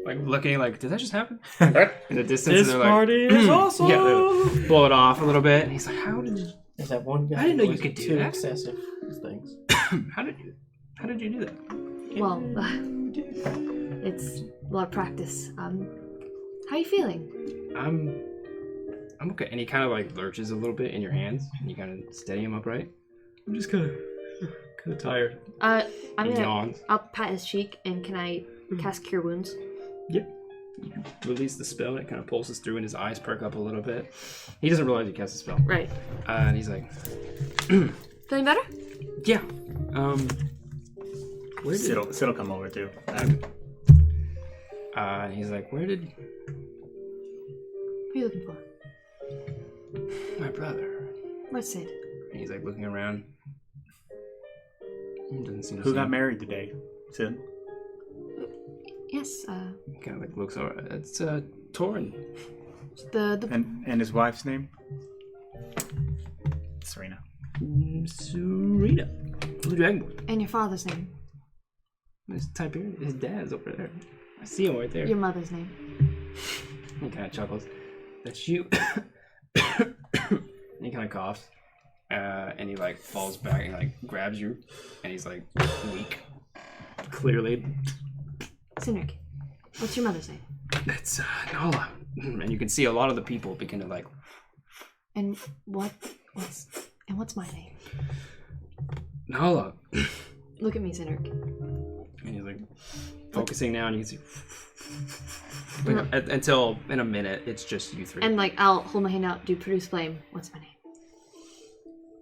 looking like, did that just happen? In the distance, This and they're party like, is awesome. yeah, they blow it off a little bit. And he's like, how did you? There's that one guy I didn't know who you was could do too that. excessive with things. How did you do that? well, it's a lot of practice. How are you feeling? I'm okay. And he kind of lurches a little bit in your hands, and you kind of steady him upright. I'm just kind of tired. I'm He gonna. yawns. I'll pat his cheek, and can I cast Cure Wounds? Yep. You release the spell, and it kind of pulses through, and his eyes perk up a little bit. He doesn't realize you cast the spell. Right. And he's like, Feeling better? yeah. Where did... Sid'll come over too. And he's like, where did Who are you looking for? my brother? Where's Sid? And he's looking around. He doesn't seem to Who see got him. married today? Cid. Yes. He kind of looks over. It's Torin. The And his wife's name? Serena. Serena. Blue Dragonborn. and your father's name. His Tiberius. His dad's over there. I see him right there. Your mother's name. He kind of chuckles. That's you. And he kind of coughs. And he falls back and grabs you. And he's weak. Clearly. Cynric. What's your mother's name? It's Nala. And you can see a lot of the people begin to And what's my name? Nala. Look at me, Cynric. And he's Look focusing now, and you can see until in a minute it's just you three. And like, I'll hold my hand out. Do produce flame. What's my name?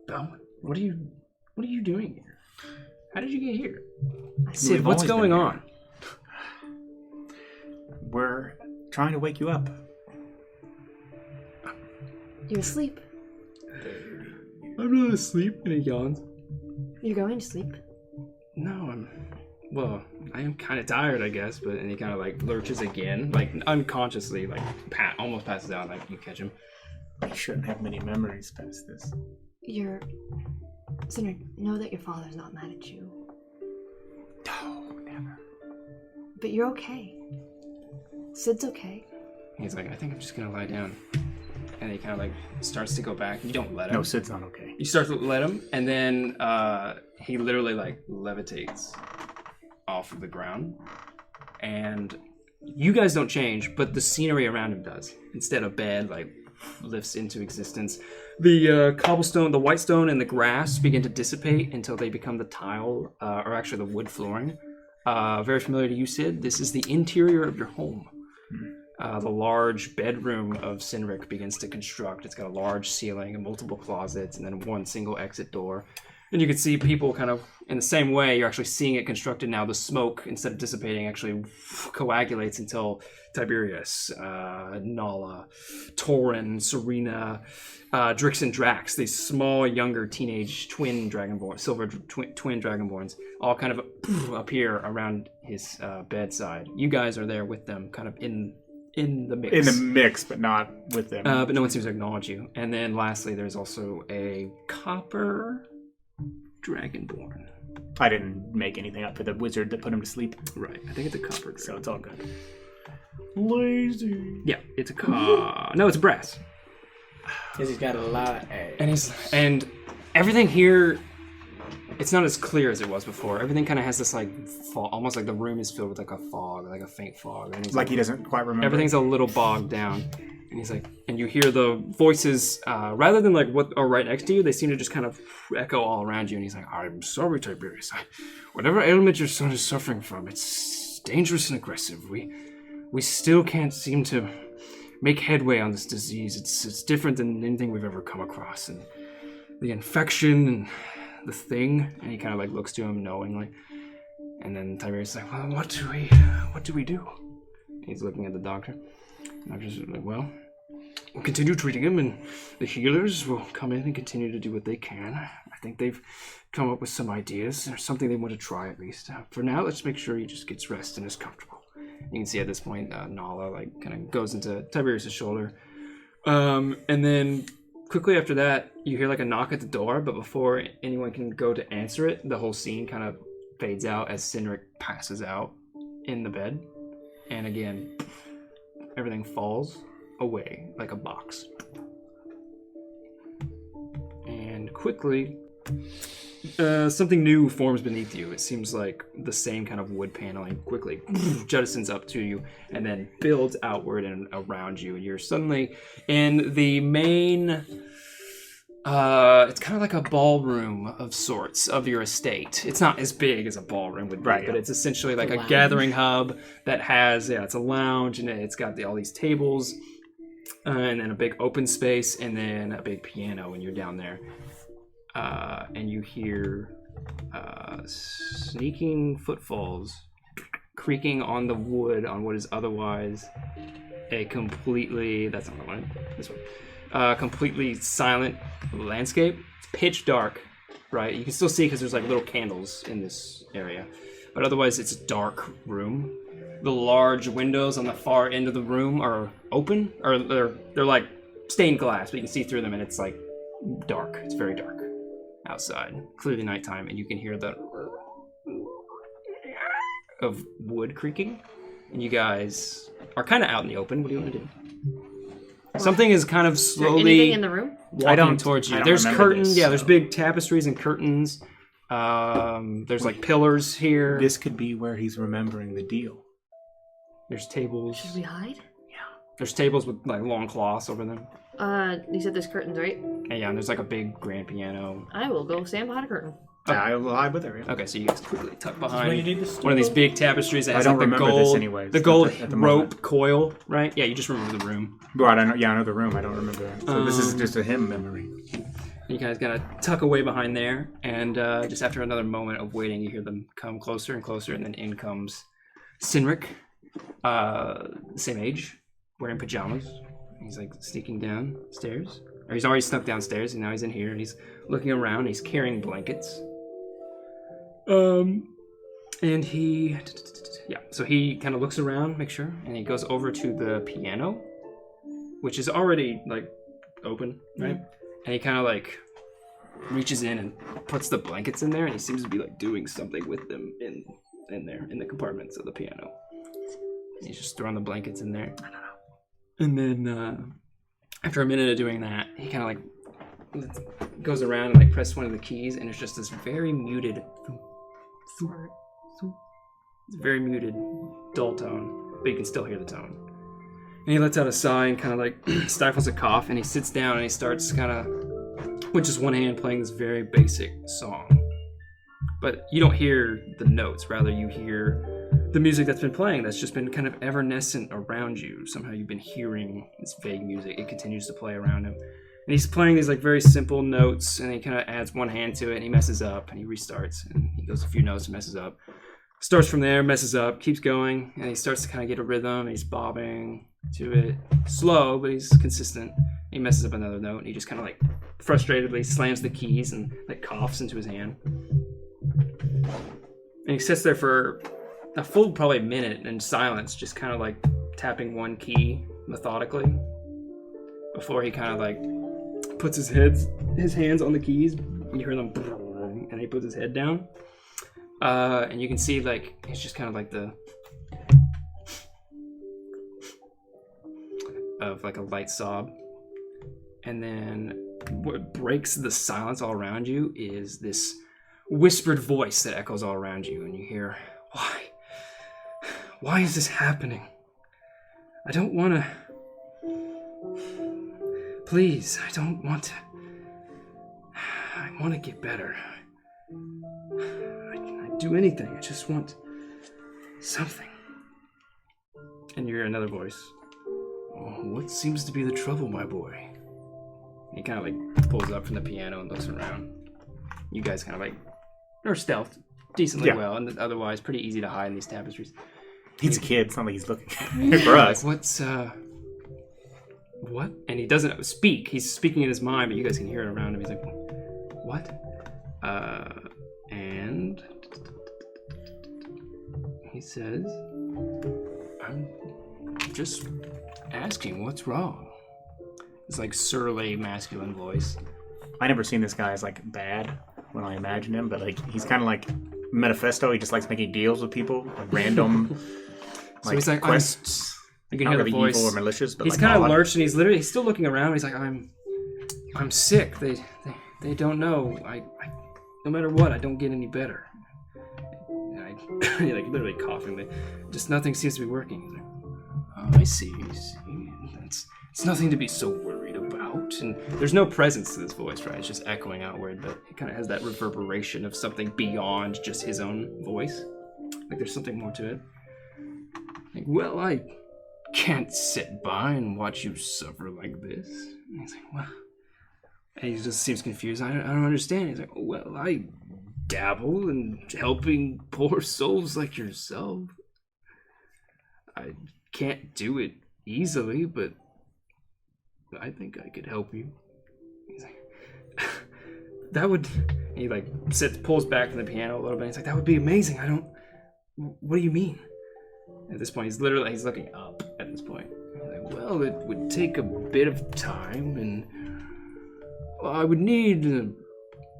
Belwyn, what are you doing here? How did you get here? Cid, Cid, what's going on? We're trying to wake you up. You're asleep. I'm not asleep. And he yawns. You're going to sleep. No, I am kind of tired, I guess. But and he kind of like lurches again, like unconsciously, like almost passes out. Like you catch him. You shouldn't have many memories past this. Cynric, know that your father's not mad at you. No, never. But you're okay. Cid's okay. He's like, I think I'm just gonna lie down. And he kind of like starts to go back. You don't let him. No, Cid's not okay. You start to let him, and then he literally like levitates off of the ground. And you guys don't change, but the scenery around him does. Instead of bed, like lifts into existence. The cobblestone, the white stone, and the grass begin to dissipate until they become the tile, or actually the wood flooring. Very familiar to you, Cid. This is the interior of your home. The large bedroom of Cynric begins to construct. It's got a large ceiling and multiple closets, and then one single exit door. And you can see people kind of in the same way. You're actually seeing it constructed now. The smoke, instead of dissipating, actually coagulates until Tiberius, Nala, Torin, Serena, Drix and Drax, these small, younger, teenage twin dragonborns, silver twin dragonborns, all kind of appear around his bedside. You guys are there with them, kind of in the mix. In the mix, but not with them. But no one seems to acknowledge you. And then lastly, there's also a copper dragonborn. I didn't make anything up for the wizard that put him to sleep. Right. I think it's a copper dragonborn. So it's all good. Lazy. Yeah, it's a no, it's brass. Because he's got a lot of eggs. And everything here, it's not as clear as it was before. Everything kind of has this like almost like the room is filled with like a fog, like a faint fog. And he's Like he doesn't quite remember. Everything's a little bogged down. And he's like, and you hear the voices, rather than like what are right next to you, they seem to just kind of echo all around you. And he's like, I'm sorry, Tiberius. Whatever ailment your son is suffering from, it's dangerous and aggressive. We still can't seem to make headway on this disease. It's different than anything we've ever come across. And the infection and the thing, and he kind of like looks to him knowingly. And then Tiberius is like, well, what do we do? And he's looking at the doctor. And I'm just like, well, we'll continue treating him, and the healers will come in and continue to do what they can. I think they've come up with some ideas, or something they want to try at least. For now, let's make sure he just gets rest and is comfortable. You can see at this point, Nala like kind of goes into Tiberius' shoulder. And then quickly after that, you hear like a knock at the door, but before anyone can go to answer it, the whole scene kind of fades out as Cynric passes out in the bed. And again, everything falls away like a box. And quickly, something new forms beneath you. It seems like the same kind of wood paneling quickly jettisons up to you and then builds outward and around you. And you're suddenly in the main, it's kind of like a ballroom of sorts of your estate. It's not as big as a ballroom would be, Right, but yeah. it's essentially like a gathering hub that has, it's a lounge, and it's got all these tables, and then a big open space, and then a big piano when you're down there. And you hear sneaking footfalls creaking on the wood on what is otherwise a completely, that's not the one, this one, completely silent landscape. It's pitch dark, right? You can still see because there's like little candles in this area, but otherwise it's a dark room. The large windows on the far end of the room are open, or they're like stained glass, but you can see through them, and it's like dark. It's very dark outside, clearly nighttime, and you can hear the of wood creaking, and you guys are kind of out in the open. What do you want to do? Something is kind of slowly anything in the room? walking towards you. I don't There's remember curtains, this, there's so- big tapestries and curtains. There's like pillars here. This could be where he's remembering the deal. There's tables. Should we hide? There's tables with like long cloths over them. You said there's curtains, right? And yeah, and there's like a big grand piano. I will go stand behind a curtain. I'll lie with her. Yeah. Okay, so you guys quickly tuck Where you behind need to one of these big tapestries that I has don't like the remember this gold, anyways, the gold at the rope moment. coil, right? Yeah, you just remember the room. Well, I don't know. Yeah, I know the room. I don't remember that. So this is just a him memory. You guys gotta tuck away behind there, and just after another moment of waiting, you hear them come closer and closer, and then in comes Cynric, same age, wearing pajamas. He's like sneaking downstairs, or he's already snuck downstairs, and now he's in here, and he's looking around. He's carrying blankets. And he, so he kind of looks around, make sure, and he goes over to the piano, which is already like open, right? And he kind of like reaches in and puts the blankets in there, and he seems to be like doing something with them in there in the compartments of the piano. And he's just throwing the blankets in there. I don't know. And then after a minute of doing that, he kind of like goes around and like presses one of the keys, and it's just this very muted, very muted, dull tone, but you can still hear the tone. And he lets out a sigh and kind of like stifles a cough, and he sits down and he starts kind of, with just one hand, playing this very basic song. But you don't hear the notes, rather you hear the music that's been playing that's just been kind of evanescent around you. Somehow you've been hearing this vague music. It continues to play around him. And he's playing these like very simple notes, and he kind of adds one hand to it, and he messes up, and he restarts, and he goes a few notes and messes up. Starts from there, messes up, keeps going, and he starts to kind of get a rhythm, and he's bobbing to it. Slow, but he's consistent. He messes up another note, and he just kind of like frustratedly slams the keys and like coughs into his hand. And he sits there for a full probably minute in silence, just kind of like tapping one key methodically before he kind of like puts his hands on the keys. You hear them, and he puts his head down. And you can see like it's just kind of like of like a light sob. And then what breaks the silence all around you is this whispered voice that echoes all around you, and you hear, why is this happening? I don't want to. Please, I don't want to. I want to get better. I'd do anything. I just want something. And you hear another voice. Oh, what seems to be the trouble, my boy? And he kind of like pulls up from the piano and looks around. You guys kind of like are stealthed decently well, and otherwise pretty easy to hide in these tapestries. He's a kid. It's not like he's looking for us. Like, what's what? And he doesn't speak. He's speaking in his mind, but you guys can hear it around him. He's like, what? And he says, I'm just asking what's wrong. It's like surly masculine voice. I never seen this guy as like bad when I imagine him, but like he's kind of like Manifesto. He just likes making deals with people, like random So he's like, quests. You can Not hear really the voice. evil or malicious, but He's like kind of odd. lurched, and he's still looking around. He's like, I'm sick. They don't know. I no matter what, I don't get any better. And he like literally coughing. Just nothing seems to be working. He's like, oh, I see. It's nothing to be so worried about. And there's no presence to this voice, right? It's just echoing outward, but it kind of has that reverberation of something beyond just his own voice. Like there's something more to it. Like, well, I can't sit by and watch you suffer like this. And he's like, well, and he just seems confused. I don't understand. He's like, well, I dabble in helping poor souls like yourself. I can't do it easily, but I think I could help you. He's like, that would. And he like pulls back from the piano a little bit. He's like, that would be amazing. What do you mean? At this point, he's looking up at this point. He's like, well, it would take a bit of time, and I would need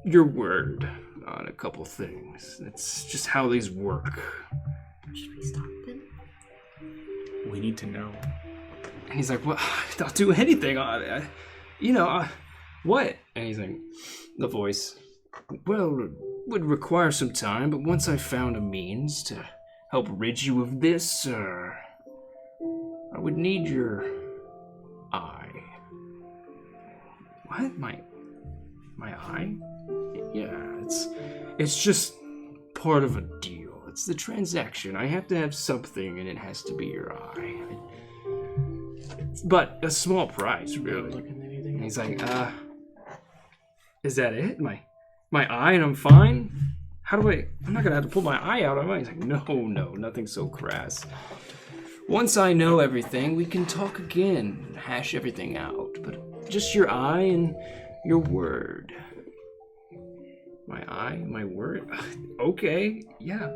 your word on a couple things. That's just how these work. Should we stop them? We need to know. And he's like, well, I'll do anything. What? And he's like, the voice, well, it would require some time, but once I found a means to help rid you of this, I would need your eye. What? My eye? Yeah, It's just part of a deal. It's the transaction. I have to have something, and it has to be your eye. But a small price, really. And he's like, is that it? My eye and I'm fine? How do I'm not gonna have to pull my eye out, am I? He's like, no, nothing so crass. Once I know everything, we can talk again, and hash everything out. But just your eye and your word. My eye, my word? Okay, yeah,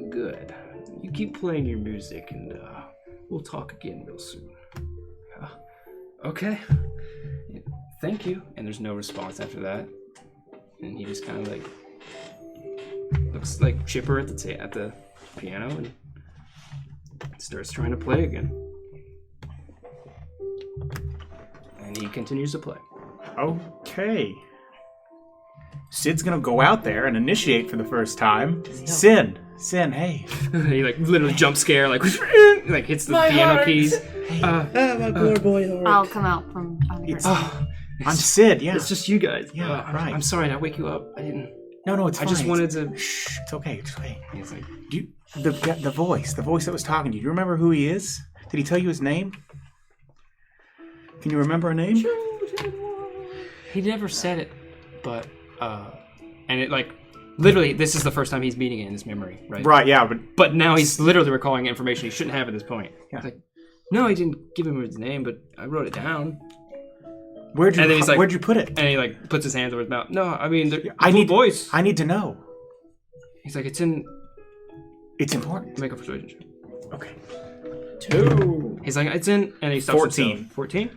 good. You keep playing your music and we'll talk again real soon. Okay, thank you. And there's no response after that. And he just kind of like looks like chipper at the piano and starts trying to play again. And he continues to play. Okay. Cid's gonna go out there and initiate for the first time. Sin, hey. He like literally jump scare, like hits the piano heart. keys. my poor boy heart. I'll come out from behind her. I'm Cid, yeah. It's just you guys. Yeah, right. I'm sorry, did I wake you up? I didn't. No, it's fine. I just wanted to. Shh, it's okay. He's like, The voice that was talking to you. Do you remember who he is? Did he tell you his name? Can you remember a name? he never said it, but and it like literally this is the first time he's meeting it in his memory, right? Right, yeah, But now he's literally recalling information he shouldn't have at this point. Yeah. He's like, no, he didn't give him his name, but I wrote it down. where'd you put it? And he like puts his hands over his mouth. No, I mean I need voice. I need to know. He's like, it's important. Make a persuasion check. Okay. 2. He's like, it's in, and he stops 14. himself. 14?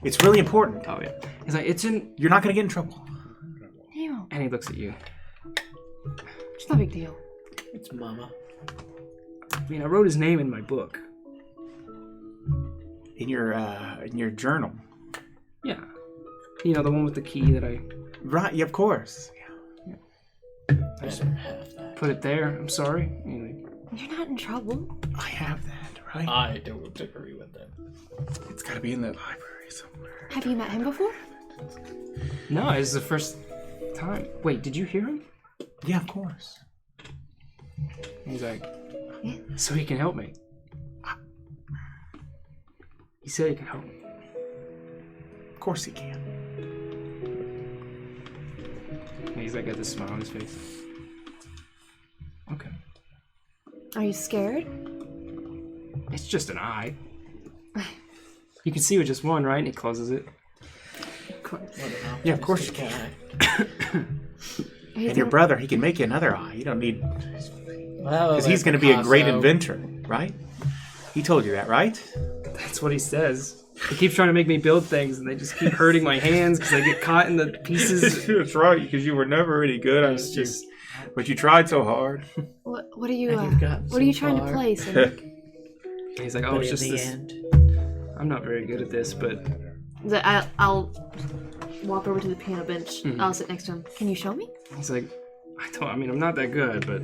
It's really important. Oh yeah. He's like, it's in, You're not gonna get in trouble. Ew, and he looks at you. it's no big deal. It's Mama. I mean, I wrote his name in my book. In your journal. Yeah. You know, the one with the key that I Right, yeah, of course. Better have that. put it there. I'm sorry. And You're not in trouble. I have that, right? I don't agree with that. It's gotta be in the library somewhere. Have you met him before? no, this is the first time. Wait, did you hear him? Yeah, of course. He's like, Yeah. so he can help me. He said he could help me. Of course he can. And he's like, got this smile on his face. Okay. Are you scared? It's just an eye. You can see with just one, right? And he closes it. Of course. Yeah, of course you can. Are you And your the- brother, he can make you another eye. You don't need, Well, because he's going to be a great inventor, right? He told you that, right? That's what he says. He keeps trying to make me build things, and they just keep hurting my hands because I get caught in the pieces. That's right, because you were never really good at It's just, but you tried so hard. What are you? And you've gotten What are you so trying far. to play, Cynric? and he's like, oh, But it's in just the this. end, I'm not very good at this, but I'll walk over to the piano bench. Mhm. I'll sit next to him. Can you show me? he's like, I mean, I'm not that good, but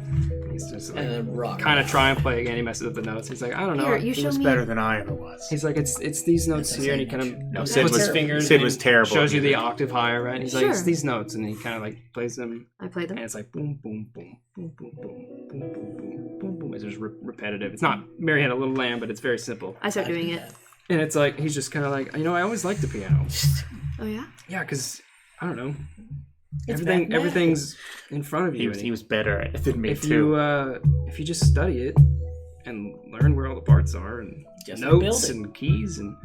he's just and like, then rock. kind of try and play again. He messes up the notes. He's like, I don't know. Here, you He show was me. better than I ever was. He's like, it's these notes That's here, and he insane. kind of No, puts Sid his was- fingers. Sid and was terrible Shows at you the music. octave higher, right? And he's like, it's Sure. these notes, and he kind of like plays them, I played them. and it's like boom, boom, boom, boom, boom, boom, boom, boom, boom, boom, boom. It's just repetitive. It's not Mary Had a Little Lamb, but it's very simple. I start doing it. And it's like he's just kind of like, I always liked the piano. Oh yeah. Yeah, because I don't know, It's everything, mathematical. everything's in front of you. He was better at it than me, if too. if you just study it and learn where all the parts are and Just like notes building. and keys, and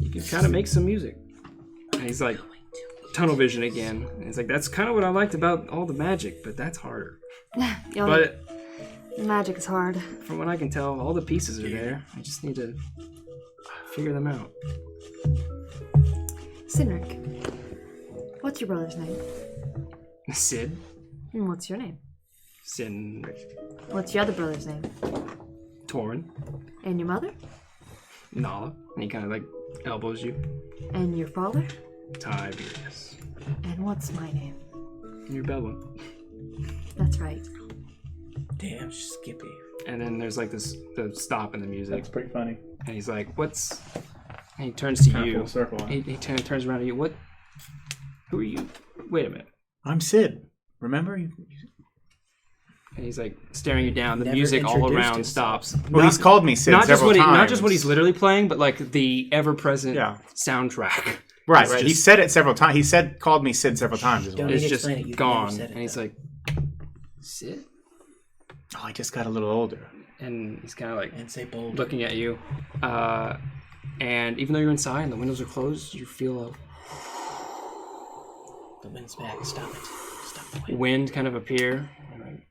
you can kind of make some music. And he's like, tunnel vision again. And he's like, that's kind of what I liked about all the magic, but that's harder. Y'all But magic is hard. from what I can tell, all the pieces are there. I just need to figure them out. Cynric, what's your brother's name? Cid, And what's your name? Cynric, What's your other brother's name? Torin, And your mother? Nala, and he kind of like elbows you. And your father? Tiberius, And what's my name? and you're Belwyn. That's right. Damn, Skippy. And then there's like the stop in the music, That's pretty funny. and he's like, "What's?" And he turns to Kind of you. full circle. Huh? He turns around to you. What? Who are you? Wait a minute. I'm Cid. Remember? And he's like staring you down. The Never music all introduced around himself. stops. Well, he's called me Cid Not just several times. not just what he's literally playing, but like the ever-present soundtrack. Right, It's right. just- He said it several times. Called me Cid several times as well. Don't It's need to just explain it. You've gone, never said it, and he's though. like, "Sit," Oh, I just got a little older. and he's kind of like And say bold. looking at you. And even though you're inside and the windows are closed, you feel The wind's back. Stop it. Stop the a wind. wind kind of appear. You're like,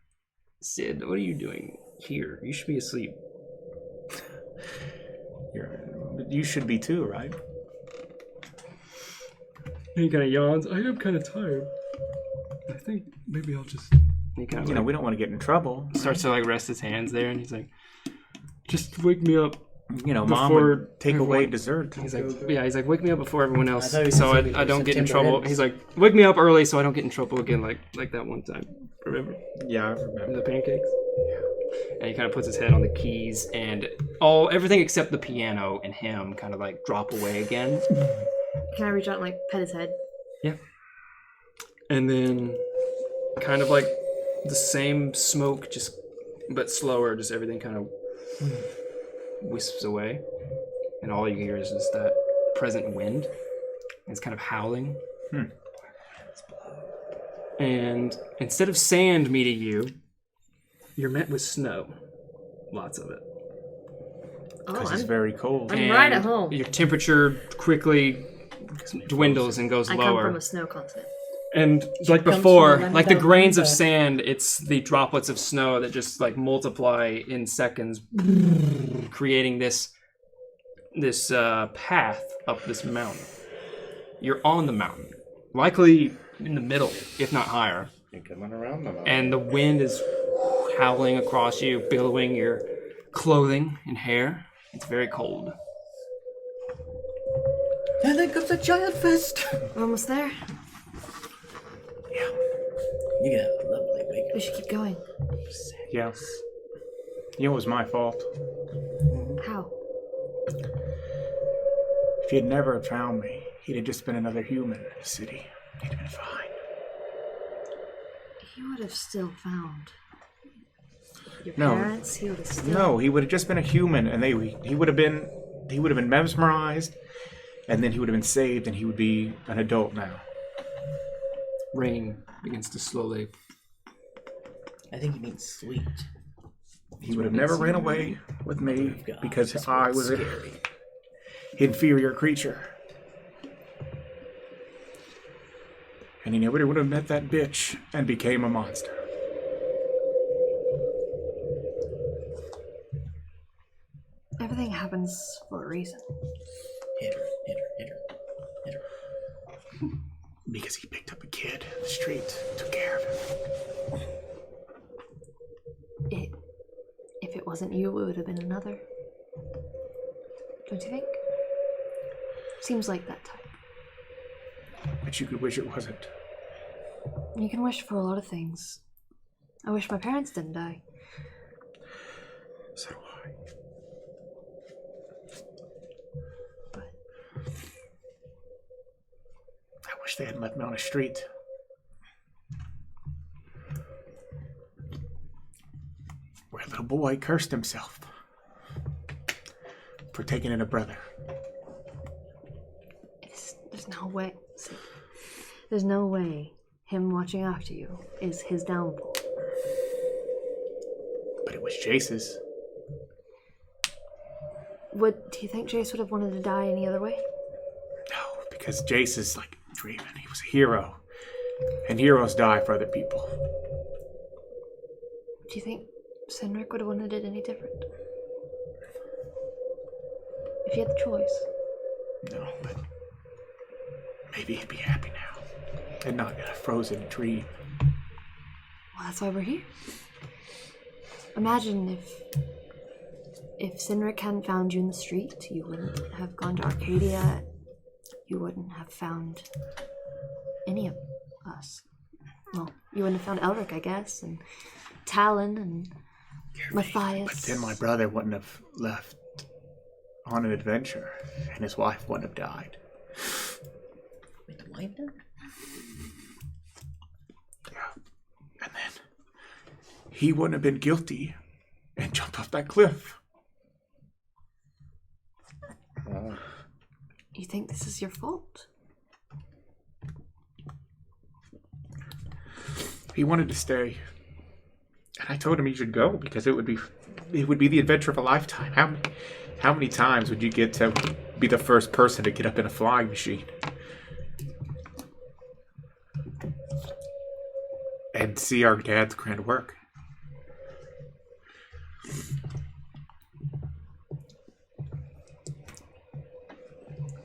Cid, what are you doing here? You should be asleep. You should be too, right? And he kind of yawns. I am kind of tired. I think maybe I'll just. He kind of We don't want to get in trouble. starts to like rest his hands there, and he's like, "Just wake me up." Mom Before would take away everyone- dessert. He's like, "Wake me up before everyone else, I thought he was so gonna say I don't get in September trouble." ends. He's like, "Wake me up early so I don't get in trouble again, like that one time. Remember Yeah, I remember. the pancakes?" And he kind of puts his head on the keys, and everything except the piano and him kind of like drop away again. Can I reach out and like pet his head? And then kind of like the same smoke, but slower, just everything kind of wisps away. And all you hear is just that present wind. It's kind of howling. And instead of sand meeting you, you're met with snow. Lots of it. Oh, Because it's I'm very cold. I'm right at And home. Your temperature quickly dwindles and goes I lower. come from a snow continent. And like comes before, from a like the land grains down of under. sand, it's the droplets of snow that just like multiply in seconds, creating this path up this mountain. You're on the mountain, likely in the middle, if not higher. You're coming around the mountain. And the wind is howling across you, billowing your clothing and hair. It's very cold. And then comes a giant fist. We're almost there. You got a lovely wake. We should keep going. Yeah. It was my fault. How? If he had never found me, he'd have just been another human in the city. He'd have been fine. He would have still found your No. parents. He would have still. No, he would have just been a human, and he would have been mesmerized, and then he would have been saved, and he would be an adult now. Rain begins to slowly. I think he means sweet. He would have never ran away with me God, because this I world's was an scary. inferior creature. And he never would have met that bitch and became a monster. Everything happens for a reason. Hit her, hit her, hit her, hit her. Because he picked up a kid in the street, took care of him. If it wasn't you, it would have been another. Don't you think? Seems like that type. But you could wish it wasn't. You can wish for a lot of things. I wish my parents didn't die. So do I. But I wish they hadn't left me on the street. Where a little boy cursed himself for taking in a brother. there's no way. See, there's no way him watching after you is his downfall. But it was Jace's. Do you think Jace would have wanted to die any other way? No, because Jace is like Draven. He was a hero. And heroes die for other people. Do you think Cynric would have wanted it any different? If he had the choice. No, but maybe he'd be happy now. And not in a frozen tree. Well, that's why we're here. Imagine if Cynric hadn't found you in the street, you wouldn't have gone to Arcadia. You wouldn't have found any of us. Well, you wouldn't have found Elric, I guess, and Talon and Matthias. But then my brother wouldn't have left on an adventure, and his wife wouldn't have died. Wait, the wife died? Yeah. And then he wouldn't have been guilty and jumped off that cliff. You think this is your fault? He wanted to stay. And I told him he should go because it would be the adventure of a lifetime. How many times would you get to be the first person to get up in a flying machine? And see our dad's grand work.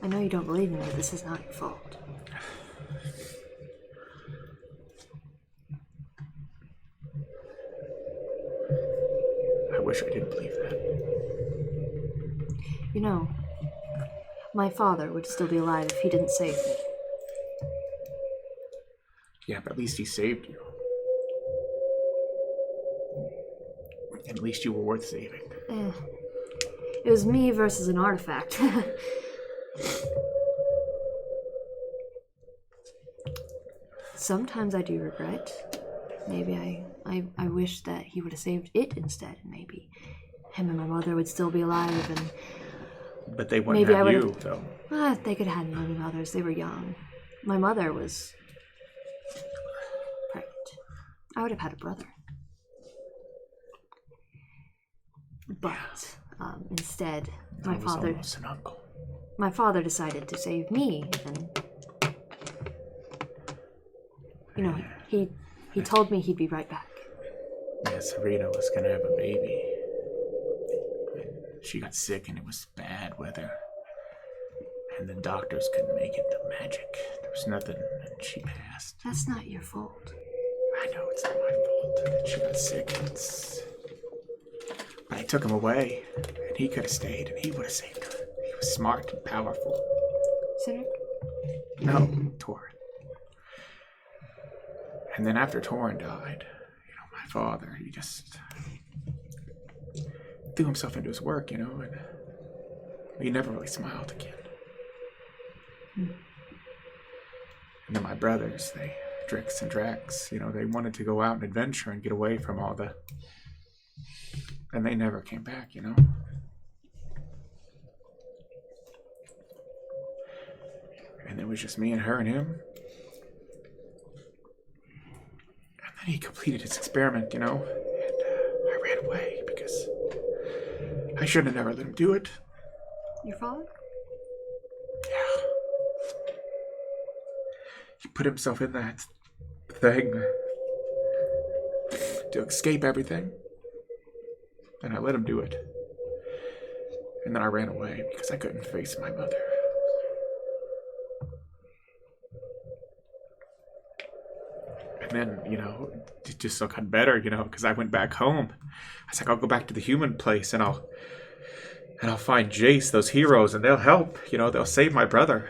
I know you don't believe me, but this is not your fault. I wish I didn't believe that. You know, my father would still be alive if he didn't save me. Yeah, but at least he saved you. And at least you were worth saving. It was me versus an artifact. Sometimes I do regret. Maybe I wish that he would have saved it instead. Maybe him and my mother would still be alive, and but they wouldn't have you, though. They could have had many mothers. They were young. My mother was pregnant. I would have had a brother. But instead, my father almost an uncle. My father decided to save me, and he told me he'd be right back. Yeah, Serena was gonna have a baby. And she got sick and it was bad weather. And the doctors couldn't make it to magic. There was nothing, and she passed. That's not your fault. I know it's not my fault. She got sick. But I took him away, and he could have stayed, and he would have saved her. He was smart and powerful. Cynric? No, Torin. And then after Torin died, my father, he just threw himself into his work, and he never really smiled again. And then my brothers, Drix and Drax, they wanted to go out and adventure and get away from all the... And they never came back, And it was just me and her and him. And then he completed his experiment, and I ran away because I should have never let him do it. Your father? Yeah. He put himself in that thing to escape everything. And I let him do it. And then I ran away because I couldn't face my mother. And then, it just so got better, because I went back home. I was like, I'll go back to the human place and I'll find Jace, those heroes, and they'll help. They'll save my brother.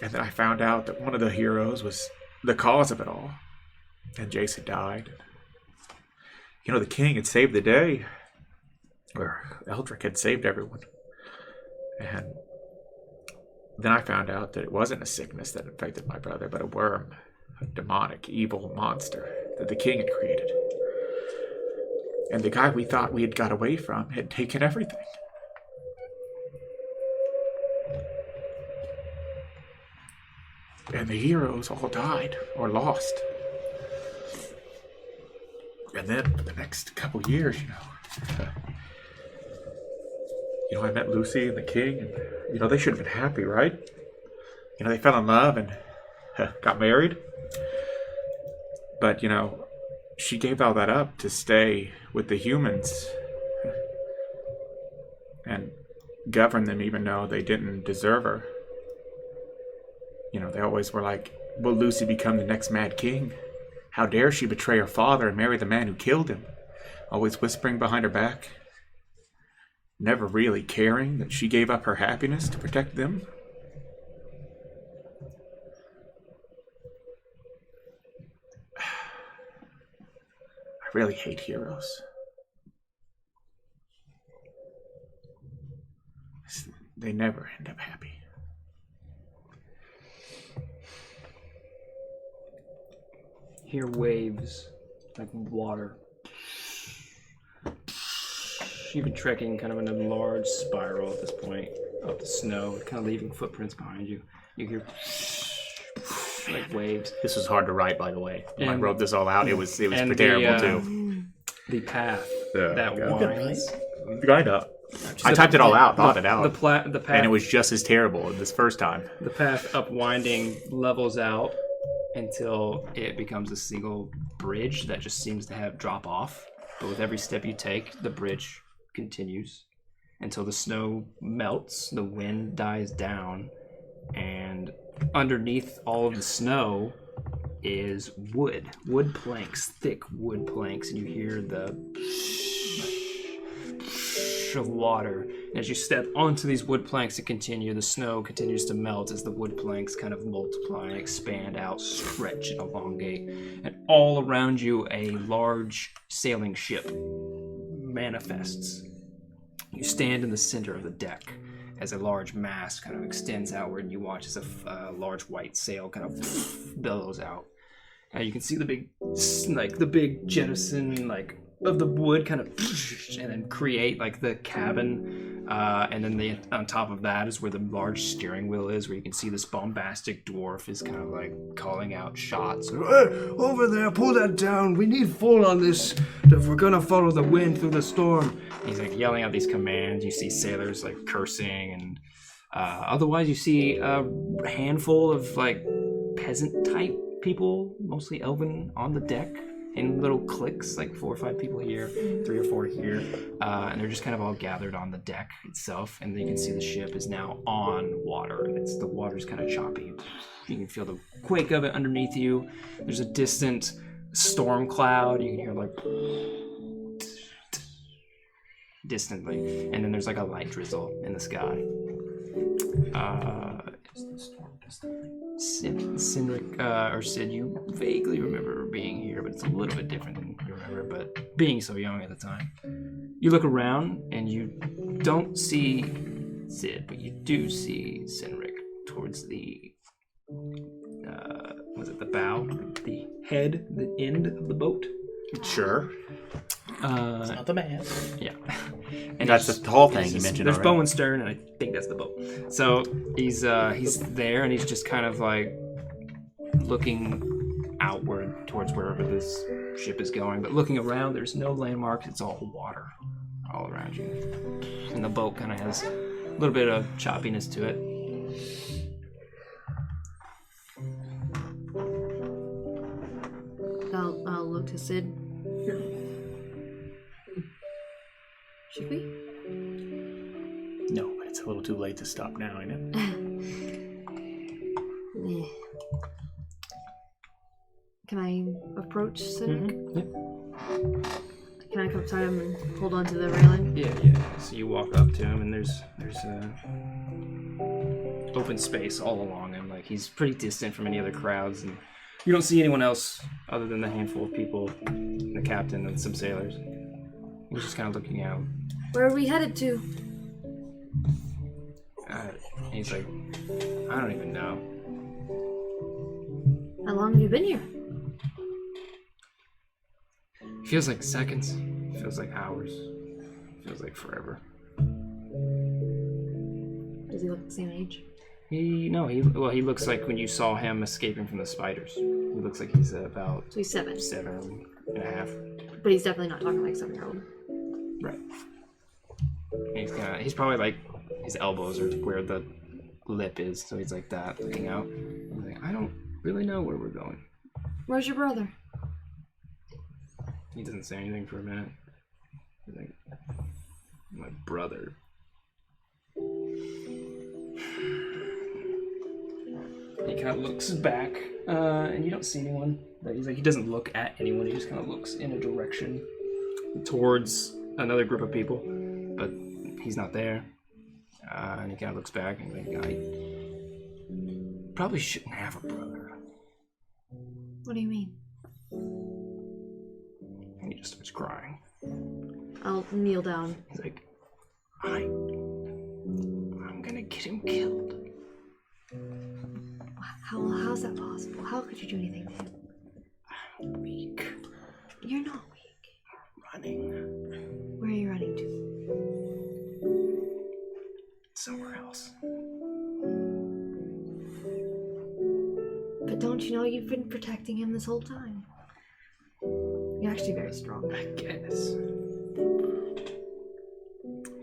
And then I found out that one of the heroes was the cause of it all. And Jace had died. The king had saved the day. Or Eldric had saved everyone. And then I found out that it wasn't a sickness that infected my brother, but a worm. A demonic, evil monster that the king had created. And the guy we thought we had got away from had taken everything. And the heroes all died or lost. And then for the next couple years, I met Lucy and the king, and they should have been happy, right? They fell in love and got married. But she gave all that up to stay with the humans and govern them, even though they didn't deserve her. They always were like, will Lucy become the next Mad King? How dare she betray her father and marry the man who killed him? Always whispering behind her back. Never really caring that she gave up her happiness to protect them. I really hate heroes. They never end up happy. hear waves, like water. You've been trekking kind of in a large spiral at this point up the snow, kind of leaving footprints behind you. You hear like waves. This was hard to write, by the way. When I And- wrote this all out, it was and terrible too. The path Yeah, that okay. winds. Kind of. I typed it all out, thought it out, The path, and it was just as terrible this first time. the path upwinding levels out until it becomes a single bridge that just seems to have drop off. But with every step you take, the bridge continues until the snow melts, the wind dies down, and underneath all of the snow is wood planks, thick wood planks, and you hear the of water. And as you step onto these wood planks to continue, the snow continues to melt as the wood planks kind of multiply and expand out, stretch and elongate. And all around you, a large sailing ship manifests. You stand in the center of the deck as a large mast kind of extends outward, and you watch as a large white sail kind of billows out. You can see the big jettison, of the wood kind of, and then create the cabin, and then on top of that is where the large steering wheel is, where you can see this bombastic dwarf is kind of calling out shots. Over there, pull that down. We need full on this if we're gonna follow the wind through the storm. And he's yelling out these commands. You see sailors cursing, and otherwise you see a handful of peasant type people, mostly elven, on the deck in little cliques, 4 or 5 people here, 3 or 4 here, and they're just kind of all gathered on the deck itself. And you can see the ship is now on water, and the water's kind of choppy. You can feel the quake of it underneath you. There's a distant storm cloud. You can hear distantly, and then there's a light drizzle in the sky. Cynric, or Cid, you vaguely remember being here, but it's a little bit different than you remember, but being so young at the time. You look around, and you don't see Cid, but you do see Cynric towards the, the bow? The head, the end of the boat? Sure. It's not the man. Yeah. And that's the tall thing you mentioned There's already. bow and stern, and I think that's the boat. So he's there, and he's just kind of looking outward towards wherever this ship is going. But looking around, there's no landmarks. It's all water all around you. And the boat kind of has a little bit of choppiness to it. I'll look to Cid. Should we? No, but it's a little too late to stop now, isn't it? Eh. Can I approach Cynric? Can I come beside him and hold on to the railing? Yeah. So you walk up to him, and there's open space all along him. He's pretty distant from any other crowds, and you don't see anyone else other than the handful of people, the captain and some sailors. He's just kind of looking out. Where are we headed to? He's I don't even know. How long have you been here? Feels like seconds. Feels like hours. Feels like forever. Does he look the same age? He looks like when you saw him escaping from the spiders. He looks like he's about So he's 7. 7.5. But he's definitely not talking like 7-year-old. Right. He's probably his elbows are where the lip is, so he's like that, looking out. He's I don't really know where we're going. Where's your brother? He doesn't say anything for a minute. He's my brother. He kind of looks back, and you don't see anyone. He doesn't look at anyone. He just kind of looks in a direction towards another group of people, but he's not there. And he kind of looks back and I probably shouldn't have a brother. What do you mean? And he just starts crying. I'll kneel down. He's I'm gonna get him killed. How's that possible? How could you do anything to him? You're not weak. Running Where are you running to? somewhere else. But don't you know you've been protecting him this whole time? You're actually very strong. I guess.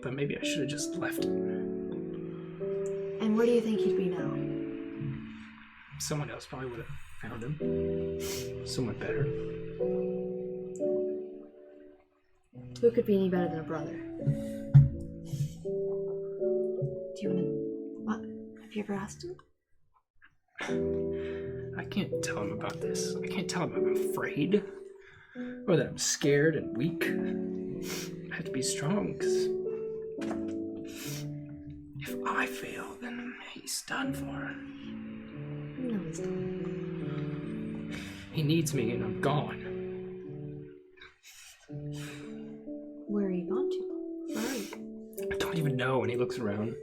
But maybe I should have just left him. And where do you think he'd be now? Someone else probably would have found him. Someone better. Who could be any better than a brother? Do you want to... What? Have you ever asked him? I can't tell him about this. I can't tell him I'm afraid. Or that I'm scared and weak. I have to be strong, because if I fail, then he's done for. No, he's not. He needs me and I'm gone. Where are you gone to? Where are you? I don't even know when he looks around.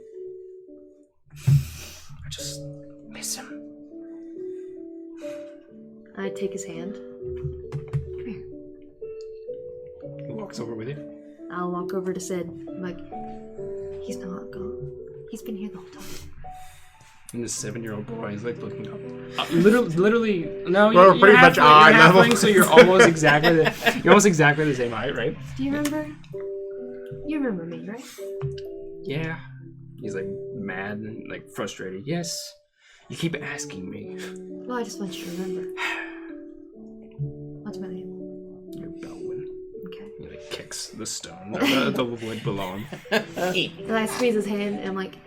I just miss him. I take his hand. Come here. He walks over with you. I'll walk over to Cid. I'm like, he's not gone. He's been here the whole time. And this 7-year-old boy is like looking up. Literally, no, We're you're pretty much halfling, eye you're level. halfling, so you're almost exactly the same height, right? Do you remember? You remember me, right? Yeah. He's like mad and like frustrated. Yes. You keep asking me. Well, I just want you to remember. What's my name? You're Belwyn. Okay. He like kicks the stone the wood below him. And I squeeze his hand and I'm like,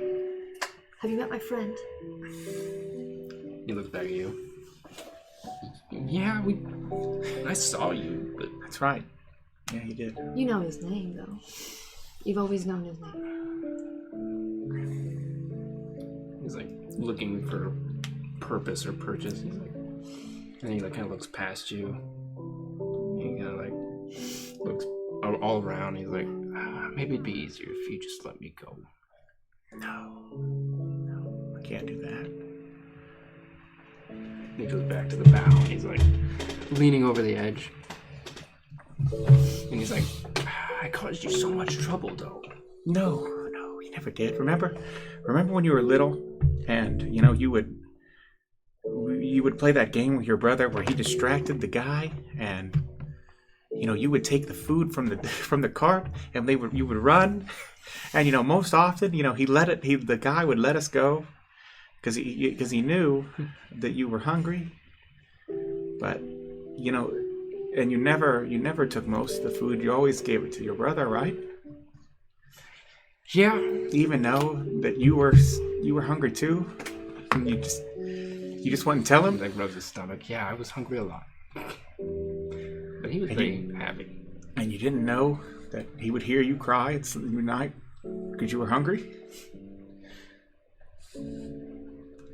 have you met my friend? He looks back at you. Yeah, I saw you, but That's right. Yeah, he did. You know his name, though. You've always known his name. he's like looking for purpose or purchase. He's like, and he like kind of looks past you. He kind of like looks all around. He's like, maybe it'd be easier if you just let me go. No, I can't do that. He goes back to the bow. He's like leaning over the edge. And he's like, I caused you so much trouble, though. No, you never did. Remember when you were little, and you would play that game with your brother where he distracted the guy, and you would take the food from the cart, and you would run, and most often the guy would let us go because he knew that you were hungry, but and you never took most of the food. You always gave it to your brother, right? Yeah. Even though that you were hungry too, and you just wouldn't tell him. Like rubs his stomach. Yeah, I was hungry a lot, but he was very happy. And you didn't know that he would hear you cry at night because you were hungry.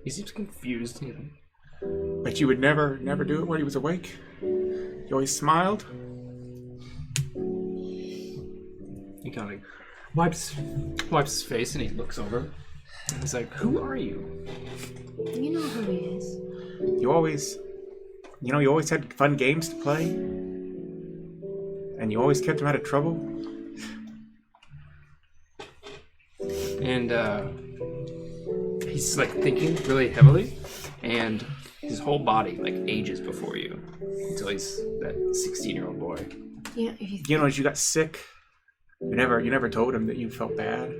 He seems confused. But you would never do it when he was awake. You always smiled. He kind of like wipes his face and he looks over. And he's like, "Who are you?" You know who he is. You always had fun games to play. And you always kept him out of trouble. And he's like thinking really heavily, and his whole body like ages before you until he's that 16-year-old boy. Yeah. As you got sick, you never told him that you felt bad,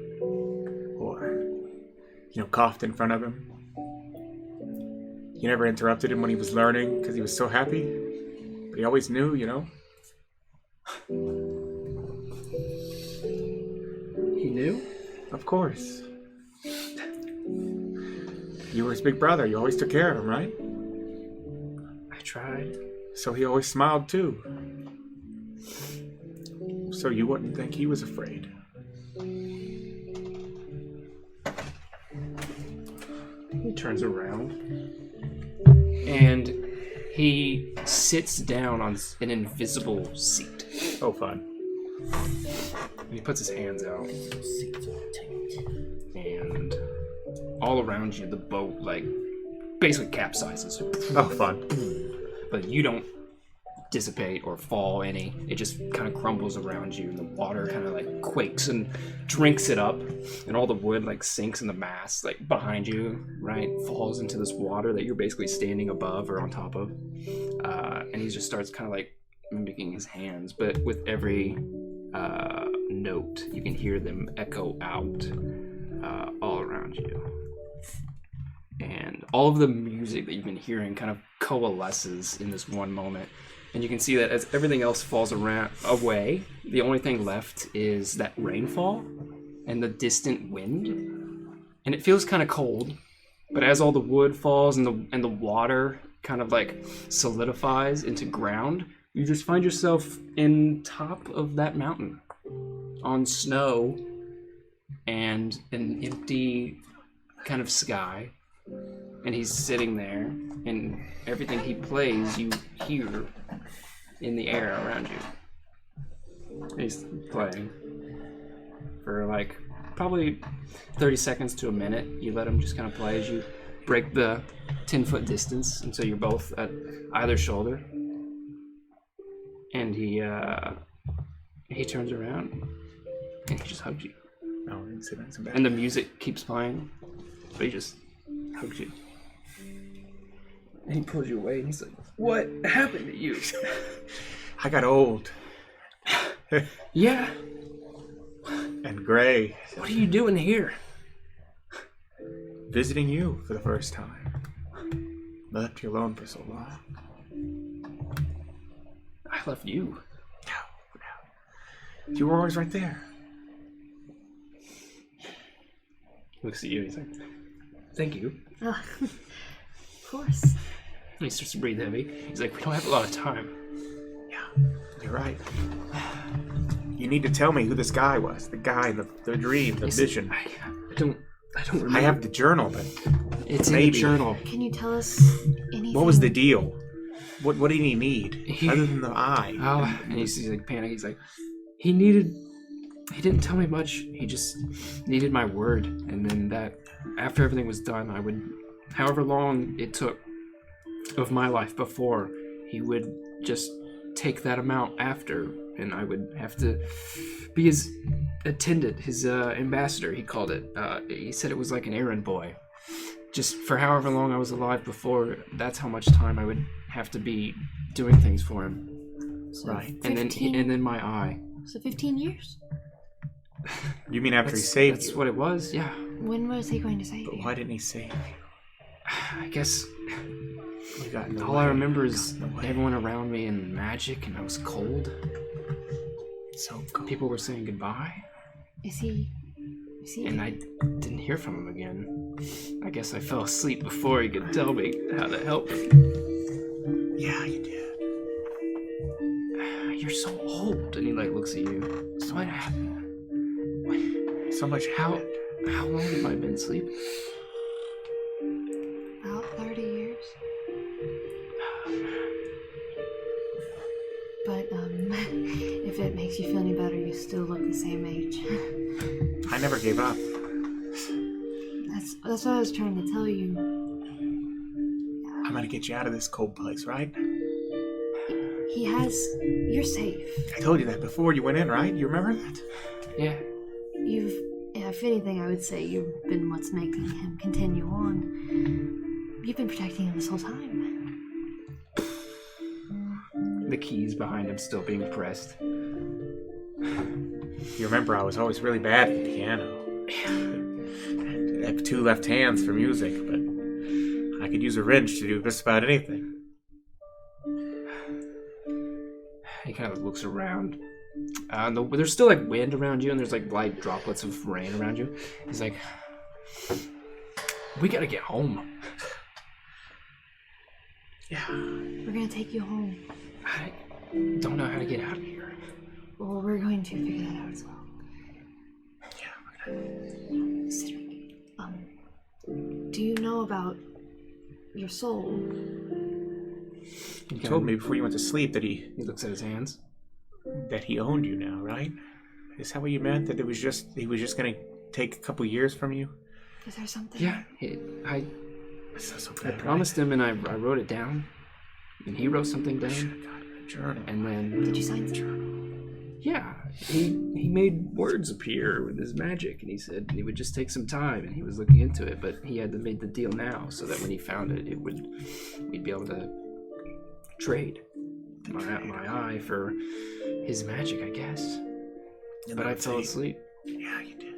or coughed in front of him. You never interrupted him when he was learning because he was so happy, but he always knew, He knew? Of course. You were his big brother. You always took care of him, right? I tried. So he always smiled too. So you wouldn't think he was afraid. He turns around and he sits down on an invisible seat. Oh, fun. And he puts his hands out. And all around you, the boat, like, basically capsizes. Oh, fun. But you don't dissipate or fall any. It just kind of crumbles around you, and the water kind of like quakes and drinks it up, and all the wood like sinks in the mass like behind you, right? Falls into this water that you're basically standing above or on top of. And he just starts kind of like mimicking his hands, but with every note, you can hear them echo out all around you. And all of the music that you've been hearing kind of coalesces in this one moment. And you can see that as everything else falls away, the only thing left is that rainfall and the distant wind. And it feels kind of cold, but as all the wood falls and the water kind of like solidifies into ground, you just find yourself in top of that mountain on snow and an empty kind of sky. And he's sitting there, and everything he plays you hear in the air around you. He's playing for like probably 30 seconds to a minute. You let him just kind of play as you break the 10-foot distance until you're both at either shoulder. And he turns around and he just hugs you. Oh, that's bad. And the music keeps playing, but he just hugs you. And he pulls you away and he's like, "What happened to you?" I got old. Yeah. And gray. What are you doing here? Visiting you for the first time. I left you alone for so long. I left you. No. You were always right there. He looks at you and he's like, "Thank you." Oh, of course. And he starts to breathe heavy. He's like, "We don't have a lot of time." Yeah, you're right. You need to tell me who this guy was. The guy, the dream, the vision. I don't remember. I have the journal, but it's maybe. in the journal. Can you tell us anything? What was the deal? What did he need other than the eye? Oh, and he's like panicking. He's like, he didn't tell me much. He just needed my word. And then that, after everything was done, I would, however long it took of my life before, he would just take that amount after, and I would have to be his attendant, his ambassador, he called it. He said it was like an errand boy. Just for however long I was alive before, that's how much time I would have to be doing things for him. So right. 15? And then my eye. So 15 years? You mean after he saved That's you? what it was, yeah. When was he going to save But you? why didn't he save you? I guess We got in the all way. I remember is Got in the way. everyone around me and magic, and I was cold. So cold. People were saying goodbye, Is he and I didn't hear from him again. I guess I fell asleep before he could tell me how to help me. Yeah, you did. You're so old, and he like looks at you. So what happened? So much How happened. long have I been sleeping? about 30 years? But if it makes you feel any better, you still look the same age. I never gave up. That's what I was trying to tell you. I'm gonna get you out of this cold place, right? He has. You're safe. I told you that before you went in, right? You remember that? Yeah. If anything, I would say you've been what's making him continue on. You've been protecting him this whole time. The keys behind him still being pressed. You remember I was always really bad at the piano. I have 2 left hands for music, but I could use a wrench to do just about anything. He kind of looks around. There's still like wind around you, and there's like light droplets of rain around you. He's like, "We gotta get home." Yeah. We're gonna take you home. I don't know how to get out of here. Well, we're going to figure that out as well. Yeah, we're gonna... Cynric, do you know about your soul? You told me before you went to sleep that He looks at his hands. he owned you now, right? Is that what you meant? That he was just gonna take a couple years from you? Is there something? Yeah, I That's so promised him, and I wrote it down, and he wrote something down. Journal. And then Did you sign the journal? yeah, he made words appear with his magic, and he said he would just take some time, and he was looking into it, but he had to make the deal now so that when he found it, we'd be able to trade my eye for his magic, I guess. But I fell asleep. Yeah, you did.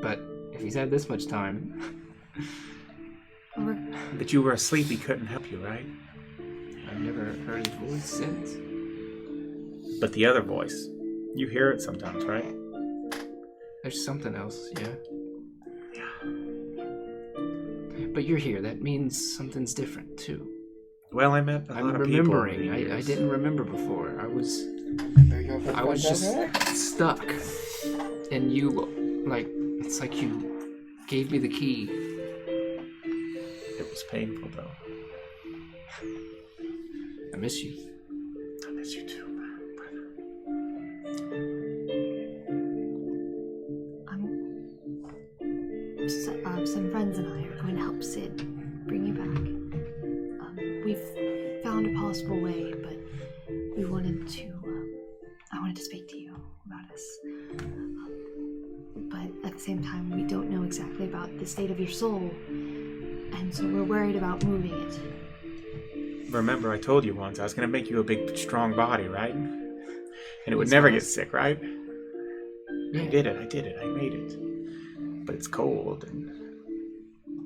But if he's had this much time, But you were asleep, he couldn't help you, right? I've never heard his voice since. But the other voice, you hear it sometimes, right? There's something else, yeah. But you're here. That means something's different too. Well, I met a lot I'm of people. remembering. I didn't remember before. I was just stuck, and you, it's like you gave me the key. It was painful, though. I miss you. I miss you too, brother. Some friends and I are going to help Cid bring you back. We've found a possible way, but we wanted to. I wanted to speak to you about us. But at the same time, we don't know exactly about the state of your soul, and so we're worried about moving it. Remember, I told you once I was going to make you a big, strong body, right? And it would never get sick, right? Yeah. I did it. I made it. But it's cold, and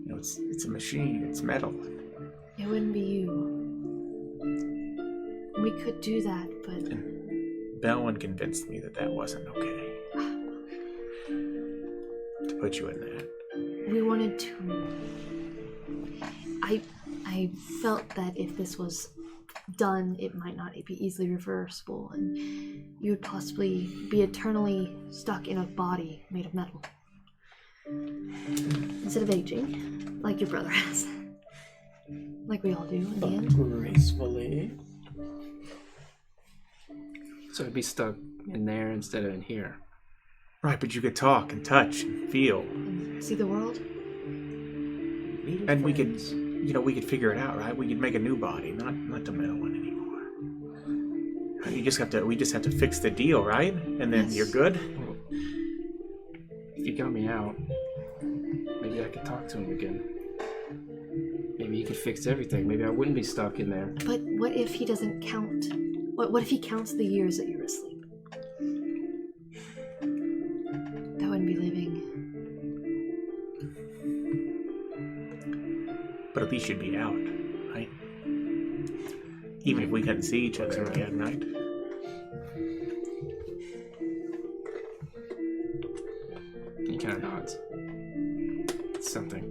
it's a machine. It's metal. It wouldn't be you. We could do that, but Belwyn convinced me that wasn't okay. To put you in that. we wanted to. I felt that if this was done, it might not be easily reversible, and you would possibly be eternally stuck in a body made of metal. Instead of aging, like your brother has. Like we all do in the end. Gracefully. So I'd be stuck in there instead of in here. Right, but you could talk and touch and feel. And see the world? And we could figure it out, right? We could make a new body, not the metal one anymore. We just have to fix the deal, right? And then Yes. you're good? If you got me out, maybe I could talk to him again. Maybe he could fix everything. Maybe I wouldn't be stuck in there. But what if he doesn't count? What if he counts the years that you're asleep? That wouldn't be living. But at least you'd be out, right? Even if we couldn't see each other again, right? He kind of nods. It's something.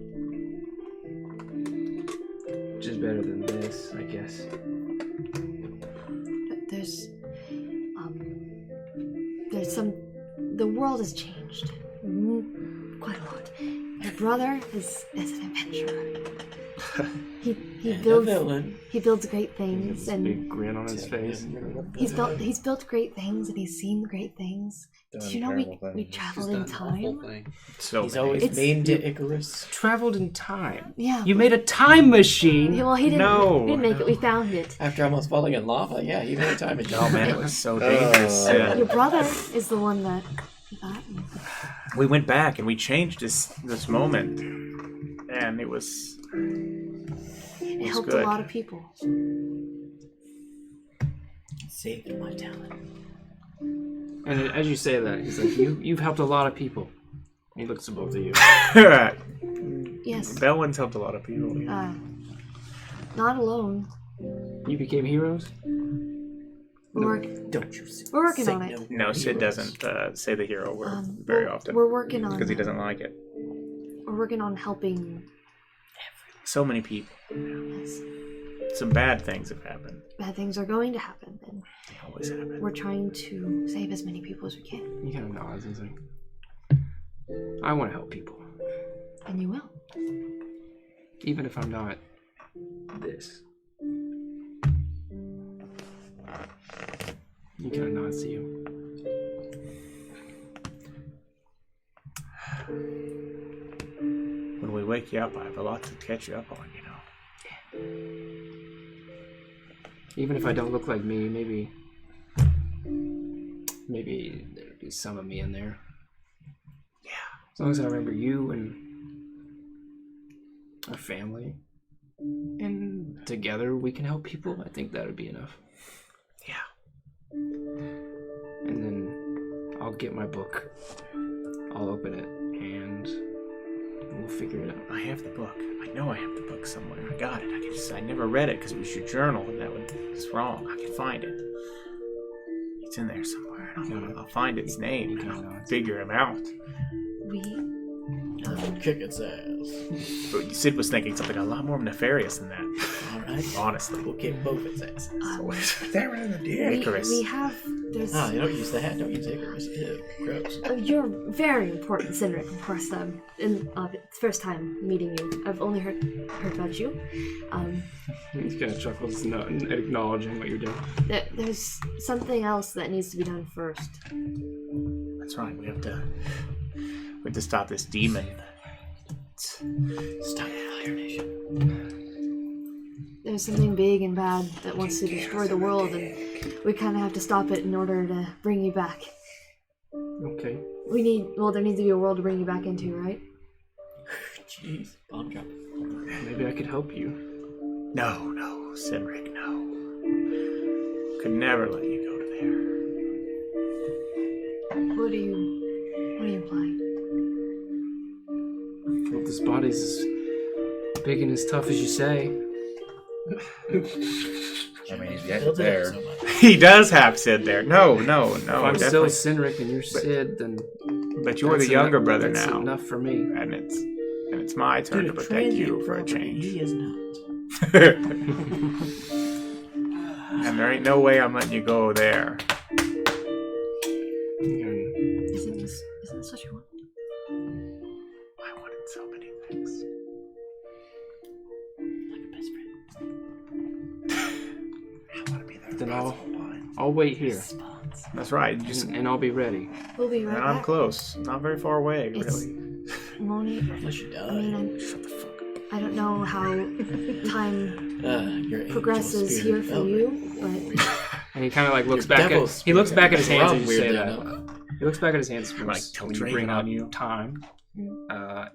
Just better than this, I guess. There's the world has changed quite a lot. Your brother is an adventurer. He builds great things, and Big grin on his face. he's built great things, and he's seen great things. Did you know we traveled in time? So He's always It's- mean to Icarus. Traveled in time. Yeah. You made a time machine. Well, he didn't. No, he didn't make it. We found it. After almost falling in lava, yeah, he made a time machine. Oh man, it was so dangerous. Your brother is the one that got me. We went back and we changed this moment, and it was It helped good. a lot of people. Saved my talent. And as you say that, he's like, you've helped a lot of people. He looks at both of you. Yes. Belwyn's helped a lot of people. Not alone. You became heroes? Don't you say We're working on it. No, Cid doesn't say the hero word very often We're working on because he doesn't like it. We're working on helping. So many people. Yes. Some bad things have happened. Bad things are going to happen, and They always happen. we're trying to save as many people as we can. He kind of nods. He's like, I want to help people. And you will. Even if I'm not this. He kind of nods to you. When we wake you up, I have a lot to catch you up on, you know. even if I don't look like me, maybe there'd be some of me in there. Yeah. As long as I remember you and our family, and together we can help people, I think that would be enough. Yeah. And then I'll get my book. I'll open it, and we'll figure it out. I have the book. I know I have the book somewhere. I got it. I never read it because it was your journal, and that was wrong. I can find it. It's in there somewhere. I'll find its name. And I'll figure him out. Kick its ass. But Cid was thinking something a lot more nefarious than that. Alright. Honestly. We'll kick both its asses. They're in the Icarus. We have. There's. You don't use that. Don't use Icarus. Ew, gross. You're very important, Cynric, of course. It's the first time meeting you. I've only heard about you. He's gonna chuckle, not acknowledging what you're doing. There's something else that needs to be done first. That's right. We have to stop this demon. Stop the Fire Nation. There's something big and bad that wants to destroy the world, and we kind of have to stop it in order to bring you back. Okay. There needs to be a world to bring you back into, right? Jeez. Bomb drop. Maybe I could help you. No, Cynric, no. Could never let you go to there. What are you implying? Well, this body's as big and as tough as you say. I mean, he's getting there. He does have Cid there. No. If I'm definitely. still Cynric and you're Cid, then But you're the younger brother that's now. enough for me. And it's my turn to protect you for a change. He is not. And there ain't no way I'm letting you go there. Isn't this what you want? I wanted so many things. Like a best friend. I want to be there. Then I'll wait here, That's right. and I'll be ready. We'll be right And back. I'm close. Not very far away, really. Won't it? Unless you die. I mean, Shut the fuck up. I don't know how time Your angel progresses spirit here for Belwyn. you, but And he kind of like looks Your back devil at he looks back at his hands Wrong, and you say weirdly that. enough. He looks back at his hands Like, first don't when you drink bring on up you. time,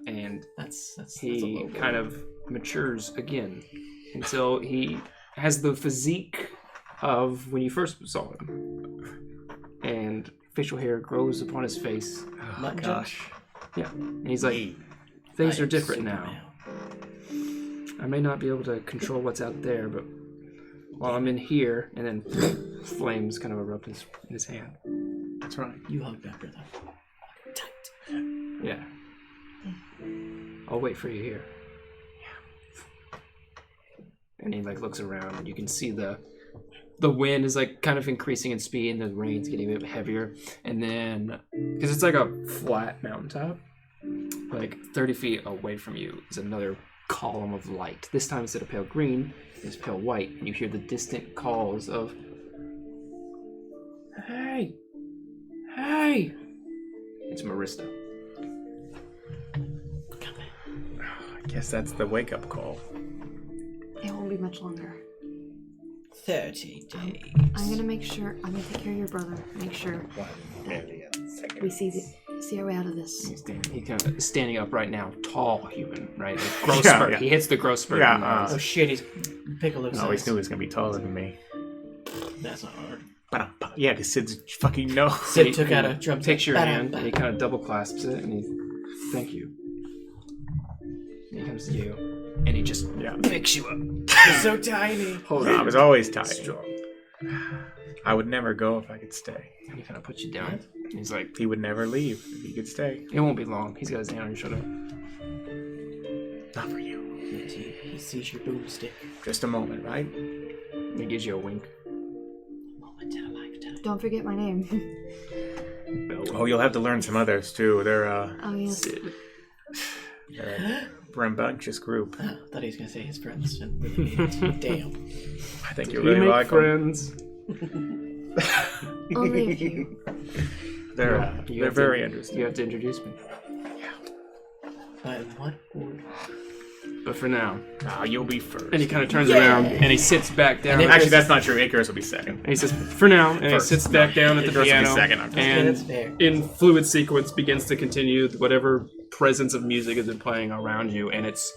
and That's a he low kind of matures again until he has the physique of when you first saw him, and facial hair grows upon his face. Oh, gosh. Yeah, and he's like, things are different now. I may not be able to control what's out there, but while I'm in here, and then flames kind of erupt in his hand. That's right. You hug that brother. Yeah. I'll wait for you here. And he like looks around, and you can see the wind is like kind of increasing in speed, and the rain's getting a bit heavier. And then, because it's like a flat mountaintop, like 30 feet away from you is another column of light. This time instead of pale green, it's pale white, and you hear the distant calls of, "Hey, hey!" It's Marista. I guess that's the wake-up call. it won't be much longer. 30 days. I'm gonna make sure. I'm gonna take care of your brother. Make sure 1 million seconds. we see our way out of this. He's kind of standing up right now, tall human, right? Like growth Yeah, spurt. yeah. He hits the growth spurt. Yeah, and then Oh shit, he's Piccolo's I always size. knew he was going to be taller than me. That's not hard. But yeah, because Sid's fucking no. Sid took out a drum. takes your hand and he kind of double clasps it and he, "Thank you." And he comes to you and he just picks you up. He's so tiny. I was always tired. Strong. I would never go if I could stay. And he kind of puts you down. And he's like, He would never leave if he could stay. "It won't be long." He's got his hand on your shoulder. Not for you. He sees your boomstick. Just a moment, right? And he gives you a wink. Moment in a lifetime. Don't forget my name. Belwyn. Oh, you'll have to learn some others too. They're Oh yes. Cid. a rambunctious group. Oh, I thought he was gonna say his friends. Damn. I think you You really make like them. friends. Only a few. They're You they're have very to, interesting. You have to introduce me. By what word? but for now. You'll be first. And he kind of turns around and he sits back down. Actually, that's not true. Icarus will be second. And he says, for now, and First. he sits back down at the Icarus will be piano, second, I'm just and that's fair. in fluid sequence begins to continue whatever presence of music has been playing around you, and it's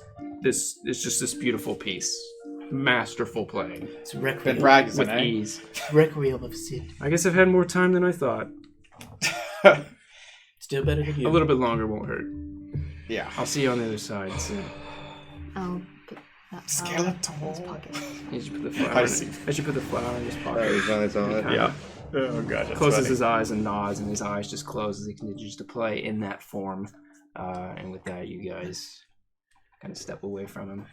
just this beautiful piece. Masterful playing. It's Been Requiem. practicing, With eh? ease. Requiem of Cid. I guess I've had more time than I thought. Still better than you. A little bit longer won't hurt. Yeah. I'll see you on the other side soon. I'll put that flower in his pocket. As you put the flower, I in, see. as you put the flower in his Oh, pocket, he's on his own. Yeah. Oh god. That's closes funny. his eyes and nods, and his eyes just close as he continues to play in that form. And with that, you guys kind of step away from him.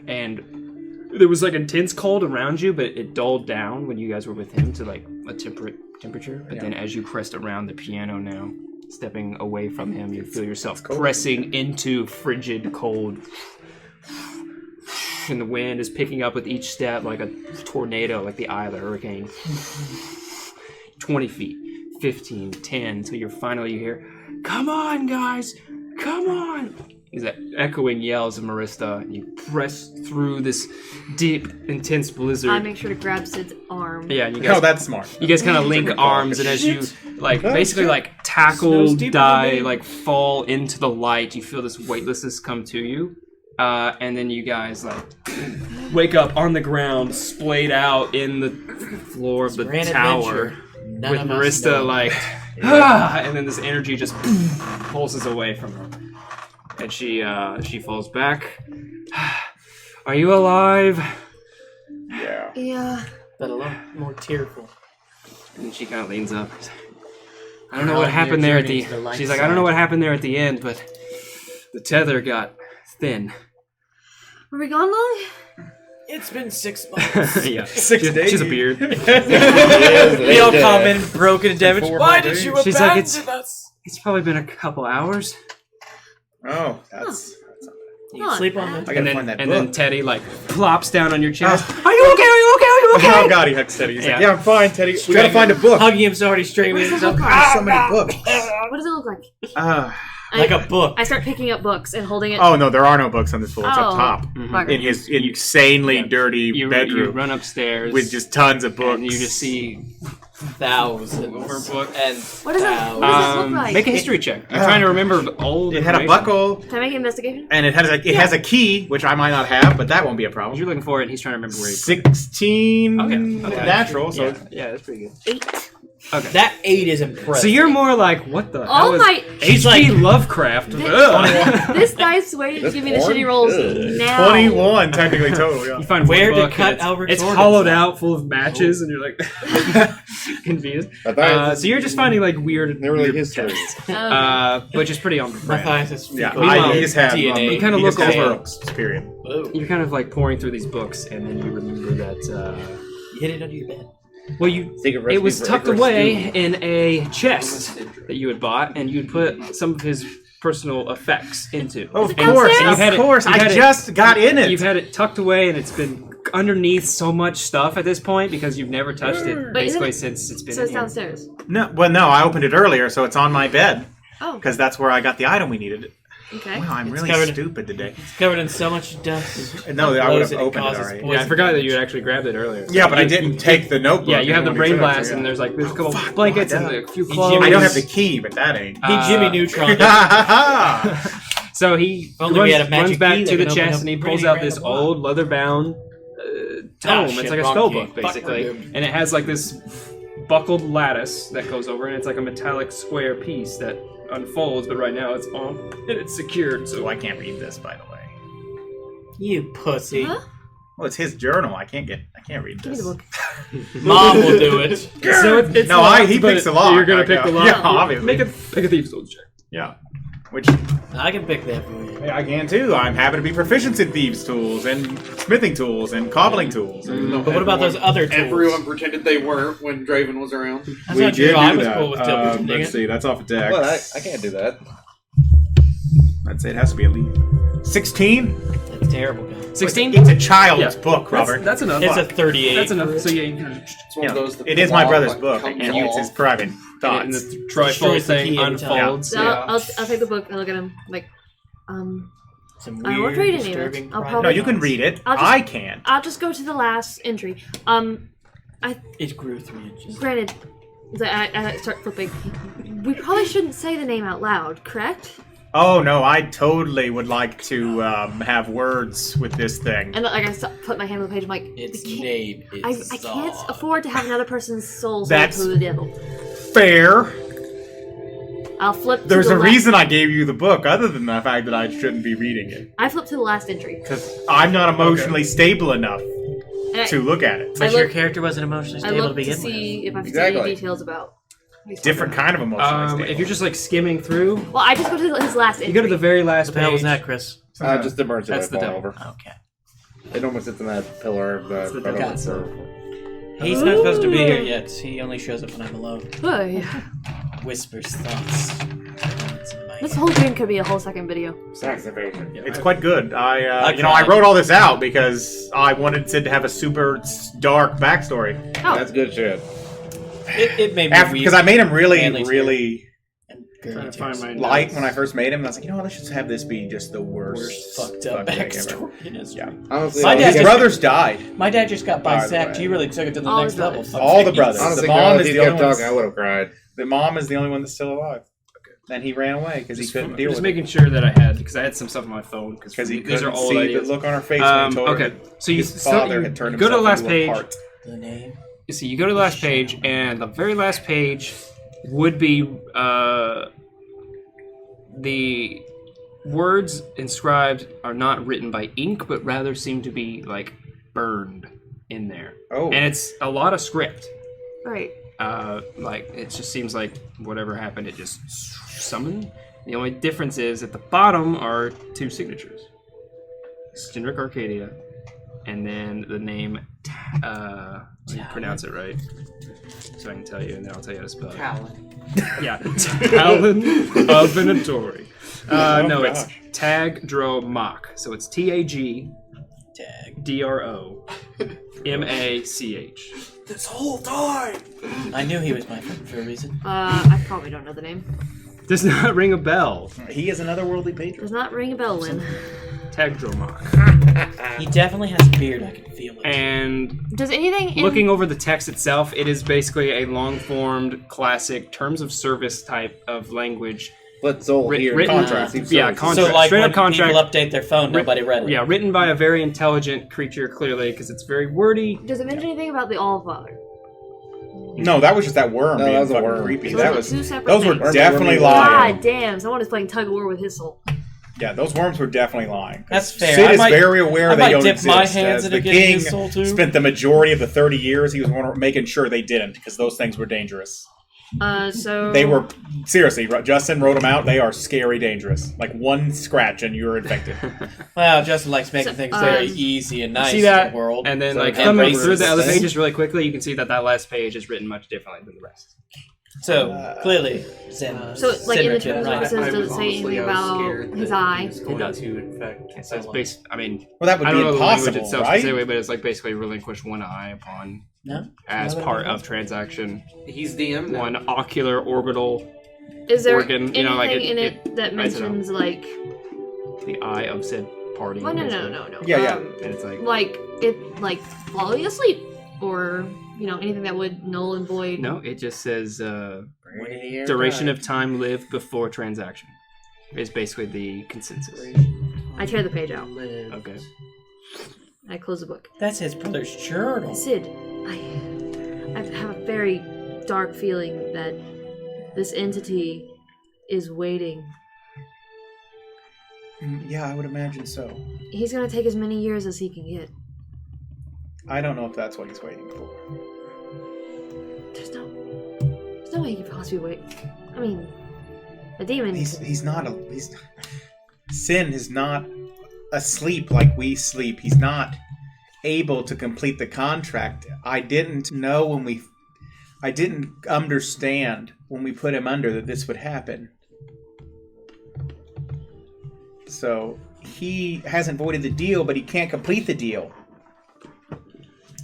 And there was like intense cold around you, but it dulled down when you guys were with him to like a temperate temperature. But then as you crest around the piano now, stepping away from him, you feel yourself pressing into frigid cold. And the wind is picking up with each step like a tornado, like the eye of a hurricane. 20 feet, 15, 10, until you hear, "Come on, guys! Come on!" These echoing yells of Marista. And you press through this deep, intense blizzard. I make sure to grab Sid's arm. Yeah, and you guys, Oh, that's smart. you guys kind of link arms, and as you basically tackle, die, fall into the light, you feel this weightlessness come to you, and then you guys wake up on the ground, splayed out in the floor of the Grand tower, adventure. None with of us Marista know. and then this energy just pulses away from her, and she falls back. Are you alive? Yeah. Yeah. But a lot more tearful. And she kind of leans up. I don't know what happened there at the. She's like, I don't know what happened there at the end, but the tether got thin. Were we gone long? It's been 6 months. Yeah, 6 days. She's a beard. They all comment broken and damaged. Why did you She's like, abandon us? It's probably been a couple hours. Oh, that's You can sleep on them. I gotta find that and book. then Teddy plops down on your chest. Are you okay? Are you okay? Are you okay? Oh god, he hugs Teddy. He's Yeah. like, yeah, I'm fine, Teddy. We gotta find a book. Hugging him so hard he's straightening What does it himself. look like? There's so many books. What does it look like? Like a book. I start picking up books and holding it. Oh no, there are no books on this floor. It's up Oh. top. Bugger. In his insanely dirty You bedroom run upstairs with just tons of books. and you just see Thousands. over book. And What does it look like? Make a history check. You're trying to remember old. It had a information. buckle, Can I make an investigation? and it has a key, which I might not have, but that won't be a As problem. you're looking for it, he's trying to remember where he. 16 Okay. natural, so Yeah, that's pretty good. 8. Okay. that 8 is impressive. So you're more like, what the hell Oh is my! She's H.P. like- Lovecraft? Ugh. This guy's waiting to give me the porn? shitty rolls Ugh. now. 21 technically total. Yeah. You find Where one to book cut and Albert it's Jordan's hollowed out. out, full of matches, and you're like confused. So you're just finding weird, Never really weird history. tests, which is pretty on brand. Matthias' Yeah, Meanwhile, I just have DNA. You kinda he look just has over- books, period. Whoa. You're kind of pouring through these books, and then you remember that. You hid it under your bed. Well, it Secret was recipe for tucked Icarus away stew. in a chest that you had bought, and you'd put some of his personal effects into. Of it course, downstairs? of You had it- course. you I had it- just got in it. You've had it tucked away, and it's been underneath so much stuff at this point because you've never touched it But isn't basically it- since it's been So in it's here. downstairs. No, I opened it earlier, so it's on my bed Oh, because that's where I got the item we needed. okay. Wow, I'm It's really covered- stupid today. It's covered in so much dust. No, I would Blows have it, opened it causes already. poison Yeah, I forgot that you damage. had actually grabbed it earlier. Yeah, but I didn't take the notebook. Yeah, you have the when we brain took it, blast, so and yeah. there's like there's a couple fuck, blankets why and not? a few He clothes. I don't have the key, but that ain't. He Jimmy Neutron. So he only we had a runs magic back key to that the can open chest up and he pretty pulls out this random old leather-bound tome. shit, It's like a wrong spell key. book, basically, Fuck. and it has like this buckled lattice that goes over, and it's like a metallic square piece that unfolds. But right now it's on and it's secured. So So I can't read this, by the way. You pussy. Huh? Well, it's his journal. I can't read Give me this. the book. Mom will do it. So it's No, locked, he but picks the lock. You're gonna I pick the go. lock. Yeah, obviously. Make a thieves' tools check. Yeah. Which I can pick that for you. I can too. I'm happy to be proficient in thieves' tools and smithing tools and cobbling tools. But what about those other tools? Everyone pretended they weren't when Draven was around. That's not true. I was cool with Tilburton. Let's see. That's off a deck. Well, I can't do that. I'd say it has to be at least 16. That's terrible, guys. 16. It's a child's Yeah. book, Robert. That's enough. It's a 38. That's enough. So yeah, you can. It's one of those that It is my the brother's law, book, comes and it's his off. private And thoughts. the trifold Destroys the thing key every time. unfolds. So Yeah. I'll take the book and look at him like, Some I won't weird, read any of disturbing it. I'll private probably- No, you can read it. I'll just- I can't. I'll just go to the last entry. It grew 3 inches. Granted, I start flipping. We probably shouldn't say the name out loud, correct? Oh no, I totally would like to have words with this thing. And like I put my hand on the page. I'm like, Its I can't- name is I can't afford to have another person's soul sold That's- to the devil. Fair. I'll flip. To There's the a last- reason I gave you the book, other than the fact that I shouldn't be reading it. I flipped to the last entry. Because I'm not emotionally stable enough And to look at it. But I your look- character wasn't emotionally I stable to look to begin see if I've seen Exactly. any details about. Different kind of emotionally stable. If you're just like skimming through, Well, I just go to his last entry. you go to the very last with. What the hell was page. that, Chris? Just the merchant That's the falling devil. over. Okay. It normally sits in that pillar of the the devil. so. He's not supposed to be here yet. He only shows up when I'm alone. Oh, yeah. Whispers thoughts. This whole dream could be a whole second video. Sex evasion. It's quite good. I tried. wrote all this out because I wanted Cid to have a super dark backstory. Oh, That's good shit. It made me Because I made him really, Manly really Trying to find my light notes. when I first made him. And I was like, you know what? Let's just have this be just the worst fucked up fucking thing ever. backstory in his Yeah. Honestly, My all dad His these- just- brothers died. My dad just got By the bisect. way. He really took it to the All next his level. brothers. All the brothers. honestly, The mom if is he the kept only one. talking, I would have cried. The mom is the only one that's still alive. And he ran away because he couldn't deal Just with it. making sure that I had, because I had some stuff on my phone. Because he these are couldn't old see ideas. the look on her face when he told her Okay, so you his father had turned go to the himself last into page. a heart. The name. You see, you go to the last page, and the very last page would be the words inscribed are not written by ink, but rather seem to be like burned in there. Oh. And it's a lot of script. right. Like it just seems like whatever happened, it just summoned. The only difference is at the bottom are 2 signatures: Cynric Arcadia, and then the name. Let me pronounce it right, so I can tell you, and then I'll tell you how to spell it. Yeah, Talon of Venatori. No, it's gosh. Tag Dro Mach. So it's Tag Tag. Dro Mach. This whole time. I knew he was my friend for a reason. I probably don't know the name. Does not ring a bell. He is another worldly patron. Does not ring a bell, Lynn. Tag Dro Mach. He definitely has a beard. I can feel it. And Does anything in... looking over the text itself, it is basically a long-formed, classic terms of service type of language. Let Soul hear written- contracts. yeah, contract. So like straight when up contract. people update their phone, nobody read it. Yeah, written by a very intelligent creature, clearly, because it's very wordy. Does it mention anything about the All-Father? No, that was just that worm No, being that was a fucking worm. creepy. So That those was are 2 separate those were things. definitely God lying. God damn, someone is playing tug-of-war with his soul. Yeah, those worms were definitely lying. 'Cause That's fair. Sid I is might- very aware I they might don't dip exist. my hands as into the getting king his soul too. spent the majority of the 30 years he was making sure they didn't, because those things were dangerous. So... They were seriously. Justin wrote them out. They are scary, dangerous. Like one scratch and you're infected. Well, Justin likes making So, things very easy and nice See that? in the world. And then, So like, it thumbing embraces through the other this. pages really quickly, you can see that last page is written much differently than the rest. So clearly, Zen. So, like, in the Cynric terms of right. it says, does it say anything about his eye? It does. To infect. So it's based. I mean, Well, that would I be don't know the language impossible, itself right? specifically, but it's like basically relinquish one eye upon No? as No, part no. of transaction. He's DM now. One ocular orbital, Is there organ, anything you know, like in it that writes it out. mentions, like... the eye of said party. Well, no. Yeah, yeah. And it's like Like, it, like, falling asleep, or, you know, anything that would null and void. no, it just says duration of time lived before transaction is basically the consensus. I tear the page out. Okay. I close the book. That's his brother's journal. Sid, I have a very dark feeling that this entity is waiting. Yeah, I would imagine so. He's gonna take as many years as he can get. I don't know if that's what he's waiting for. There's no way he could possibly wait. I mean, a demon. Sin is not asleep like we sleep. He's not able to complete the contract. I didn't understand when we put him under that this would happen. So he hasn't voided the deal, but he can't complete the deal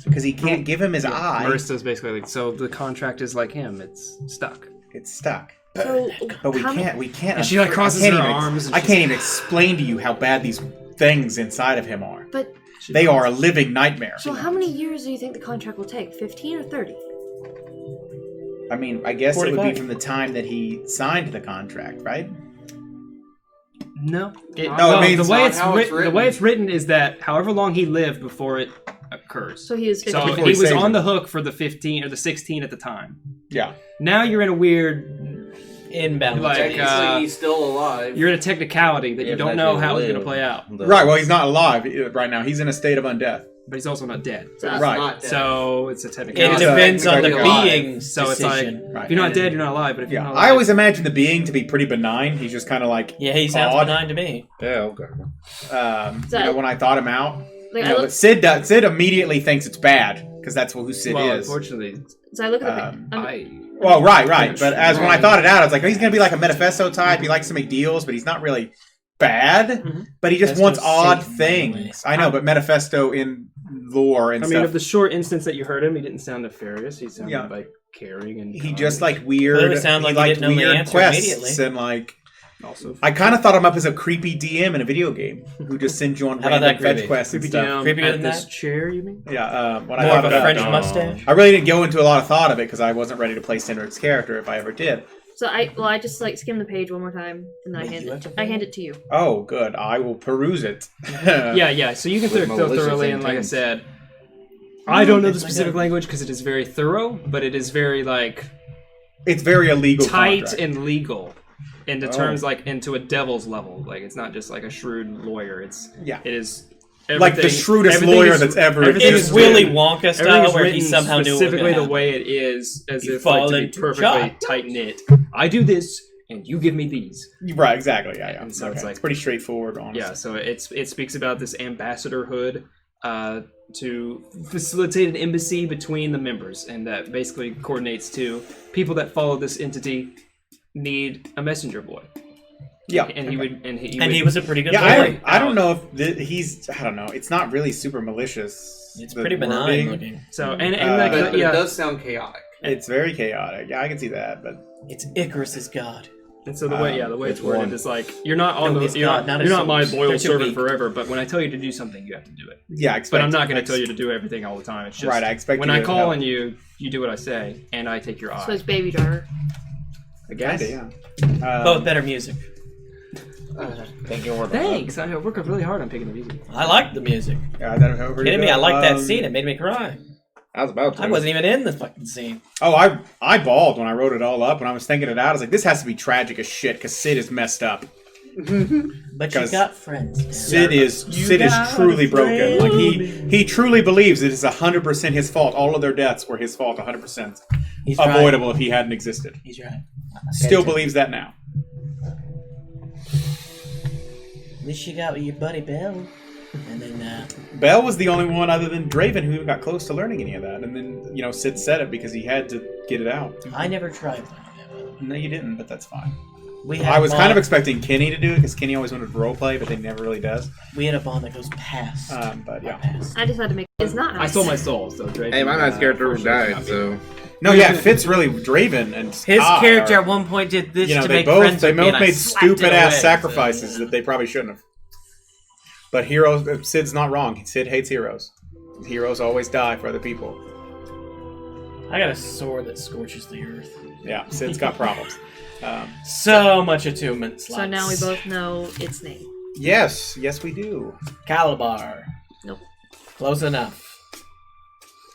because he can't give him his eye. Marista's basically like, so the contract is like him. It's stuck. It's stuck. So, But we how many- can't. We can't. And she, like, crosses her arms and I she's- can't even explain to you how bad these things inside of him are. But They are a living nightmare. so, how many years do you think the contract will take? 15 or 30? I mean, I guess it would 45. be from the time that he signed the contract, right? No. No, it means the way not it's how it's written. The way it's written is that however long he lived before it occurs. So he is 15. So Before he he was saves on him. the hook for the 15 or the 16 at the time. Yeah. Now you're in a weird, Inbound. Like, Technically, he's still alive. you're in a technicality that you don't know how it's going to play out. Right. Well, he's not alive right now. He's in a state of undeath. But he's also not dead. So he's Right. not dead. So it's a It technicality. depends on the Alive. being's So it's like, decision. Right. if you're not dead, you're not alive. But if you're Yeah. not alive, I always imagine the being to be pretty benign. He's just kind of like Yeah, he sounds odd. benign to me. Yeah, okay. When I thought him out, Like, you know, but Sid immediately thinks it's bad because that's who Sid well, is. unfortunately, so I look at the Well, right. But as when I thought it out, I was like, oh, he's gonna be like a manifesto type. He likes to make deals, but he's not really bad. But he just Manifesto wants odd Satan, things. anyways. I know, but manifesto in lore and I mean, stuff. of the short instance that you heard him, he didn't sound nefarious. He sounded Yeah. like caring and He kind. just like weird. Clearly sound like he liked didn't know the weird answer quests immediately. and like. also I kind of thought him up as a creepy DM in a video game who just sends you on How about random that fetch creepy? quests and creepy stuff. down Creepier at than this that? chair. You mean? Yeah, when I More thought of a about French it, mustache. I really didn't go into a lot of thought of it because I wasn't ready to play Cynric's character if I ever did. So I just like skim the page one more time and then I hand it to you. Oh, good. I will peruse it. Yeah. So you can With go malicious thoroughly, and like I intent. said, I don't know the It's like specific a- language because it is very thorough, but it is very like It's very illegal. tight contract. and legal into Oh. terms like into a devil's level. Like it's not just like a shrewd lawyer. It is like the everything- shrewdest everything lawyer is- that's ever everything It's is Willy written- Wonka style everything's where he written somehow knew specifically what the would way it is, as You if like, fall to be into perfectly job. tight knit. I do this, and you give me these. Right, exactly. Yeah. And so Okay. it's like- it's pretty straightforward, honestly. Yeah, so it speaks about this ambassadorhood to facilitate an embassy between the members, and that basically coordinates to people that follow this entity need a messenger boy. Yeah. And he would, and he And would, he was a pretty good Yeah, lawyer. I don't know if he's. I don't know. It's not really super malicious. It's the pretty benign wording. looking. So and But- like But yeah, it does sound chaotic. It's very chaotic. Yeah, I can see that. But It's Icarus's god. and so the way it's it's worded one. is like you're not on No, the it's you're not, not, not you're a not my source. loyal They're too servant weak. forever, but when I tell you to do something, you have to do it. yeah, I expect. But I'm not going to tell you to do everything all the time. It's just Right, I expect when you I to call help. on you, you do what I say, and I take your eye. So it's baby driver. I guess. Kinda, yeah. But with better music. Thank you for that. Thanks. I work really hard on picking the music. I like the music. Yeah, that over Kidding me? I like that scene. It made me cry. I was about to. I wasn't even in the fucking scene. Oh, I bawled when I wrote it all up. When I was thinking it out, I was like, this has to be tragic as shit because Sid is messed up. But you Because got friends. man. Sid is truly broken. Like he truly believes it is 100% his fault. All of their deaths were his fault, 100%. He's Avoidable Right. if he hadn't existed. He's right. Still believes that now. At least you got with your buddy Bell. And then, Bell was the only one other than Draven who even got close to learning any of that. And then, Sid said it because he had to get it out. I never tried learning that, by the way. No, you didn't, but that's fine. We had I was a kind of bond- expecting Kenny to do it because Kenny always wanted to roleplay, but they never really does. We had a bond that goes past. But yeah. Past. I just had to make it's not nice. I sold my soul, so Drake. Hey, my nice character died, so. No, yeah, it fits really Draven and His Ty character are- at one point did this to they make both friends they with me, both and I made slapped it stupid ass away, sacrifices so- that they probably shouldn't have. But Sid's not wrong. Sid hates heroes. Heroes always die for other people. I got a sword that scorches the earth. Yeah, Sid's got problems. So much attunement slots. So now we both know its name. Yes, we do. Calabar. Nope. Close enough.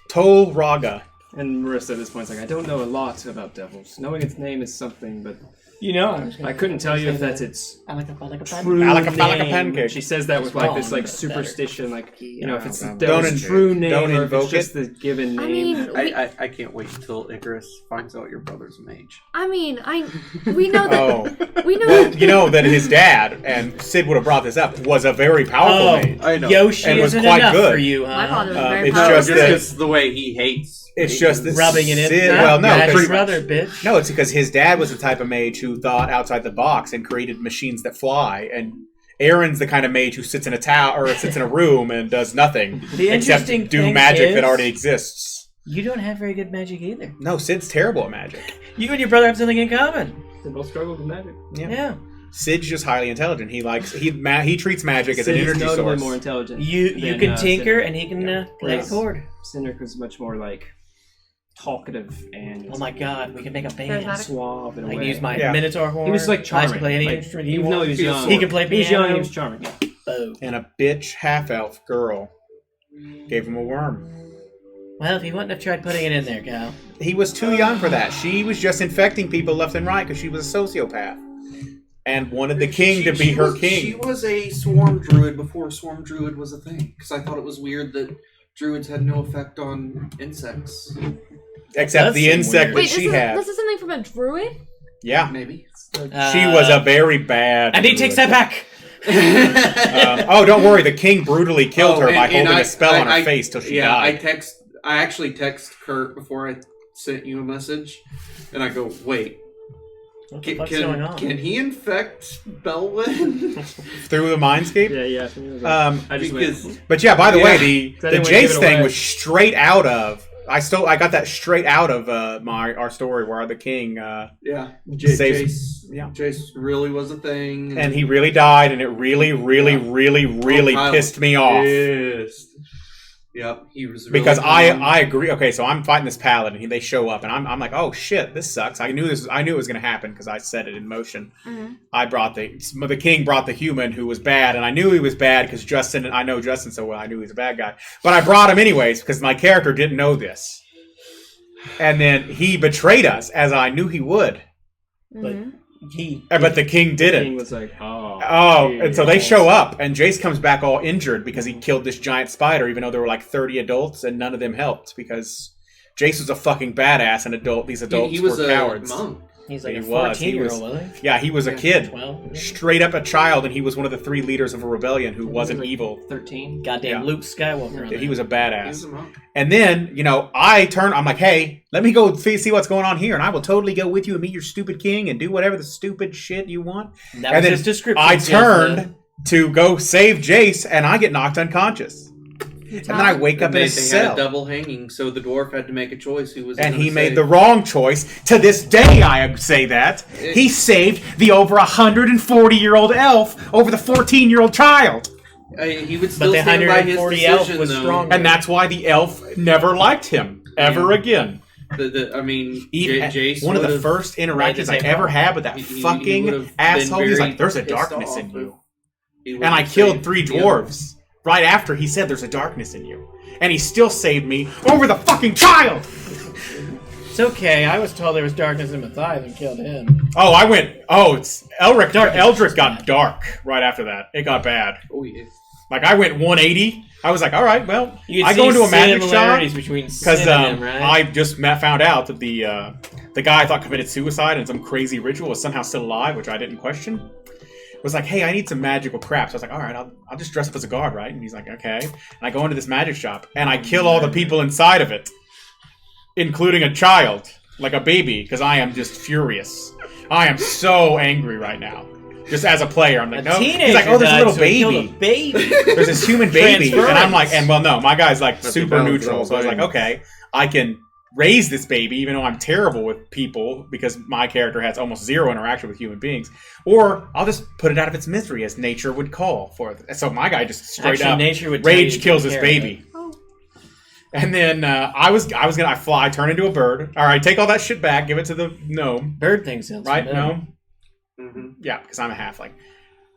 Tol Raga. And Marissa at this point is like, I don't know a lot about devils. Knowing its name is something, but You know, I was gonna I couldn't tell you if that's its I like a true Alaka falaka name. pancake. She says that with Wrong, like this like but it's superstition, like if it's the Don't devil's in- true name don't or if it's invoke just the given I name. mean, we, I can't wait until Icarus finds out your brother's a mage. we know that Oh, we know well, that you know that his dad, and Sid would have brought this up, was a very powerful Oh, mage. I know. Yoshi And was isn't quite enough good. for you, huh? my father was very it's powerful. just Just that- because the way he hates. It's just that rubbing it in. Sid, Yeah, well, no, that's pretty your much. brother, bitch. No, it's because his dad was the type of mage who thought outside the box and created machines that fly. And Aaron's the kind of mage who sits in a tower or sits in a room and does nothing The except interesting do thing magic is, that already exists. You don't have very good magic either. No, Sid's terrible at magic. You and your brother have something in common. They both struggle with magic. Yeah. Sid's just highly intelligent. He treats magic as an Sid is energy notably source. more intelligent. You can tinker, Cynric. and he can play a chord. Cynric was much more like talkative and Oh my god, we can make a band. Charismatic. suave in a I can way. use my Yeah. Minotaur horn. He was like I charming. can play any Like, instrument he even though he was wants. young, He can play He was young. He piano. was charming. Yeah. Oh. And a bitch half-elf girl gave him a worm. Well, if you wouldn't have tried putting it in there, Cal. He was too young for that. She was just infecting people left and right because she was a sociopath. And wanted the king to be her king. She was a swarm druid before swarm druid was a thing. Because I thought it was weird that druids had no effect on insects. Except the insect that Wait, she had. this is something from a druid? Yeah. Maybe. She was a very bad. I need to take that back. Oh, don't worry. The king brutally killed her by and holding a spell on her face till she died. I actually text Kurt before I sent you a message, and I go, wait. What the fuck's going on? Can he infect Belwyn? Through the mindscape? Yeah. I just went, But yeah, by the way, the I didn't want to give Jace it thing away. was straight out of. I got that straight out of our story where the king Yeah. saves. Yeah. Jace really was a thing. And he really died, and it really, really, really, really Kyle. pissed me off. Pissed. Yep, he was really Because calm. I agree. Okay, so I'm fighting this paladin, and they show up, and I'm like, oh shit, this sucks. I knew it was going to happen because I set it in motion. Mm-hmm. I brought the king brought the human who was bad, and I knew he was bad because Justin. I know Justin so well. I knew he was a bad guy, but I brought him anyways because my character didn't know this, and then he betrayed us as I knew he would. But But the king didn't. The king was like, And so they show up, and Jace comes back all injured because he killed this giant spider, even though there were like 30 adults, and none of them helped because Jace was a fucking badass, and these adults he was were a cowards. monk. He's like He a was. 14-year-old, wasn't he? Yeah, he was a kid. 12. Straight up a child, and he was one of the 3 leaders of a rebellion who wasn't evil. 13. Goddamn Yeah. Luke Skywalker. He was a He badass. was a monk. And then, I'm like, hey, let me go see what's going on here, and I will totally go with you and meet your stupid king and do whatever the stupid shit you want. That And was then his description. I turned to go save Jace, and I get knocked unconscious. And then I wake up in a They had cell. a double hanging, so the dwarf had to make a choice. Who was And gonna he made save. the wrong choice. To this day, I say that. He saved the over 140-year-old elf over the 14-year-old child. He would still the stand by his 140 elf decision, was though. stronger. And that's why the elf never liked him ever again. Jace One of the would've- first interactions I same ever problem. had with that He fucking would've been asshole. He's very like, there's a pissed darkness off, in you. He And I would've killed saved 3 the dwarves right after he said there's a darkness in you. And he still saved me over the fucking child! It's okay. I was told there was darkness in Matthias and killed him. It's Eldrick Darkness got dark right after that. It got bad. Oh yeah. Like, I went 180. I was like, all right, well, You I can go see into a magic shop similarities between because Cid and him, right? I just found out that the guy I thought committed suicide in some crazy ritual was somehow still alive, which I didn't question. Was like, hey, I need some magical crap. So I was like, all right, I'll just dress up as a guard, right? And he's like, okay. And I go into this magic shop, and I kill all the people inside of it, including a child, like a baby, because I am just furious. I am so angry right now. Just as a player, I'm like, no. He's like, oh, there's a little baby. There's this human baby. And I'm like, no, my guy's like That's super a neutral. So I was like, thing. okay, I can raise this baby, even though I'm terrible with people because my character has almost 0 interaction with human beings. Or I'll just put it out of its misery, as nature would call for it. So my guy just straight Actually, up nature would tell you rage to kills his take care of baby. And then I fly, turn into a bird. All right, take all that shit back, give it to the gnome. Bird thing sounds Right, familiar. gnome? Mm-hmm. Yeah, because I'm a halfling.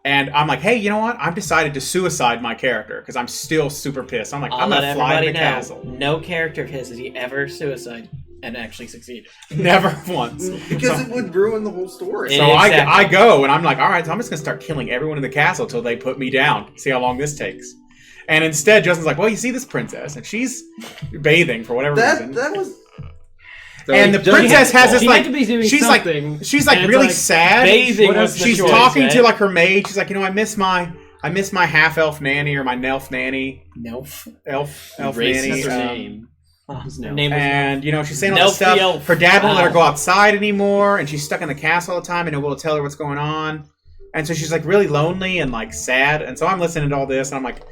And I'm like, hey, you know what? I've decided to suicide my character because I'm still super pissed. I'm like, I'll I'm let going to fly to everybody the know. castle. No character of his has he ever suicide and actually succeeded. Never once. Because it would ruin the whole story. So Exactly. I go, and I'm like, all right, so I'm just going to start killing everyone in the castle until they put me down. See how long this takes. And instead, Justin's like, well, you see this princess, and she's bathing for whatever reason. That was. And the princess has this She like, had to be doing she's something, like, she's like and it's really like, sad. bathing was the She's choice, talking right? to like her maid. She's like, I miss my half elf nanny or my nelf nanny. Nelf. Elf Racist. nanny. That's her name. His Her name. name was And she's saying all this Nelf stuff. the elf. Her dad won't let her Wow. go outside anymore, and she's stuck in the castle all the time, and nobody will tell her what's going on. And so she's like really lonely and like sad. And so I'm listening to all this, and I'm like,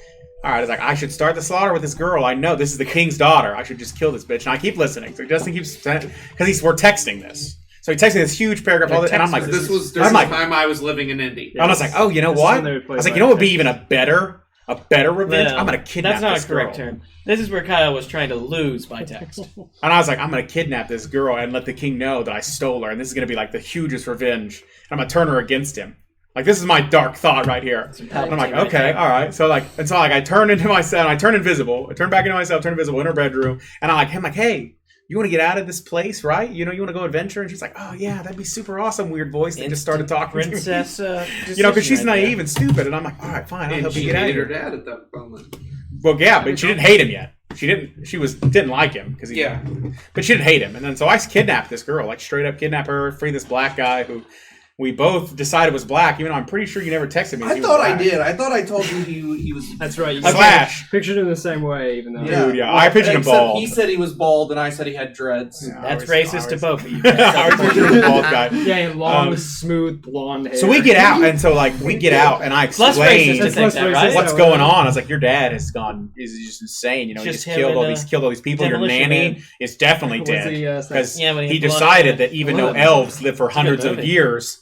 all right, it's like I should start the slaughter with this girl. I know this is the king's daughter. I should just kill this bitch. And I keep listening. So Justin keeps because we're texting this. So he texted me this huge paragraph, all this, and I'm like, This was during the time I was living in Indy. I was like, oh, you know what? I was like, you know what would be even a better revenge? No, I'm going to kidnap That's not this a correct girl. term. This is where Kyle was trying to lose by text. And I was like, I'm going to kidnap this girl and let the king know that I stole her, and this is going to be like the hugest revenge. And I'm going to turn her against him. Like, this is my dark thought right here. And I'm like, okay, all right. So I turned into myself, I turned invisible. I turned back into myself, turned invisible in her bedroom, and I'm like, hey, you want to get out of this place, right? You want to go adventure? And she's like, oh, yeah, that'd be super awesome. Weird voice that just started talking Princess, to me. Because she's naive and stupid. And I'm like, all right, fine, I'll help you get out of here. She hated her dad at that moment. Well, yeah, but she didn't hate him yet. She didn't like him. But she didn't hate him. And then so I kidnapped this girl, like straight up kidnap her, free this black guy who we both decided was black, even though I'm pretty sure you never texted me. I thought I did. I thought I told you he was... That's right. You Slash. pictured him the same way, even though... Dude, yeah. I pictured him bald. He said he was bald, and I said he had dreads. Yeah, That's racist to both of you. I was picturing him bald guy. Yeah, long, smooth, blonde hair. So we get out, and and I Less racist to explain think that, right? what's going on. I was like, your dad is just insane. He Just just killed all these people. Your Demolition nanny Man. is definitely Was dead. he, Because when he blonde decided hair. that even though elves live for hundreds of movie. years,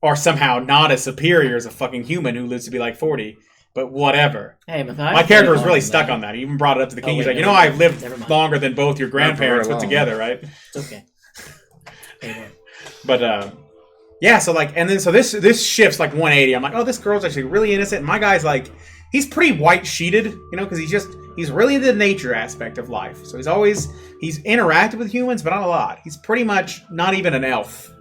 are somehow not as superior as a fucking human who lives to be like 40. But whatever. Hey, Matthias, My character was really stuck on that. He even brought it up to the king. He's like, you know, I've lived longer than both your grandparents put together, right? It's okay. But yeah, so like, and then so this shifts like 180. I'm like, oh, this girl's actually really innocent. And my guy's like, he's pretty white sheeted, because he's really into the nature aspect of life. So he's interacted with humans, but not a lot. He's pretty much not even an elf.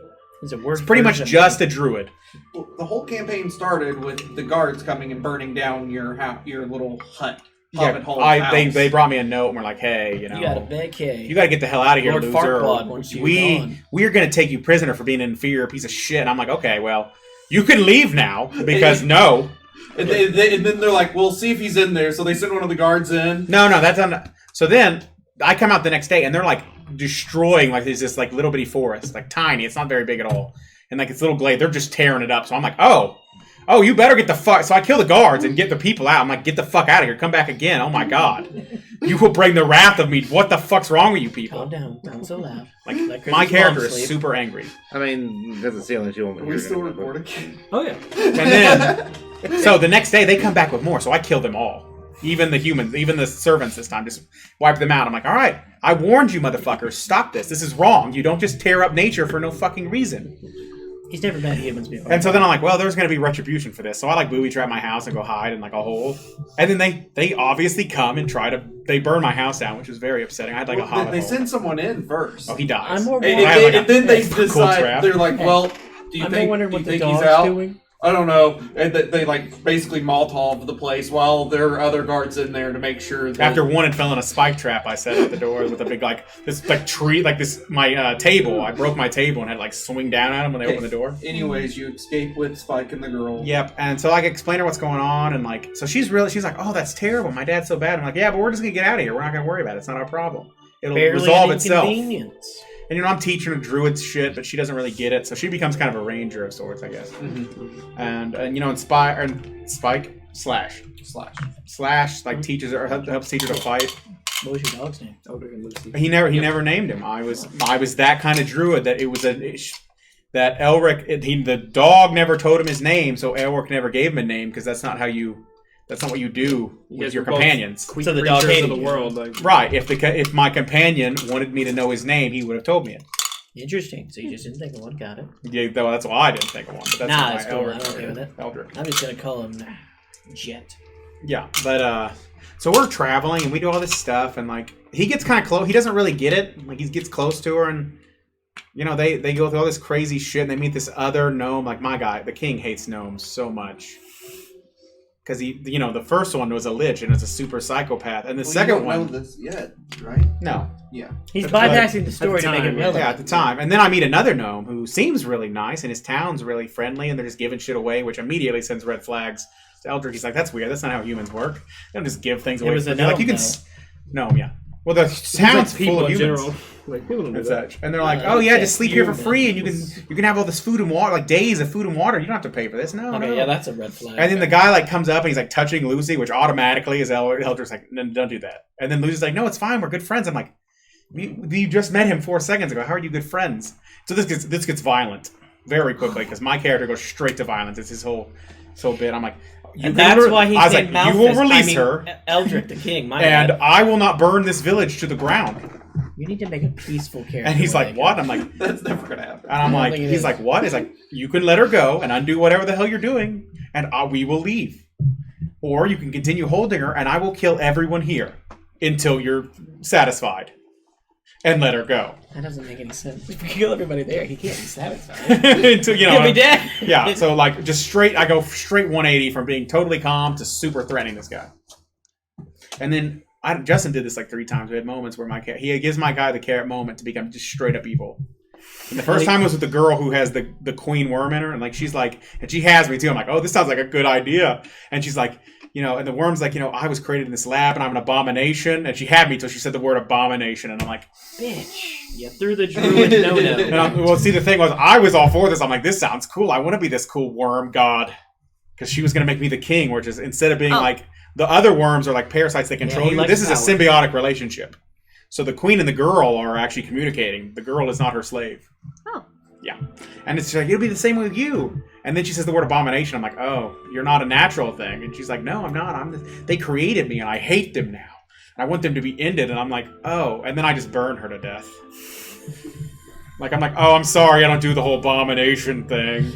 He's pretty much just a druid. Well, the whole campaign started with the guards coming and burning down your little hut. They brought me a note and were like, hey, You got a big cave. you got to get the hell out of here, Lord loser. Farquaad wants you gone. We're going to take you prisoner for being an inferior piece of shit. And I'm like, okay, well, you can leave now because no. And then they're like, we'll see if he's in there. So they send one of the guards in. No, that's not. So then I come out the next day and they're like destroying like this like little bitty forest, like tiny. It's not very big at all. And like it's little glade. They're just tearing it up. So I'm like, oh, you better get the fuck. So I kill the guards and get the people out. I'm like, get the fuck out of here. Come back again. Oh my God. You will bring the wrath of me. What the fuck's wrong with you people? Calm down. Not so loud. Like my character is super angry. I mean, that's a ceiling she won't. Are we still recording? Oh, yeah. And then, so the next day they come back with more. So I kill them all. Even the humans, even the servants this time, just wipe them out. I'm like, all right, I warned you motherfuckers. Stop this. This is wrong. You don't just tear up nature for no fucking reason. He's never met humans before. And so then I'm like, well, there's going to be retribution for this. So I like booby trap my house and go hide in like a hole. And then they obviously come and they burn my house down, which was very upsetting. I had like a hobbit They hole. send someone in first. Oh, he dies. I'm more And then they cool decide, trap. they're like, well, do you I'm think, wondering what the he's dog's out? doing. I don't know. And they like basically Molotov the place while there are other guards in there to make sure that... After one had fell in a spike trap, I set at the door with a big tree, my table. I broke my table and had like swing down at them when they opened the door. Anyways, you escape with Spike and the girl. Yep, and so I explain to her what's going on, and like, so she's like, oh, that's terrible. My dad's so bad. I'm like, yeah, but we're just gonna get out of here. We're not gonna worry about it. It's not our problem. It'll resolve itself. And I'm teaching her druid shit, but she doesn't really get it, so she becomes kind of a ranger of sorts, I guess. Mm-hmm. And Spike Slash like teaches her, helps teach her to fight. What was your dog's name? He never named him. I was that kind of druid that it was that Elric. The dog never told him his name, so Elric never gave him a name because that's not what you do with your companions. So the dog hated the world, right? If my companion wanted me to know his name, he would have told me it. Interesting. So you just didn't think of one. Got it. Yeah, well, that's why I didn't think of one. But that's that's cool. I'm okay with it. Eldrick. I'm just gonna call him Jet. Yeah, but so we're traveling and we do all this stuff, and like he gets kind of close. He doesn't really get it. Like he gets close to her, and they go through all this crazy shit, and they meet this other gnome. Like my guy, the king hates gnomes so much. Because the first one was a lich and it's a super psychopath, and the second one. You don't know this yet, right? No. Yeah. He's bypassing the story to make it relevant. Yeah, at the time, and then I meet another gnome who seems really nice, and his town's really friendly, and they're just giving shit away, which immediately sends red flags to Eldrick. He's like, "That's weird. That's not how humans work. They don't just give things away." It was a like you can. Gnome, yeah. Well, the town's full of humans. General. Like people don't do that. And they're like, "Oh yeah, just sleep here for free, and you can have all this food and water, like days of food and water. You don't have to pay for this." No, okay, no. yeah, that's a red flag. And then the guy like comes up and he's like touching Lucy, which automatically is Eldrick's like, "No, don't do that." And then Lucy's like, "No, it's fine. We're good friends." I'm like, You just met him 4 seconds ago. How are you good friends? So this gets violent very quickly because my character goes straight to violence. It's his whole bit. I'm like, that's why he's named Malthus. You will release her, Eldrick the king. and I will not burn this village to the ground. You need to make a peaceful character. And he's like, what? I'm like, That's never gonna happen. and I'm like, he's like, what? He's like, you can let her go and undo whatever the hell you're doing, and we will leave. Or you can continue holding her, and I will kill everyone here until you're satisfied, and let her go. That doesn't make any sense. If you kill everybody there, he can't be satisfied. Until He'll be dead. Yeah. So like, I go straight 180 from being totally calm to super threatening this guy. And then Justin did this like 3 times. We had moments where he gives my guy the carrot moment to become just straight up evil. And the first time was with the girl who has the queen worm in her, and like she's like, and she has me too. I'm like, oh, this sounds like a good idea. And she's like, and the worm's like, I was created in this lab, and I'm an abomination. And she had me till she said the word abomination, and I'm like, bitch, you threw the druid no. Well, see, the thing was, I was all for this. I'm like, this sounds cool. I want to be this cool worm god, because she was going to make me the king, which is instead of being like the other worms are like parasites that control you. This is a symbiotic relationship. So the queen and the girl are actually communicating. The girl is not her slave. Oh. Yeah. And it's like, it'll be the same with you. And then she says the word abomination. I'm like, oh, you're not a natural thing. And she's like, no, I'm not. They created me, and I hate them now. And I want them to be ended. And I'm like, oh. And then I just burn her to death. I'm like, oh, I'm sorry. I don't do the whole abomination thing.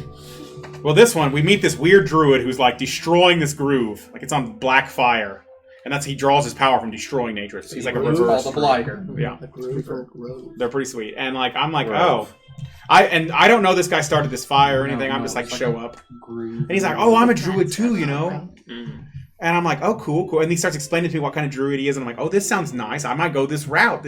Well, this one, we meet this weird druid who's like destroying this groove. Like it's on black fire. And he draws his power from destroying nature. So he's like a reverse. The blighter. Yeah. They're pretty sweet. And like, I'm like, oh. I don't know this guy started this fire or anything. I'm just like, show up. And he's like, oh, I'm a druid too, And I'm like, oh, cool. And he starts explaining to me what kind of druid he is. And I'm like, oh, this sounds nice. I might go this route.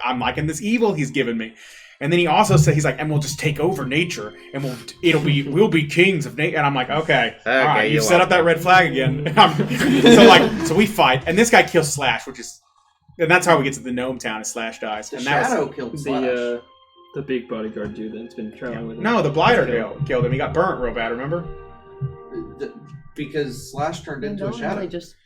I'm liking this evil he's given me. And then he also said, he's like, and we'll just take over nature, and we'll be kings of nature. And I'm like, okay, all right, you've set up that red flag again. So we fight, and this guy kills Slash, and that's how we get to the gnome town. Is Slash dies, and Shadow killed Slash. The big bodyguard dude that's been traveling with him. No, the blighter killed him. He got burnt real bad. Remember? Because Slash turned into a shadow. Just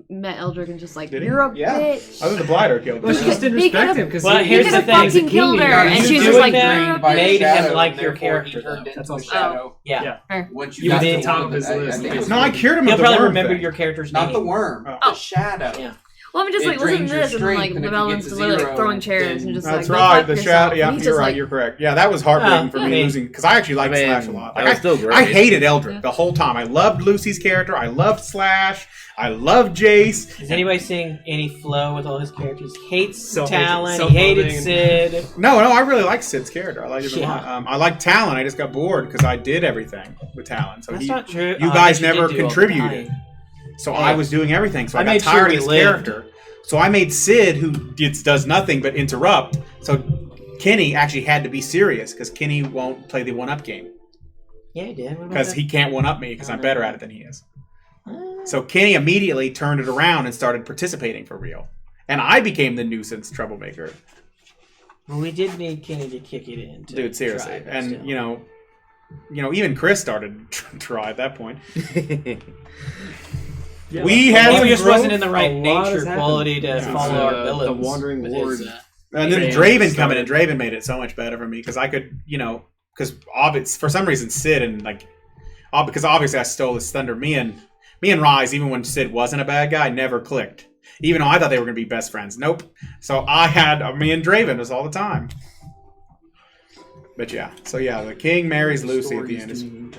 met Eldrick and just like, Did he? you're a Yeah. bitch. I think the blighter killed him. Well, she just didn't respect him because here's the thing. Fucking killed her, and she's just like, you're a bitch. made him Shadow, like your therefore he character. turned though. into That's a all. shadow. Yeah. Once You were got at to the top one of his I list. think it was No, I cured him You'll of the probably worm remember thing. your character's not name. the worm. Oh. The shadow. Yeah. Well, I'm just It like, listen to drains your this, and then like strength, and if Level you and get to still like zero, throwing chairs and just That's like, right. go The fuck shadow. yourself. Yeah, And he's you're just right. like, You're correct. Yeah, that was heartbreaking for me losing because I actually liked Slash a lot. that was still great. I hated Eldrick the whole time. I loved Lucy's character. I loved Slash. I loved Jace. Is anybody seeing any flow with all his characters? He hates Self-hatred, Talon. He hated self-loathing. Sid. No, I really liked Sid's character. I liked him a Yeah. lot. I liked Talon. I just got bored because I did everything with Talon. So That's not true. you I guys guess you never did do all the contributed. time. So I was doing everything. So I got made sure tired we of his lived. character. So I made Sid, who does nothing but interrupt. So Kenny actually had to be serious because Kenny won't play the one-up game Yeah, he did. What about because that? he can't one-up me because I'm better at it than he is. So Kenny immediately turned it around and started participating for real. And I became the nuisance troublemaker. Well, we did need Kenny to kick it in. To Dude, seriously. try, but And, still. you know, even Chris started to try at that point. Yeah, We like, had He some just growth. wasn't in the right A lot has nature happened. quality to Yeah. follow our villains. The Wandering with Lord. his, And then Draven Draven started. coming in. Draven made it so much better for me because I could, because for some reason Sid and because obviously I stole his thunder. Me and Rise, even when Sid wasn't a bad guy, never clicked. Even though I thought they were going to be best friends. Nope. So I had me and Draven was all the time. But yeah, so yeah, the king marries Lucy at the end.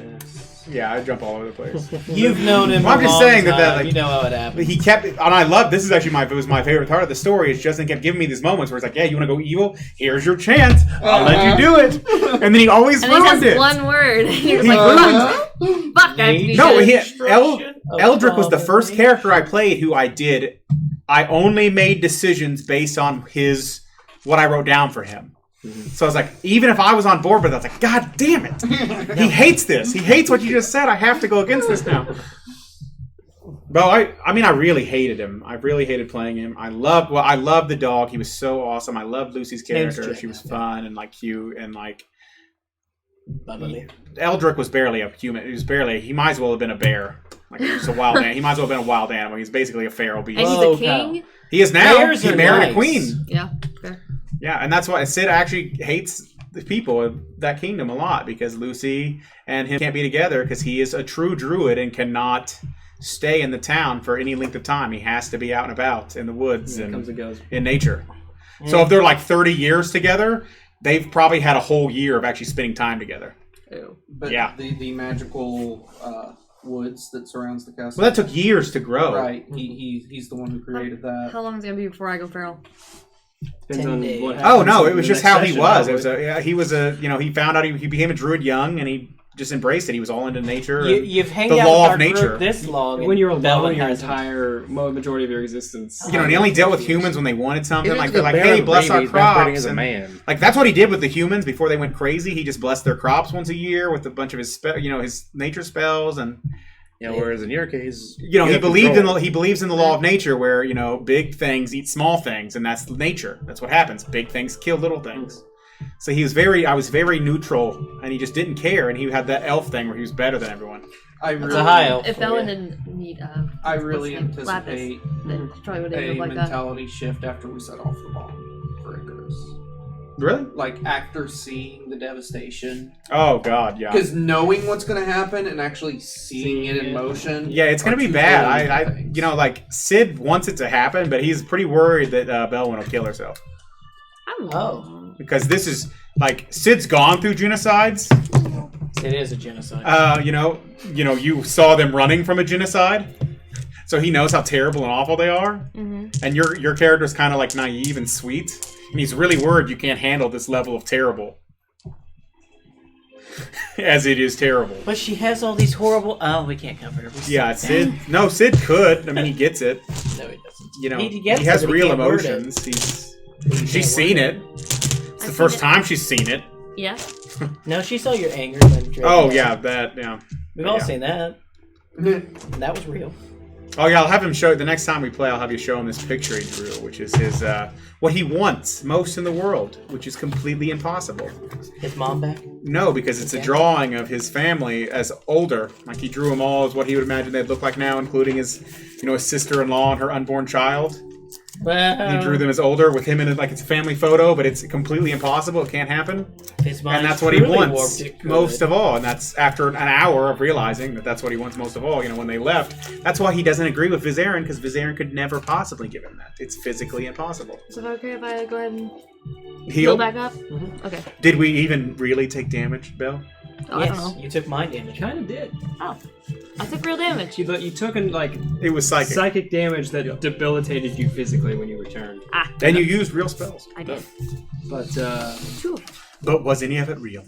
Yeah, I jump all over the place. You've known him. Well, I'm a just long saying that time. like, you know how it happens. But he kept, and I love. This is actually it was my favorite part of the story. Is Justin kept giving me these moments where it's like, yeah, you want to go evil? Here's your chance. I'll let you do it. And then he always and then he ruined says it. one word. And you're He like, ruined fuck, I have to be No, good. Eldrick was the first character I played who I only made decisions based on what I wrote down for him. So I was like, even if I was on board with it, I was like, God damn it. He hates this. He hates what you just said. I have to go against this now. But I really hated him. I really hated playing him. I loved the dog. He was so awesome. I loved Lucy's character. She was fun and cute and Eldrick was barely a human. He might as well have been a bear. Like just a wild animal. He might as well have been a wild animal. He's basically a feral beast. And he's a king? He is now. Bears He are married nice. a queen. Yeah, fair. Yeah, and that's why Cid actually hates the people of that kingdom a lot, because Lucy and him can't be together because he is a true druid and cannot stay in the town for any length of time. He has to be out and about in the woods and comes and goes. in nature. So if they're like 30 years together, they've probably had a whole year of actually spending time together. Ew. But Yeah. the magical woods that surrounds the castle. Well, that took years to grow. Right. He's the one who created that. How long is it going to be before I go feral? Depends 10 on days. what Oh happens no, in it was the just next how he session, was. probably. He was a he found out he became a druid young, and he just embraced it. He was all into nature. and You've hanged the out law with of our nature. group this long. When you're alone Belwyn your hasn't. entire majority of your existence. And he only dealt with humans when they wanted something. Even Like as they're a like, bear "Hey, and bless our baby, he's not fighting crops." as a And, man. like that's what he did with the humans before they went crazy. He just blessed their crops once a year with a bunch of his his nature spells, and Whereas in your case, he have believed control. he believes in the law of nature, where big things eat small things, and that's nature. That's what happens. Big things kill little things. So I was very neutral, and he just didn't care, and he had that elf thing where he was better than everyone. I That's really, a high elf. If for Belwyn you. didn't need I really what's his name? anticipate then she probably would have a ended up like that. mentality shift after we set off the bomb for Icarus. Really? Like after seeing the devastation, Oh God, yeah. because knowing what's going to happen and actually seeing it in motion. Yeah, it's gonna are be two bad. totally I different things. like Cid wants it to happen, but he's pretty worried that Belwyn will kill herself. Oh. Because this is like Cid's gone through genocides. It is a genocide. You saw them running from a genocide, so he knows how terrible and awful they are. Mm-hmm. And your character's kind of like naive and sweet, and he's really worried you can't handle this level of terrible, as it is terrible. But she has all these horrible. Oh, we can't cover it. Yeah, Cid. No, Cid could. I mean, he gets it. No, he doesn't. He gets it, has but he real can't word it. emotions. He She's can't seen word it. It's the I've first seen it. time she's seen it. Yeah. No, she saw your anger when Drake. Oh yeah, that yeah. We've all Yeah. seen that. That was real. Oh yeah, I'll have him show the next time we play. I'll have you show him this picture he drew, which is his what he wants most in the world, which is completely impossible. His mom back. No, because it's a drawing of his family as older. Like he drew them all as what he would imagine they'd look like now, including his, his sister-in-law and her unborn child. Well, He drew them as older with him in it, like it's a family photo, but it's completely impossible. It can't happen. his mind And that's what he truly wants warped it good. most of all. And that's after an hour of realizing that that's what he wants most of all. When they left, that's why he doesn't agree with Vizarin, because Vizarin could never possibly give him that. It's physically impossible. So is it okay if I go ahead and Heal? heal back up? Mm-hmm. Okay. Did we even really take damage, Bill? Oh, I don't Yes, know. you took mind damage. Kind of did. Oh. I took real damage. You took It was psychic. psychic damage that debilitated you physically when you returned. Ah, And you used real spells. I did. But 2 of them. But was any of it real?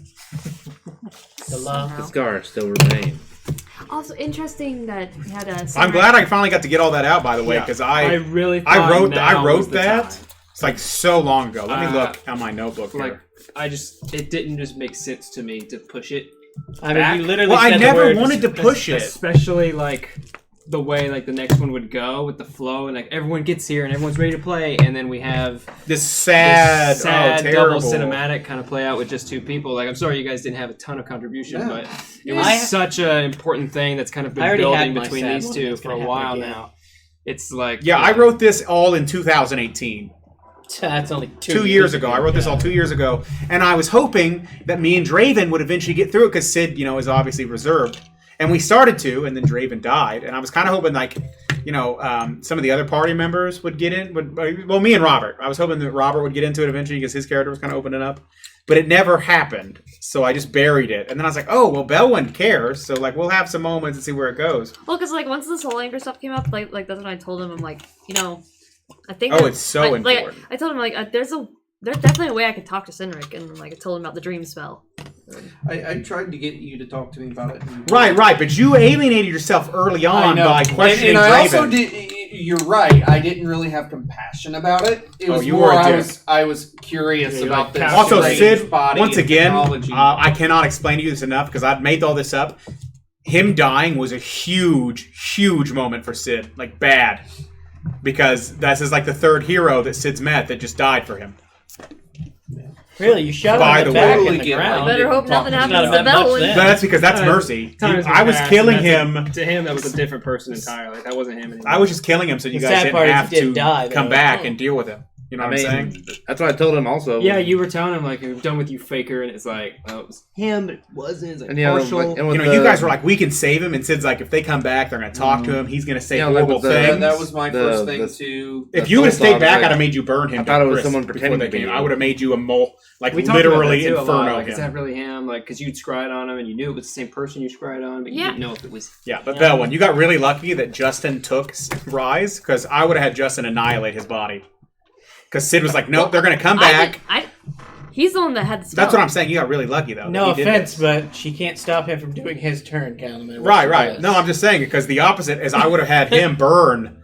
The love. The scars still remain. Also, interesting that we had a. I'm glad I finally got to get all that out, by the way, Yeah. because I really I thought wrote now was the that. time. It's like so long ago. Let me Uh, look on my notebook here. It didn't just make sense to me to push it. I mean, back. you literally Well, I said the never word wanted to push it. Especially the way the next one would go with the flow, and everyone gets here and everyone's ready to play, and then we have This sad, this sad terrible double cinematic kind of play out with just 2 people. I'm sorry you guys didn't have a ton of contribution, Yeah. but it was such an important thing that's kind of I been already building had my between sad these one, 2 it's for gonna a while happen again. now. It's I wrote this all in 2018. That's only 2 years ago. I wrote this all 2 years ago, and I was hoping that me and Draven would eventually get through it, because Cid, is obviously reserved, and we started to, and then Draven died, and I was kind of hoping some of the other party members would get in. Well, me and Robert. I was hoping that Robert would get into it eventually, because his character was kind of opening up, but it never happened. So I just buried it, and then I was like, oh well, Belwyn cares, so we'll have some moments and see where it goes. Well, because once the Soul Anchor stuff came up, that's when I told him, I'm like, I think. Oh, it's so important. I told him there's definitely a way I could talk to Cynric, and I told him about the dream spell. I tried to get you to talk to me about it. Right, but you alienated yourself early on by questioning and I Draven. also did. You're right. I didn't really have compassion about it. It was you more were a dick. I was curious about this. Also, strange Cid, body once and again, technology. I cannot explain to you this enough, because I've made all this up. Him dying was a huge, huge moment for Cid. Bad. Because this is the 3rd hero that Cid's met that just died for him. Really, you shot By him in the the back way- in the ground. Better hope nothing Not happens to that much Belwyn. then. No, that's because that's mercy. I was killing him. To him, that was a different person entirely. That wasn't him anymore. I was just killing him so you The guys sad didn't part is have he didn't to die, come though. back and deal with him. You know I what I'm mean, saying? that's what I told him also. Yeah, you were telling him like I'm done with you, faker, and it's like, oh, it was him, but it wasn't. It's like And, yeah, partial. like, and with You guys were like, we can save him, and Sid's like, if they come back, they're going to talk to him. He's going to say Yeah, like horrible with the- things. That was my first thing the- too. If the you would have soul stayed dog, back, like, I'd have made you burn him. I thought it was crisp someone before pretending they to be came. you. I would have made you a mole, like we talked about literally that too a lot. inferno Like, is him. that really him? Like, because you'd scryed on him and you knew it was the same person you scryed on, but you Yeah. didn't know if it was. Yeah, but Belwyn, you got really lucky that Justin took Rise, because I would have had Justin annihilate his body. Because Cid was like, nope, they're going to come back. He's the one that had the spell. That's what I'm saying. You got really lucky, though. No that he did offense, this. but she can't stop him from doing his turn, Callum. Right. No, I'm just saying, because the opposite is I would have had him burn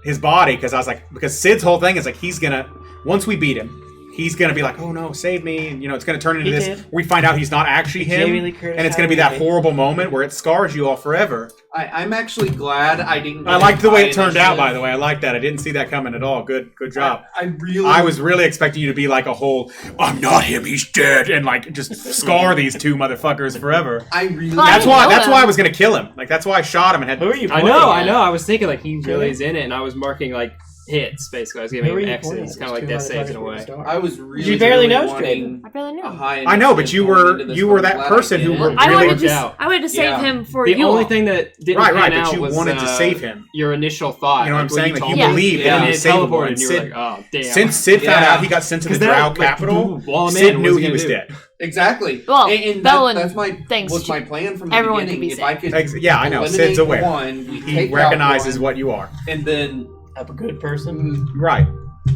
his body, because I was like, because Sid's whole thing is like, he's going to, once we beat him, he's going to be like, oh no, save me. And, it's going to turn into He this. did. We find out he's not actually him. Jamie Lee Curtis And it's going to be had that it. horrible moment where it scars you all forever. I'm actually glad I didn't. I liked the way it turned out, by the way. I like that. I didn't see that coming at all. Good job. I was really expecting you to be like a whole, I'm not him, he's dead, and like just scar these two motherfuckers forever. I really. Well, That's I why. didn't know That's that. why I was gonna kill him. Like that's why I shot him and had. Who are you? I pointing know. at? I was thinking like he really is in it, and I was marking like hits basically. I was giving Who are him you X's, pointing kind at? of like There's death two saves in a motherfuckers way. with stars. I was really. You barely really know wanting I barely knew. a high I know, but initiative you going were into this, you but were I'm that glad I person who didn't. were I really. wanted to. out. I wanted to save Yeah. him for The you. only thing that didn't Right, pan but out you was, wanted to save him. Your initial thought. You know what I'm when saying? Like told you me. Yeah. believed Yeah, that and he it was savable. teleported, And and you were Cid, like, oh damn. since Sid found Yeah. out he got sent to the 'Cause that, Drow like, capital, wall him Sid in, knew what's he he gonna was do? dead. Exactly. Well, and Belwyn that's thinks my plan from the everyone can beginning. be If I could, Yeah, I know. eliminate Sid's aware. One, we He take out recognizes one, what you are. and then I'm a good person. Right.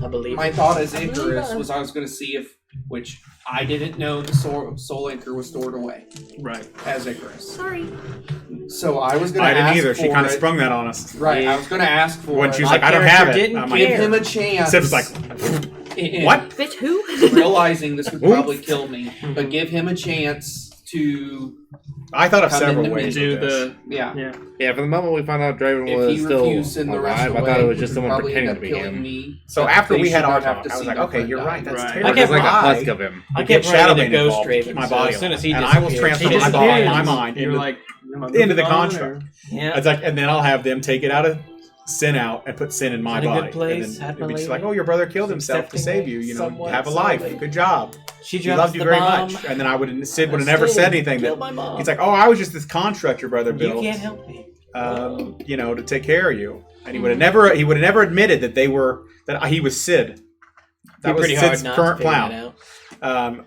I believe. my thought as Icarus was I was going to see if, which I didn't know the soul anchor was stored away Right. as Icarus. Sorry. So I was going I to didn't ask either. for She kind of it. sprung that on us. Right, I was going to ask for When it. she was My like, I don't have character it. didn't I'm care. like, Give him a chance. Sid was like, and what? Bitch, who? realizing this would Oops. probably kill me, but give him a chance to, I thought of Come several into ways. Do with this. the yeah. Yeah, from the moment we found out Draven If was he still refused in the rest alive, of the I way, thought it was he just would someone probably pretending end to up be killing him. me. So But after they we had should our not have talk, to I was see like, my okay, friend you're die. right. That's Right. terrible. I kept There's like a I husk of him. I get kept running Shadow into Man Ghost involved, Raven. my so body as soon as he and I will disappeared- transfer He my body, disappeared. my mind You're into, like into the construct. Yeah. It's like, and then I'll have them take it out of Sin out and put Sin in my In a good body. place, And then had it'd my be just lady. like, oh, your brother killed himself to save you. You know, Somewhat have a life. slowly. Good job. She He drops loved you the very bomb. much. And then Sid would have never said anything. Killed my mom. He's like, oh, I was just this construct your brother You built. can't help me. To take care of you. And he would have never admitted that he was Sid. That was pretty Sid's hard not current to figure plan. that out.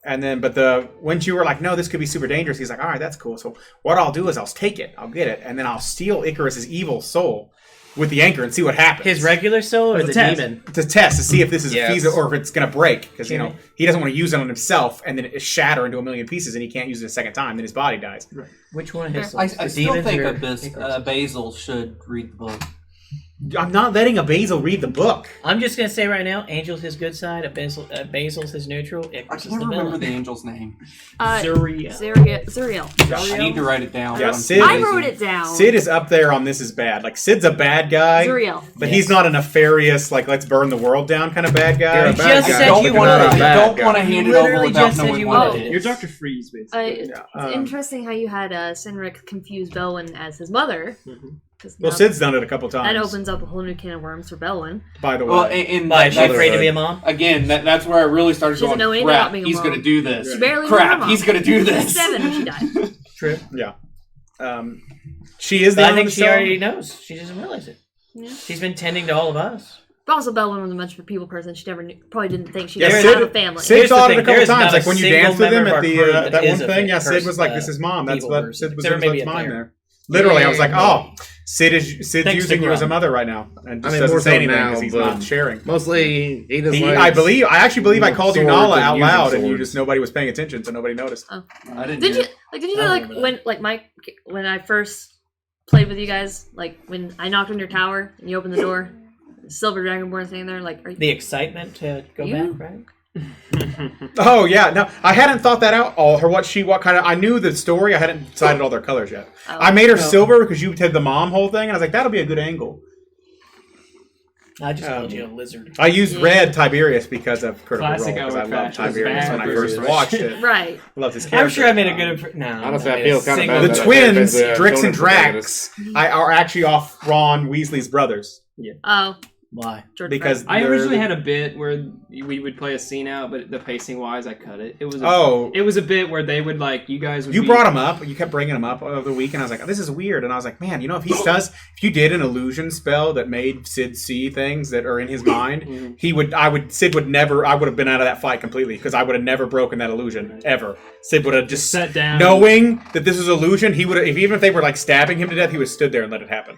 And then, once you were like, no, this could be super dangerous, he's like, all right, that's cool. So what I'll do is I'll take it, I'll get it, and then I'll steal Icarus's evil soul with the anchor and see what happens. His regular soul or It's the a test. demon? to test to see if this is Yes. feasible or if it's gonna break because Jimmy. he doesn't want to use it on himself and then it shatter into a million pieces and he can't use it a second time. Then his body dies. Which one of his I souls? The still demons think or of Basil should read the book. I'm not letting a Basil read the book. I'm just gonna say right now, Angel's his good side, Basil's his neutral. I Icarus is can't the remember villain. the angel's name. Zuriel. I need to write it down. Yeah, I'm Sid- I busy. wrote it down. Sid is up there on this is bad. Like Sid's a bad guy, Zuriel. but he's not a nefarious like let's burn the world down kind of bad guy. You're a You bad just guy. said Don't you want wanted to it. bad want to guy. hand You it over literally without just said knowing you what wanted it it. is. You're Dr. Freeze, basically. It's interesting how you had Cynric confuse Belwyn as his mother. Well, Sid's done it a couple times. that opens up a whole new can of worms for Belwyn. by the way. Well, and Why, is she that's- afraid to be a mom? Again, that's where I really started She doesn't going, know anything crap, about being a he's mom. going to do this. She barely knew her Crap, mom. he's going to do She was this. 7 when she died. True. Yeah. She is the But I one think with she the already knows. She doesn't realize it. Yeah. She's been tending to all of us. But also, Belwyn was a much of a people person. She never knew, probably didn't think she Yeah, was Sid- out of family. Sid Here's the thought it thing, a couple there is times, not a like when you single danced with him member of at our the crew that that one is a thing. Yeah, Sid was like, person, "This is mom." That's people what person, Sid was. except for maybe That's a mine player. there. Literally, I was like, Yeah. "Oh, Sid's Thanks using to you as a Grum. mother right now," and just I mean, doesn't more say so anything now, because he's but not sharing. Mostly, he doesn't. I actually believe I called you swords Nala and out using loud, and you swords. just nobody was paying attention, so nobody noticed. Oh. I didn't Did hear you it. know I like remember when when I first played with you guys, like when I knocked on your tower and you opened the door, silver dragonborn standing there, like, are you, The excitement to go You- back, right? Oh yeah, no, I hadn't thought that out. All her, what kind of. I knew the story. I hadn't decided all their colors yet. Oh. I made her silver because you did the mom whole thing, and I was like, that'll be a good angle. I just called you a lizard. I used red Tiberius because of Critical Role, Classic because I Owen loved fashion. Tiberius when I first Bad watched it. Right. I loved his character. I'm sure I made a good. No, Honestly, I I feel kind of bad. The that twins, they're Drix and bonus Drax, are actually off Ron Weasley's brothers. Oh. Why? George Because Brett. I they're originally the- had a bit where we would play a scene out, but the pacing wise, I cut it. It was Oh. it was a bit where they would like you guys would. You be, brought him up. You kept bringing him up over the week, and I was like, "This is weird." And I was like, "Man, you know, if you did an illusion spell that made Cid see things that are in his mind, Sid would never. I would have been out of that fight completely because I would have never broken that illusion ever. Sid would have just sat down, knowing that this was illusion. He would have, even if they were like stabbing him to death, he would have stood there and let it happen.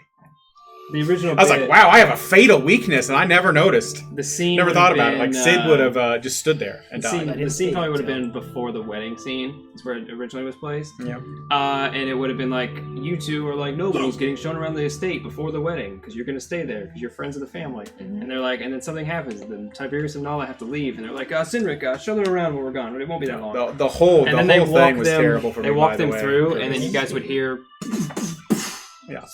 The original. I was like, wow, I have a fatal weakness, and I never noticed. The scene. Never would thought have about it. Like been, Sid would have just stood there and The died. scene probably would have been before the wedding scene. Is where it originally was placed. Yeah. And it would have been like you two are like nobles getting shown around the estate before the wedding because you're going to stay there because you're friends of the family. And they're like, and then something happens. Then Tiberius and Nala have to leave, and they're like, Cynric, show them around when we're gone. But it won't be that long. The whole they thing walk was them, terrible for me. They walk by the them way. through, and then you guys would hear. Yeah.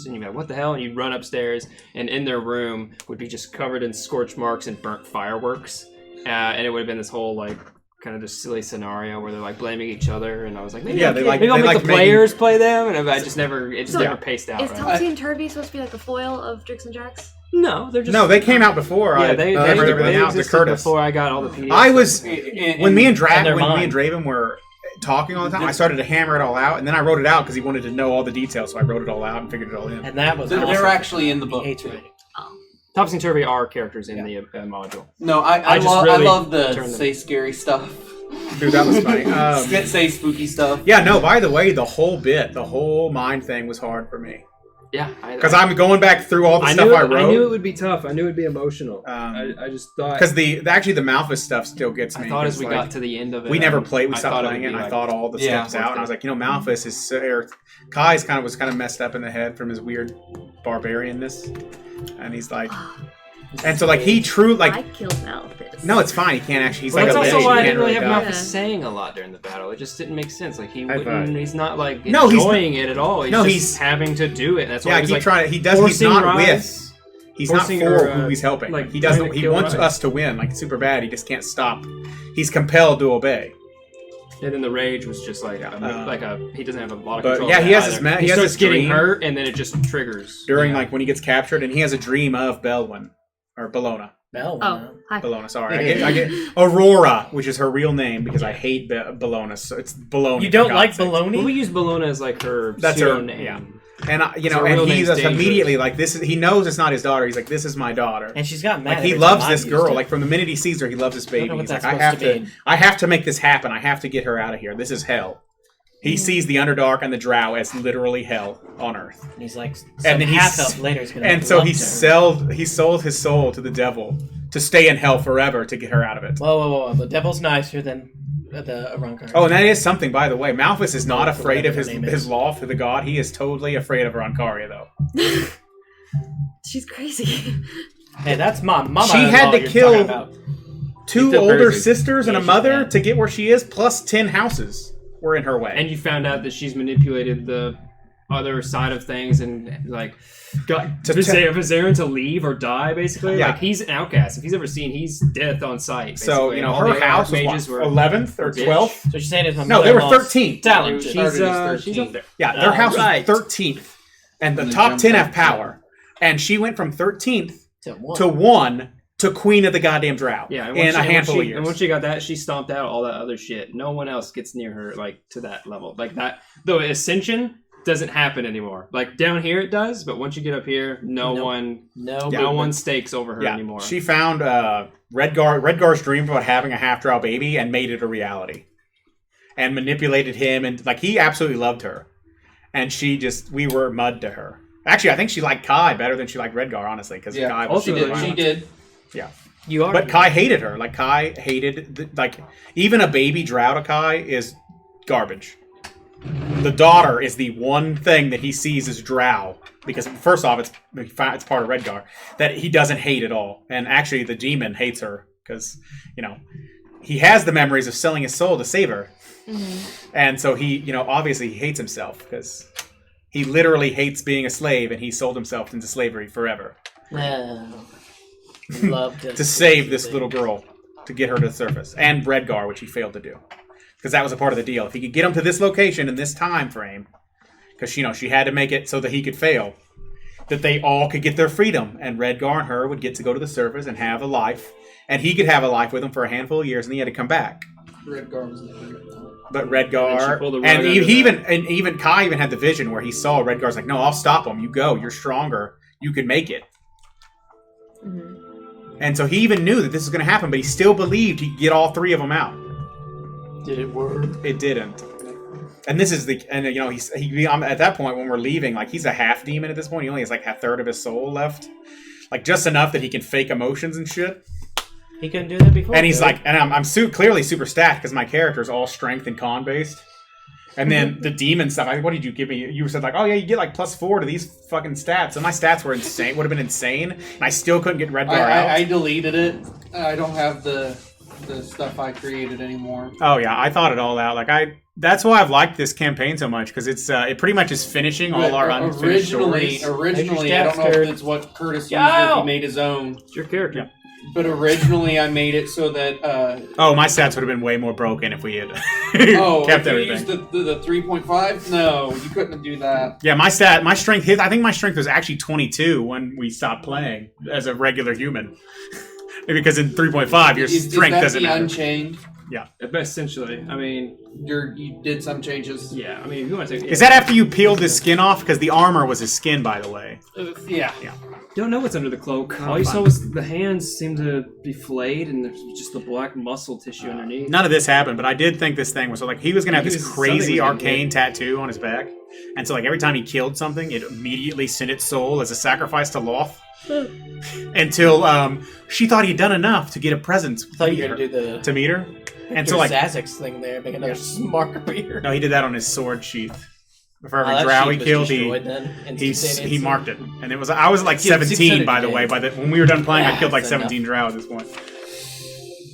And you'd be like, what the hell? And you'd run upstairs, and in their room would be just covered in scorch marks and burnt fireworks. And it would have been this whole, like, kind of just silly scenario where they're, like, blaming each other. And I was like, maybe I'll make the players play them. And I just never, it just never paced out. Is Topsy and Turvy supposed to be like the foil of Drix and Drax? No, they're just... No, they came out before. Yeah, they existed Curtis. Before I got all the PDFs. I was... When me and Draven were talking all the time, I started to hammer it all out, and then I wrote it out because he wanted to know all the details, so I wrote it all out and figured it all in. And that was They're actually in the book. Topsy and Turvy are characters in the module. No, I love the say scary stuff. Dude, that was funny. Say spooky stuff. Yeah, no, by the way, the whole mind thing was hard for me. Yeah. Because I'm going back through all the stuff I wrote. I knew it would be tough. I knew it would be emotional. I just thought... Because the Malphus stuff still gets me. I thought as we got to the end of it... We never played. We stopped playing it, and I thought all the steps out. And I was like, Malphus is... Kai's was kind of messed up in the head from his weird barbarianness. And he's like... And so, like, he I killed Malphus. No, it's fine. He can't actually... He's that's also why I didn't really have die. Malphus saying a lot during the battle. It just didn't make sense. Like, he's not, like, he's enjoying it at all. He's having to do it. That's why he's trying to... He's not with... He's not for who he's helping. Like, he doesn't. He wants us to win. Like, super bad. He just can't stop. He's compelled to obey. And then the rage was just like he doesn't have a lot of control. Yeah, he has he starts getting hurt, and then it just triggers during like when he gets captured, and he has a dream of Belwyn or Bellona. Oh, hi. Bellona. Sorry, I get Aurora, which is her real name because I hate Bellona. So it's Bologna. You don't like Bologna? Well, we use Bellona as like her name. Yeah. And and he's immediately like this is. He knows it's not his daughter. He's like, this is my daughter, and she's got mad. Like he loves this girl. Like from the minute he sees her, he loves this baby. He's like, I have to make this happen. I have to get her out of here. This is hell. He sees the Underdark and the Drow as literally hell on Earth. And he's like, and then half elf later is gonna. And so he sold his soul to the devil to stay in hell forever to get her out of it. Whoa! The devil's nicer than the Arankar. Oh, and that is something, by the way. Malphus is not afraid of his law for the god. He is totally afraid of Arankaria, though. She's crazy. Hey, that's mama. She had to kill 2 older sisters and a mother to get where she is, plus 10 houses were in her way. And you found out that she's manipulated the other side of things and like got Vizarin to leave or die, basically. Yeah. Like he's an outcast. If he's ever seen, he's death on sight. Basically. So her house was 11th or 12th. So she's saying it's no, they were 13th. Talent. She's up there. Yeah, their house was 13th, and the top 10 have power. And she went from 13th to 1 to Queen of the goddamn Drow. Yeah, in a handful of years. And once she got that, she stomped out all that other shit. No one else gets near her like to that level. Like that, the ascension doesn't happen anymore. Like down here it does, but once you get up here, no one stakes over her anymore. She found Redgar's dream about having a half-drow baby and made it a reality. And manipulated him, and like he absolutely loved her. And we were mud to her. Actually, I think she liked Kai better than she liked Redgar, honestly, because Kai was she did. Yeah. You are. But Kai hated her. Like Kai hated even a baby drow to Kai is garbage. The daughter is the one thing that he sees as drow because first off, it's part of Redgar that he doesn't hate at all, and actually the demon hates her because he has the memories of selling his soul to save her, and so he obviously he hates himself because he literally hates being a slave and he sold himself into slavery forever. No. Love to save this little girl, to get her to the surface, and Redgar, which he failed to do, because that was a part of the deal. If he could get him to this location in this time frame, because she had to make it so that he could fail, that they all could get their freedom, and Redgar and her would get to go to the surface and have a life, and he could have a life with him for a handful of years, and he had to come back. Redgar was never. But Redgar, and even Kai even had the vision where he saw Redgar's like, no, I'll stop him. You go. You're stronger. You can make it. Mm-hmm. And so he even knew that this was going to happen, but he still believed he could get all three of them out. Did it work? It didn't. And this is he at that point when we're leaving, like he's a half demon at this point. He only has like a third of his soul left, like just enough that he can fake emotions and shit. He couldn't do that before. And he's like, and I'm clearly super stacked because my character is all strength and con based. And then the demon stuff. What did you give me? You said like, oh yeah, you get like +4 to these fucking stats. And my stats were insane. Would have been insane. And I still couldn't get Redgar out. I deleted it. I don't have the stuff I created anymore. Oh yeah, I thought it all out. That's why I've liked this campaign so much, because it pretty much is finishing all our unfinished stories. Originally, I don't know if it's what Curtis used or if he made his own. It's your character. Yeah. But originally, I made it so that. My stats would have been way more broken if we had kept everything. Used the 3.5? No, you couldn't do that. Yeah, my strength. I think my strength was actually 22 when we stopped playing as a regular human. Because in 3.5, your strength doesn't matter. Unchained? Yeah. Essentially. I mean... You did some changes. Yeah, I mean, if you want to take... Is that after you peeled his skin off? Because the armor was his skin, by the way. Yeah. Don't know what's under the cloak. All you saw was the hands seemed to be flayed, and there's just the black muscle tissue underneath. None of this happened, but I did think this thing was... So, like, he was going to have this crazy arcane tattoo on his back. And so, like, every time he killed something, it immediately sent its soul as a sacrifice to Loth. Until she thought he'd done enough to get a present I thought you were going to do to meet her. And so, your like, Zazix thing there, make another marker here. No, he did that on his sword sheath. For every drow he killed, he marked it. And it was I was like 17, by the way. When we were done playing, I killed like 17 drow at this point.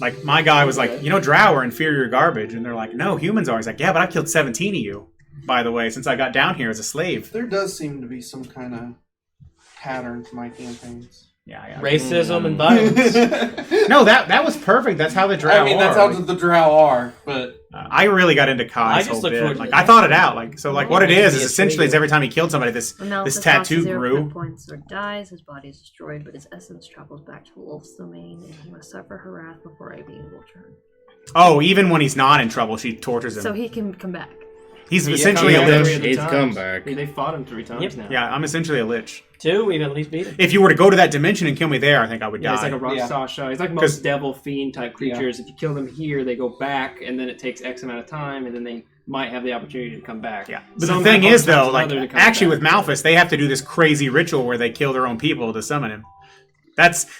Like, my guy was like, drow are inferior garbage. And they're like, no, humans are. He's like, yeah, but I killed 17 of you, by the way, since I got down here as a slave. There does seem to be some kind of pattern to my campaigns. Yeah. Racism and violence. No, that was perfect. That's how the drow are. I mean, that's how the drow are, but... I really got into Kai's whole bit. Like, I thought it out. Like, so, like, what it is essentially every time he killed somebody, this tattoo grew. Points or dies, his body is destroyed, but his essence travels back to Wolf's domain, and he must suffer her wrath before I be able to return. Oh, even when he's not in trouble, she tortures him. So he can come back. He's essentially a lich. He's come back. They fought him 3 times now. Yeah, I'm essentially a lich. 2, we've at least beat him. If you were to go to that dimension and kill me there, I think I would die. It's like a Rakshasa. It's like most devil fiend type creatures. If you kill them here, they go back, and then it takes X amount of time, and then they might have the opportunity to come back. Yeah. But the thing is, though, like, actually with Malphus, they have to do this crazy ritual where they kill their own people to summon him.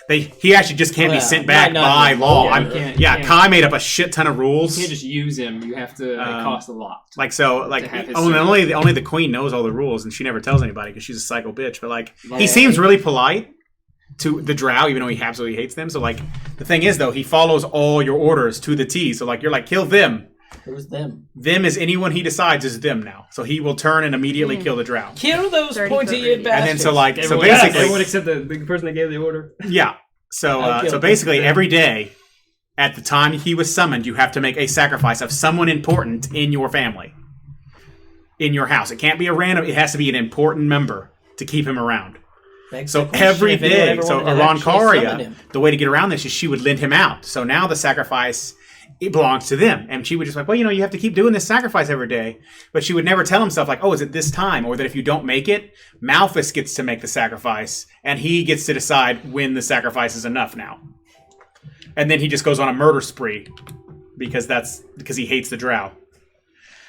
He actually just can't be sent back by law. Kai made up a shit ton of rules. You can't just use him. You have to. It costs a lot. Only the queen knows all the rules, and she never tells anybody because she's a psycho bitch. But like, he seems really polite to the drow, even though he absolutely hates them. So like, the thing is though, he follows all your orders to the T. So like, you're like, kill them. Who's them? Them is anyone he decides is them now. So he will turn and immediately kill the drow. Kill those pointy bastards. And then so basically everyone except the person that gave the order. Yeah. So basically every day at the time he was summoned, you have to make a sacrifice of someone important in your family. In your house. It can't be a random, it has to be an important member to keep him around. So every day, so Arankaria, the way to get around this is she would lend him out. So now the sacrifice, it belongs to them. And she would just like, well, you have to keep doing this sacrifice every day. But she would never tell him stuff like, oh, is it this time? Or that if you don't make it, Malphus gets to make the sacrifice. And he gets to decide when the sacrifice is enough now. And then he just goes on a murder spree. Because he hates the drow.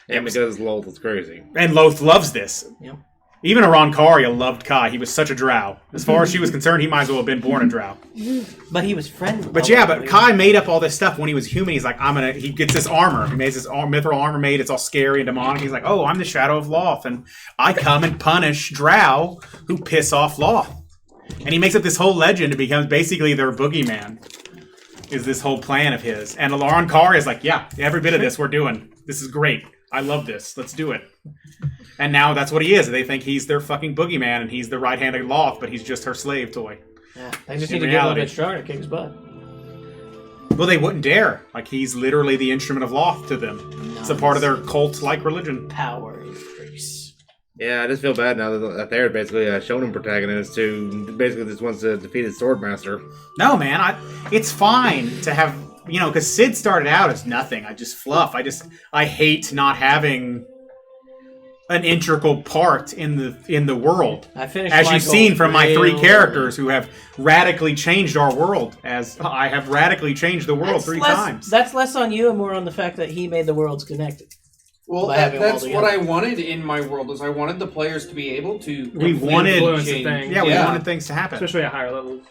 And because Loth is crazy. And Loth loves this. Yep. Even Arankaria loved Kai. He was such a drow. As far as she was concerned, he might as well have been born a drow. But he was friendly. But Kai made up all this stuff when he was human. He's like, he gets this armor. He makes this mithril armor made. It's all scary and demonic. He's like, oh, I'm the Shadow of Loth. And I come and punish drow who piss off Loth. And he makes up this whole legend. It becomes basically their boogeyman. Is this whole plan of his. And Arankaria is like, yeah, every bit of this we're doing. This is great. I love this. Let's do it. And now that's what he is. They think he's their fucking boogeyman and he's the right-handed Loth, but he's just her slave toy. Yeah, they just In need to get a little reality. bit stronger to kick his butt. Well, they wouldn't dare. Like, he's literally the instrument of Loth to them. It's a part of their cult-like religion. Power increase. Yeah, I just feel bad now that they're basically a shonen protagonist who basically just wants to defeat his swordmaster. No, man, it's fine to have, because Cid started out as nothing. I just fluff. I hate not having an integral part in the world. I finished as my you've goal seen from my 3 real characters who have radically changed our world, as I have radically changed the world 3 times. That's less on you and more on the fact that he made the worlds connected. Well, By having them all that's what together. I wanted in my world. Is I wanted the players to be able to. We wanted, influence change. things. we wanted things to happen. Especially at higher levels.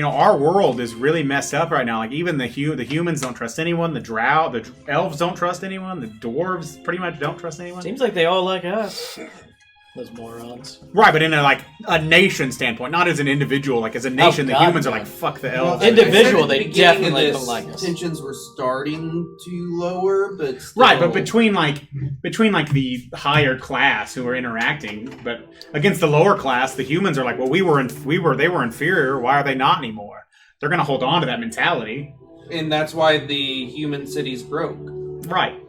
Our world is really messed up right now. Like, even the humans don't trust anyone. The drow, the elves don't trust anyone. The dwarves pretty much don't trust anyone. Seems like they all like us. Those morons. Right, but in a nation standpoint, not as an individual. Like, as a nation, the God, humans are no. like, fuck the Well, elves. Individual, I said at the they beginning definitely of don't this, like us. Tensions were starting to lower, but still... Right, but between the higher class who are interacting, but against the lower class, the humans are like, well, they were inferior. Why are they not anymore? They're gonna hold on to that mentality. And that's why the human cities broke. Right.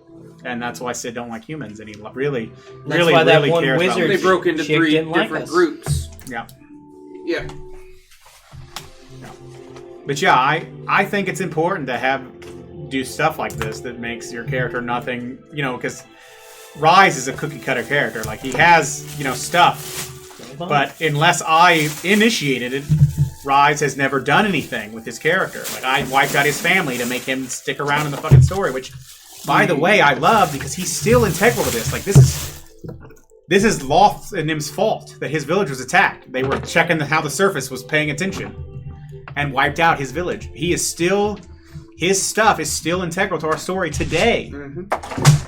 And that's why Cid don't like humans, and he really why that one cares wizard- about They broke into Chick 3 didn't like different us. groups. Yeah. Yeah. But yeah, I think it's important to do stuff like this that makes your character nothing, because Rise is a cookie cutter character. Like, he has, stuff. But unless I initiated it, Rise has never done anything with his character. Like, I wiped out his family to make him stick around in the fucking story, which, by the way, I love because he's still integral to this. Like, this is Loth and Nim's fault that his village was attacked. They were checking how the surface was paying attention and wiped out his village. His stuff is still integral to our story today. Mm-hmm.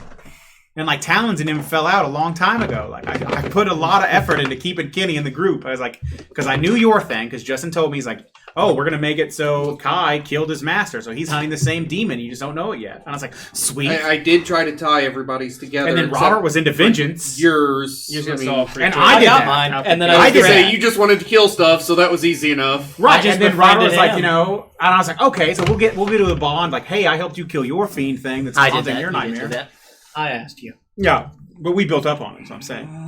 And like, Talons and him fell out a long time ago. Like, I put a lot of effort into keeping Kenny in the group. I was like, because I knew your thing, because Justin told me, he's like, oh, we're going to make it so Kai killed his master, so he's hunting the same demon, you just don't know it yet. And I was like, sweet. I did try to tie everybody's together. And then except Robert was into vengeance. Yours. You're I gonna mean, solve and for I did got that. mine, and then I I did could say that. you just wanted to kill stuff, so that was easy enough. Right, just and then Robert was befriended like, him. and I was like, okay, so we'll get to a bond. Like, hey, I helped you kill your fiend thing that's I did causing that. your You didn't do nightmare. that. I asked you. Yeah, but we built up on it. That's what I'm saying.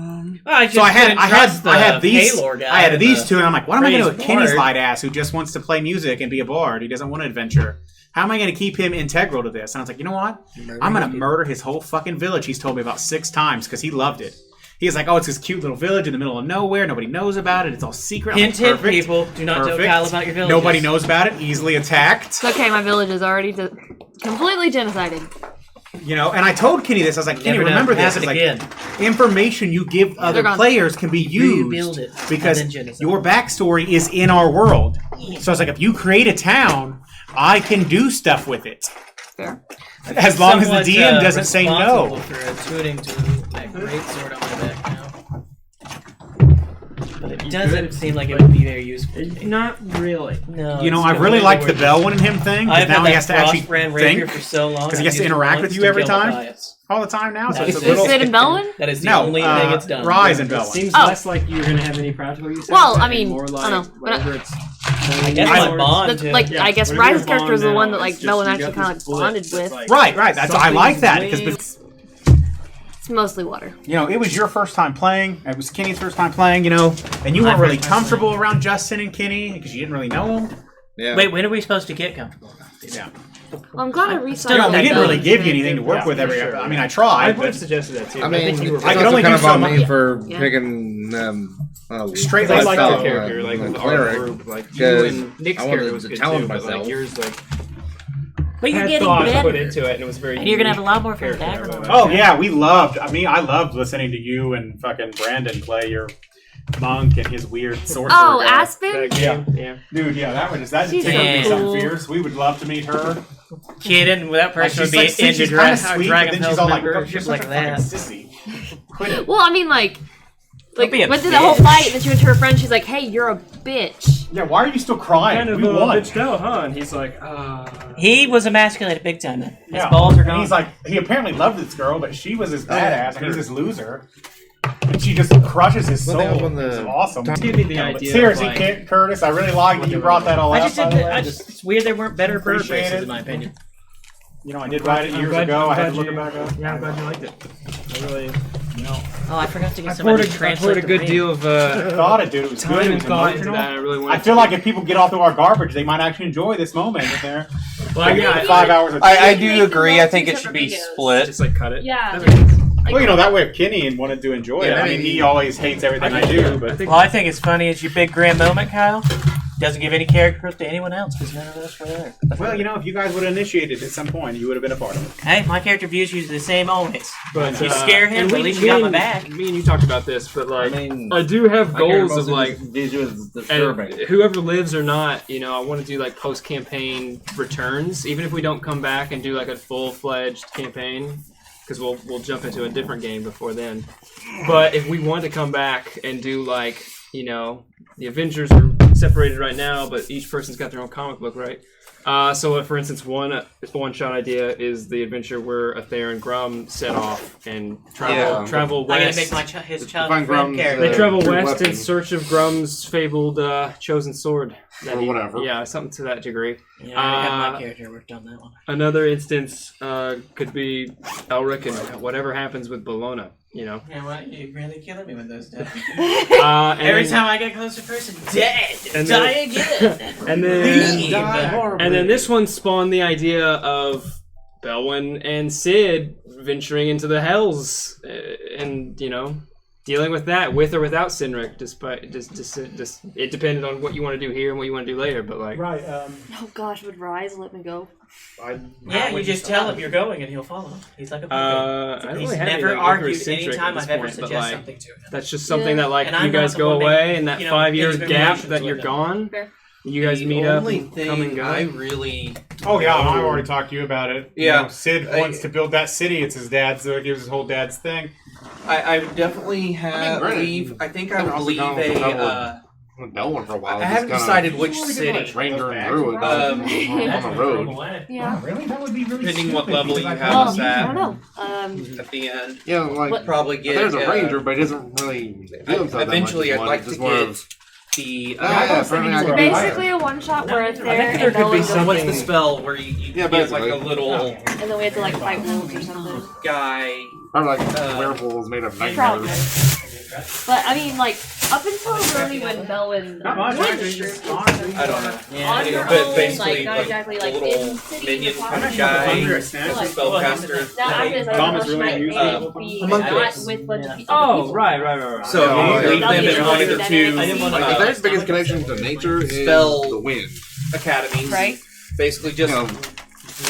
I just So I couldn't trust had the these, Paylor guy I had and these the two, and I'm like, what am I going to do with crazy Kenny's bard. light ass who just wants to play music and be a bard? He doesn't want to adventure. How am I going to keep him integral to this? And I was like, you know what? I'm going to murder his whole fucking village. He's told me about 6 times because he loved it. He's like, oh, it's this cute little village in the middle of nowhere. Nobody knows about it. It's all secret. I'm Hint, like, hint, perfect. people. Do not tell Perfect. Kyle about your village. Nobody knows about it. Easily attacked. It's okay, my village is already completely genocided. And I told Kenny this. I was like, Kenny, Never remember done. this. I was Happen like, again. information you give other gone. players can be Rebuild used it, because and then genocide. your backstory is in our world. So I was like, if you create a town, I can do stuff with it. Fair. As long as the Somewhat, DM doesn't say responsible no. for attuning to that great sword on my back now. But it doesn't seem like it would be very useful. to me. Not really. No. I it's really completely liked the worth it. Belwyn and him thing. I've Because now had he has to actually Frostbrand rapier think for so long. because he has I've to used it interact once with you to every kill time. Matthias. all the time now. So That's it's a it. little. Is it in Belwyn? That is the No, only thing it's done. Rise and It Belwyn. seems Oh. less like you're gonna have any practical use. Well, out of I it, mean, more I like don't know, but whatever it's. I guess my bond. That's, to- like, Yeah, I guess whatever your Rise's character is the bond one now, that like it's just Belwyn you actually got kind of this like bullet bonded that's with. like- Right. That's I like that Something's because It's mostly water. it was your first time playing. It was Kenny's first time playing. And you weren't really comfortable around Justin and Kenny because you didn't really know them. Yeah. Wait, when are we supposed to get comfortable? Yeah. Well, I'm glad I restarted. don't We that didn't really village. give you anything to work Yeah, with for every. sure. I mean, I I tried. would have But suggested that too. I but mean, think you were it's I can also only kind do of so on me much. for Yeah. picking Straight I like like fell, your character, like with our cleric, group, like you because and Nick's I wanted character was to good challenge too, but myself. like yours, like But you're had getting thought better. put into it, and it was very. And you're gonna have a unique lot more fun with character. Dragonborn. Oh yeah, we loved. I loved listening to you and fucking Brandon play your monk and his weird sorcerer. Oh, guy. Aspen? That game, yeah. Dude, yeah, that would that She's tickled me so something cool. fierce. We would love to meet her. Kidding, that Like, person would she's be like, into she's kind of sweet, but then she's Dragonfell's all like, membership "You're such like a fucking that. sissy." Quit it. Well, I mean, like be a went through the whole bitch. fight, and then she went to her friend. She's like, "Hey, you're a bitch." Yeah, why are you still crying? Kind of We won. bitched out, huh? And he's like, He was emasculated big time then. His Yeah. balls are And gone. he's like, he apparently loved this girl, but she was his badass, and he's this loser. And she just crushes his soul. It's awesome. Just give me the idea. Seriously, of, like, Curtis, I really like that you brought that all I up. just said that. It's weird they weren't better bird Appreciate races, it. in my opinion. You know, I did write it years ago. I had to look it back up. Yeah, I'm glad you liked it. I really, you know. Oh, I forgot to get I somebody poured to a translate good the deal of I thought it, dude. It was good. time It and was thought into emotional. that. I really wanted I feel like if people get off of our garbage, they might actually enjoy this moment in there. Well, yeah, 5 hours of I do agree. I think it should be split. just like cut it. Yeah. Well, you know, that way if Kenny wanted to enjoy it. I mean, he always hates everything I do, but... Well, I think it's funny. It's your big grand moment, Kyle. Doesn't give any character growth to anyone else because none of us were there. Well, you know, if you guys would have initiated at some point, you would have been a part of it. Hey, my character views usually the same always. But You scare him, and but at least you got my back. Me and you talked about this, but like, mean, I do have goals of like, visuals and disturbing. whoever lives or not, you know, I want to do like post-campaign returns, even if we don't come back and do like a full-fledged campaign, because we'll jump into a different game before then. But if we want to come back and do like, you know, the Avengers are separated right now, but each person's got their own comic book, right? So, for instance, one-shot idea is the adventure where Ather and Grum set off and travel I'm gonna west. make his child Find friend Grum's, character. They travel True west in weapon. search of Grum's fabled chosen sword. Or whatever. Yeah, something to that degree. Yeah, I have my character worked on that one. Another instance could be Elric and whatever happens with Bologna, you know. You know what? You're really killing me with those stuff. And Every then- time I get close to person, dead! And Die then- again! And then, Die and then this one spawned the idea of Belwyn and Cid venturing into the Hells, and you know, dealing with that with or without Cynric. Despite just it depended on what you want to do here and what you want to do later. But like, Right. Oh gosh, would Rise let me go? Yeah, you just tell him you're going and he'll follow. He's like a puppet. I don't He's really have never anything argued egocentric anytime at I've this ever point, but, suggested like, something to him. that's just something Yeah. that like And you I'm not guys the go one away making, in that you know, 5 year big gap relations that you're with him. gone. Fair. You guys meet up and come and go. I really... Oh, yeah, I've already talked to you about it. Yeah. You know, Sid wants to build that city. It's his dad's, so it gives his whole dad's thing. I would definitely believe... I think I would leave a... Belwyn for a while. I haven't decided which city. Ranger and Druid on the road. Yeah. Really? That would be really Depending what stupid, level because you I have thought- us I at don't know. at the end. Yeah, like What- Probably get... there's a ranger, but he doesn't really do himself Eventually, that I'd much. like It's to just more get of, the... yeah, apparently I can do Basically a one shot where it's there think and there could be Belwyn something- What's the spell where you Yeah, get like basically. a little and then we have to like fight wolves or something. guy? Probably like werewolves made of Probably. nightmares. But I mean, like up until really when Belwyn Not much, joined actually, the just group, honestly. I don't know. on your But own, basically, like not like, exactly a like little in city minion the kind of party. guy, Thunder and snatch. Like, spellcaster. now after this, Dom I is really might useful. be Homunculus. not with a bunch of people. Oh, right. So Yeah, leave that'll them be in one of the interesting. two I didn't want Like, to- their biggest connection to nature is Spell- the wind. academies. Right? Basically, You just know,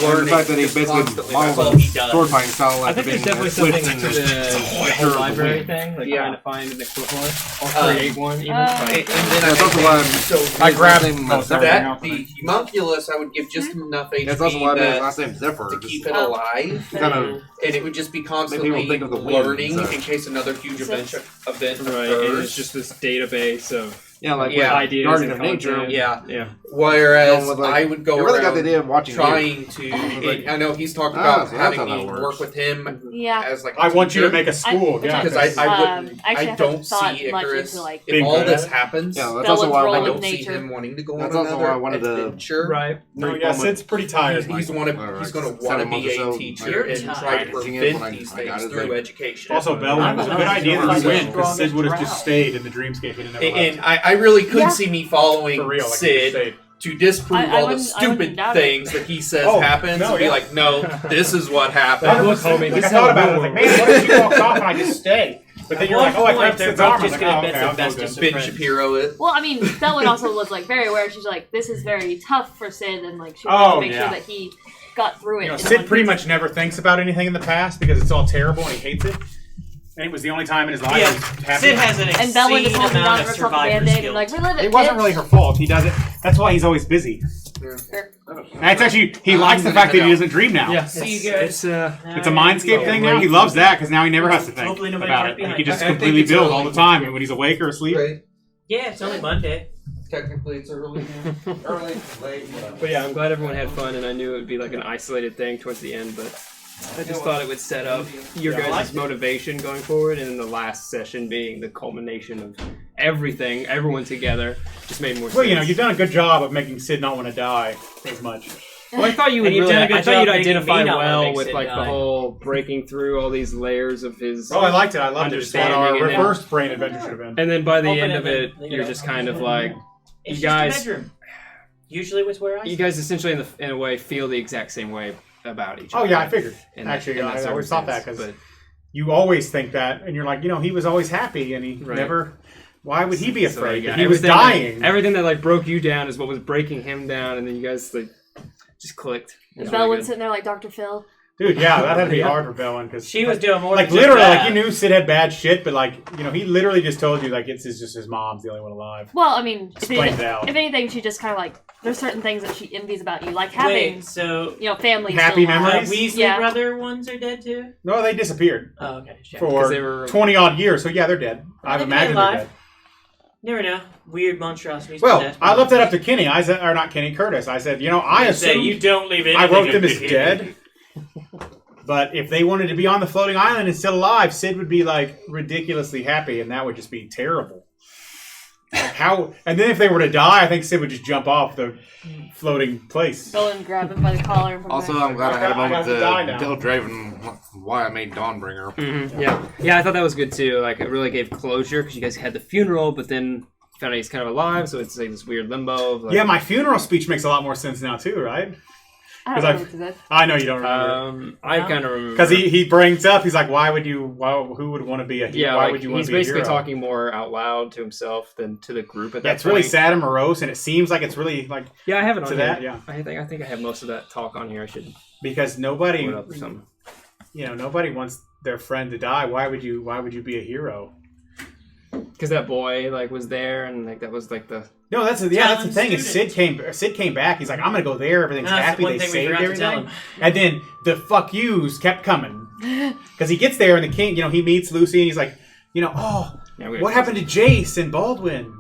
learning. the fact that he just basically constantly. models That's all a he does. sword fighting style I like think there's being definitely swift something and to the sure whole of the library wind. thing, like Yeah. trying to find an equivalent or Um, create one. Even uh, And like, then That's also why I'm, I grabbed his name most is everything Zephyr. else. that the homunculus, I would give just enough HP That's also why his that, last name is Zephyr. to Just keep it Oh. alive, kind of and it would just be people constantly think of the wind, learning so. in case another huge event right, and occurs. it's just this database of like Yeah. with ideas Guardian and of Nature. content. Yeah. Yeah. Whereas Going with, like, I would go I really got around the idea of watching you. trying to. I know he's talked Ah, about so that's having how that me works. work with him Yeah. as like. a I want you to teacher. make a school, yeah. Because I wouldn't. actually I haven't don't thought see much Icarus. into, like, If being all good this at it. happens, Yeah, that's Belwyn's also why role I I with don't see nature. him wanting to go That's on also another why I wanted to- adventure. Right. No, yeah, Sid's pretty tired. He's Like, gonna alright, he's gonna 7 want to months be or so, a teacher You're and tired. try to Teaching it prevent when I these got things it, through like- education. Also, Belwyn was a good idea He's to the win, because strongest Sid would have just route. stayed in the Dreamscape and never left. And I really could Yeah. see me following For real, like Sid Sid. to disprove I all the wouldn't stupid doubt it. things that he says Oh, happens no, and be yeah. like, no, this is what happened. Look, homie, Like, this I is thought how about it. I was like, man, what if she walks off and I just stay? But then you're like, oh, I grabbed they're Sid's both arm. I was just like, gonna oh, bet okay, the I'll go bestest good. of Ben friends. Shapiro it. Well, I mean, Belwyn also was like very aware. She's like, this is very tough for Sid, and like she Oh, wanted to make yeah. sure that he got through it. You know, in Sid one pretty piece. much never thinks about anything in the past because it's all terrible and he hates it. And it was the only time in his life he was happy. Sid has an And Belwyn insane just holding on amount to of herself a survivor band-aid and skills. like, relive it. It wasn't bitch. really her fault. He does it. That's why he's always busy. Sure. And it's actually, he likes the fact that he doesn't dream now. Yeah. See It's, you guys. it's It's a mindscape thing now. He loves that because now he never has to think Hopefully nobody about might it. be He behind can just I think completely it's build early. all the time, and when he's awake or asleep. Right. Yeah, it's only Monday. Technically, it's early. Early, late, whatever. But yeah, I'm glad everyone had fun, and I knew it would be like an isolated thing towards the end, but I just thought it would set up your guys' motivation going forward, and then the last session being the culmination of everything, everyone together, just made more sense. Well, you've done a good job of making Cid not want to die as much. Well, I thought you would And you've really. done a good I thought job you'd making identify me not wanna well make with Cid like the die. whole breaking through all these layers of his. Oh, I liked it. I loved it. It's what our Understanding, and then- reverse brain adventure should have been. And then by the Open end it of then, it, leave you're it just open. kind of like It's you guys. just a bedroom. Usually, it's where I. You guys essentially, in a way, feel the exact same way about each Oh other. yeah, I figured. in that- Actually, in that I always thought that circumstance, because you always think that, and you're like, he was always happy, and he Right. never. Why would he be So, afraid? yeah, He was dying. Everything that like broke you down is what was breaking him down, and then you guys like just clicked. It was Belwyn really good. sitting there like Dr. Phil. Dude, yeah, that had to be hard for Belwyn because She was doing more. like than just literally, that. like you knew Cid had bad shit, but like he literally just told you like it's just his mom's the only one alive. Well, I mean, Explained it out. if anything, she just kind of like there's certain things that she envies about you, like having Wait, so family. Happy still alive. memories? Weasley Yeah. brother ones are dead too. No, they disappeared Oh, okay. Shit. for they were- 20 odd years. So yeah, they're dead. I've they imagined alive? they're dead. Never know. Weird monstrosities. Well, possessed I left that up to monsters. Kenny. I said, or not Kenny, Curtis. I said, I You say assumed you don't leave anything. I wrote them up as to dead. But if they wanted to be on the floating island and still alive, Cid would be like ridiculously happy, and that would just be terrible. Like how? And then if they were to die, I think Cid would just jump off the floating place. Belwyn grabbed him by the collar and put him Also, back. I'm glad I had a I moment got to die to now. tell Draven why I made Dawnbringer. Yeah, I thought that was good too. Like, it really gave closure because you guys had the funeral, but then found out he's kind of alive, so it's like this weird limbo. Of, like, Yeah, my funeral speech makes a lot more sense now too, right? I don't 'Cause know what you said. I know you don't remember. I kind of remember Because he brings up, he's like, who would want to be a hero? Yeah, why like, would you want he's to be a basically hero? talking more out loud to himself than to the group at that Yeah, it's point. really sad and morose, and it seems like it's really like Yeah, I have it on to here. that, yeah. I think I have most of that talk on here. I should because nobody, pull it up or something. nobody wants their friend to die. Why would you be a hero? Because that boy like was there, and like that was like the No, that's the thing. Is Cid came back. He's like, I'm gonna go there. Everything's That's happy. one They thing we saved forgot to tell everything. him. And then the fuck yous kept coming because he gets there and the king, he meets Lucy and he's like, yeah, we what happened to Jace and Baldwin?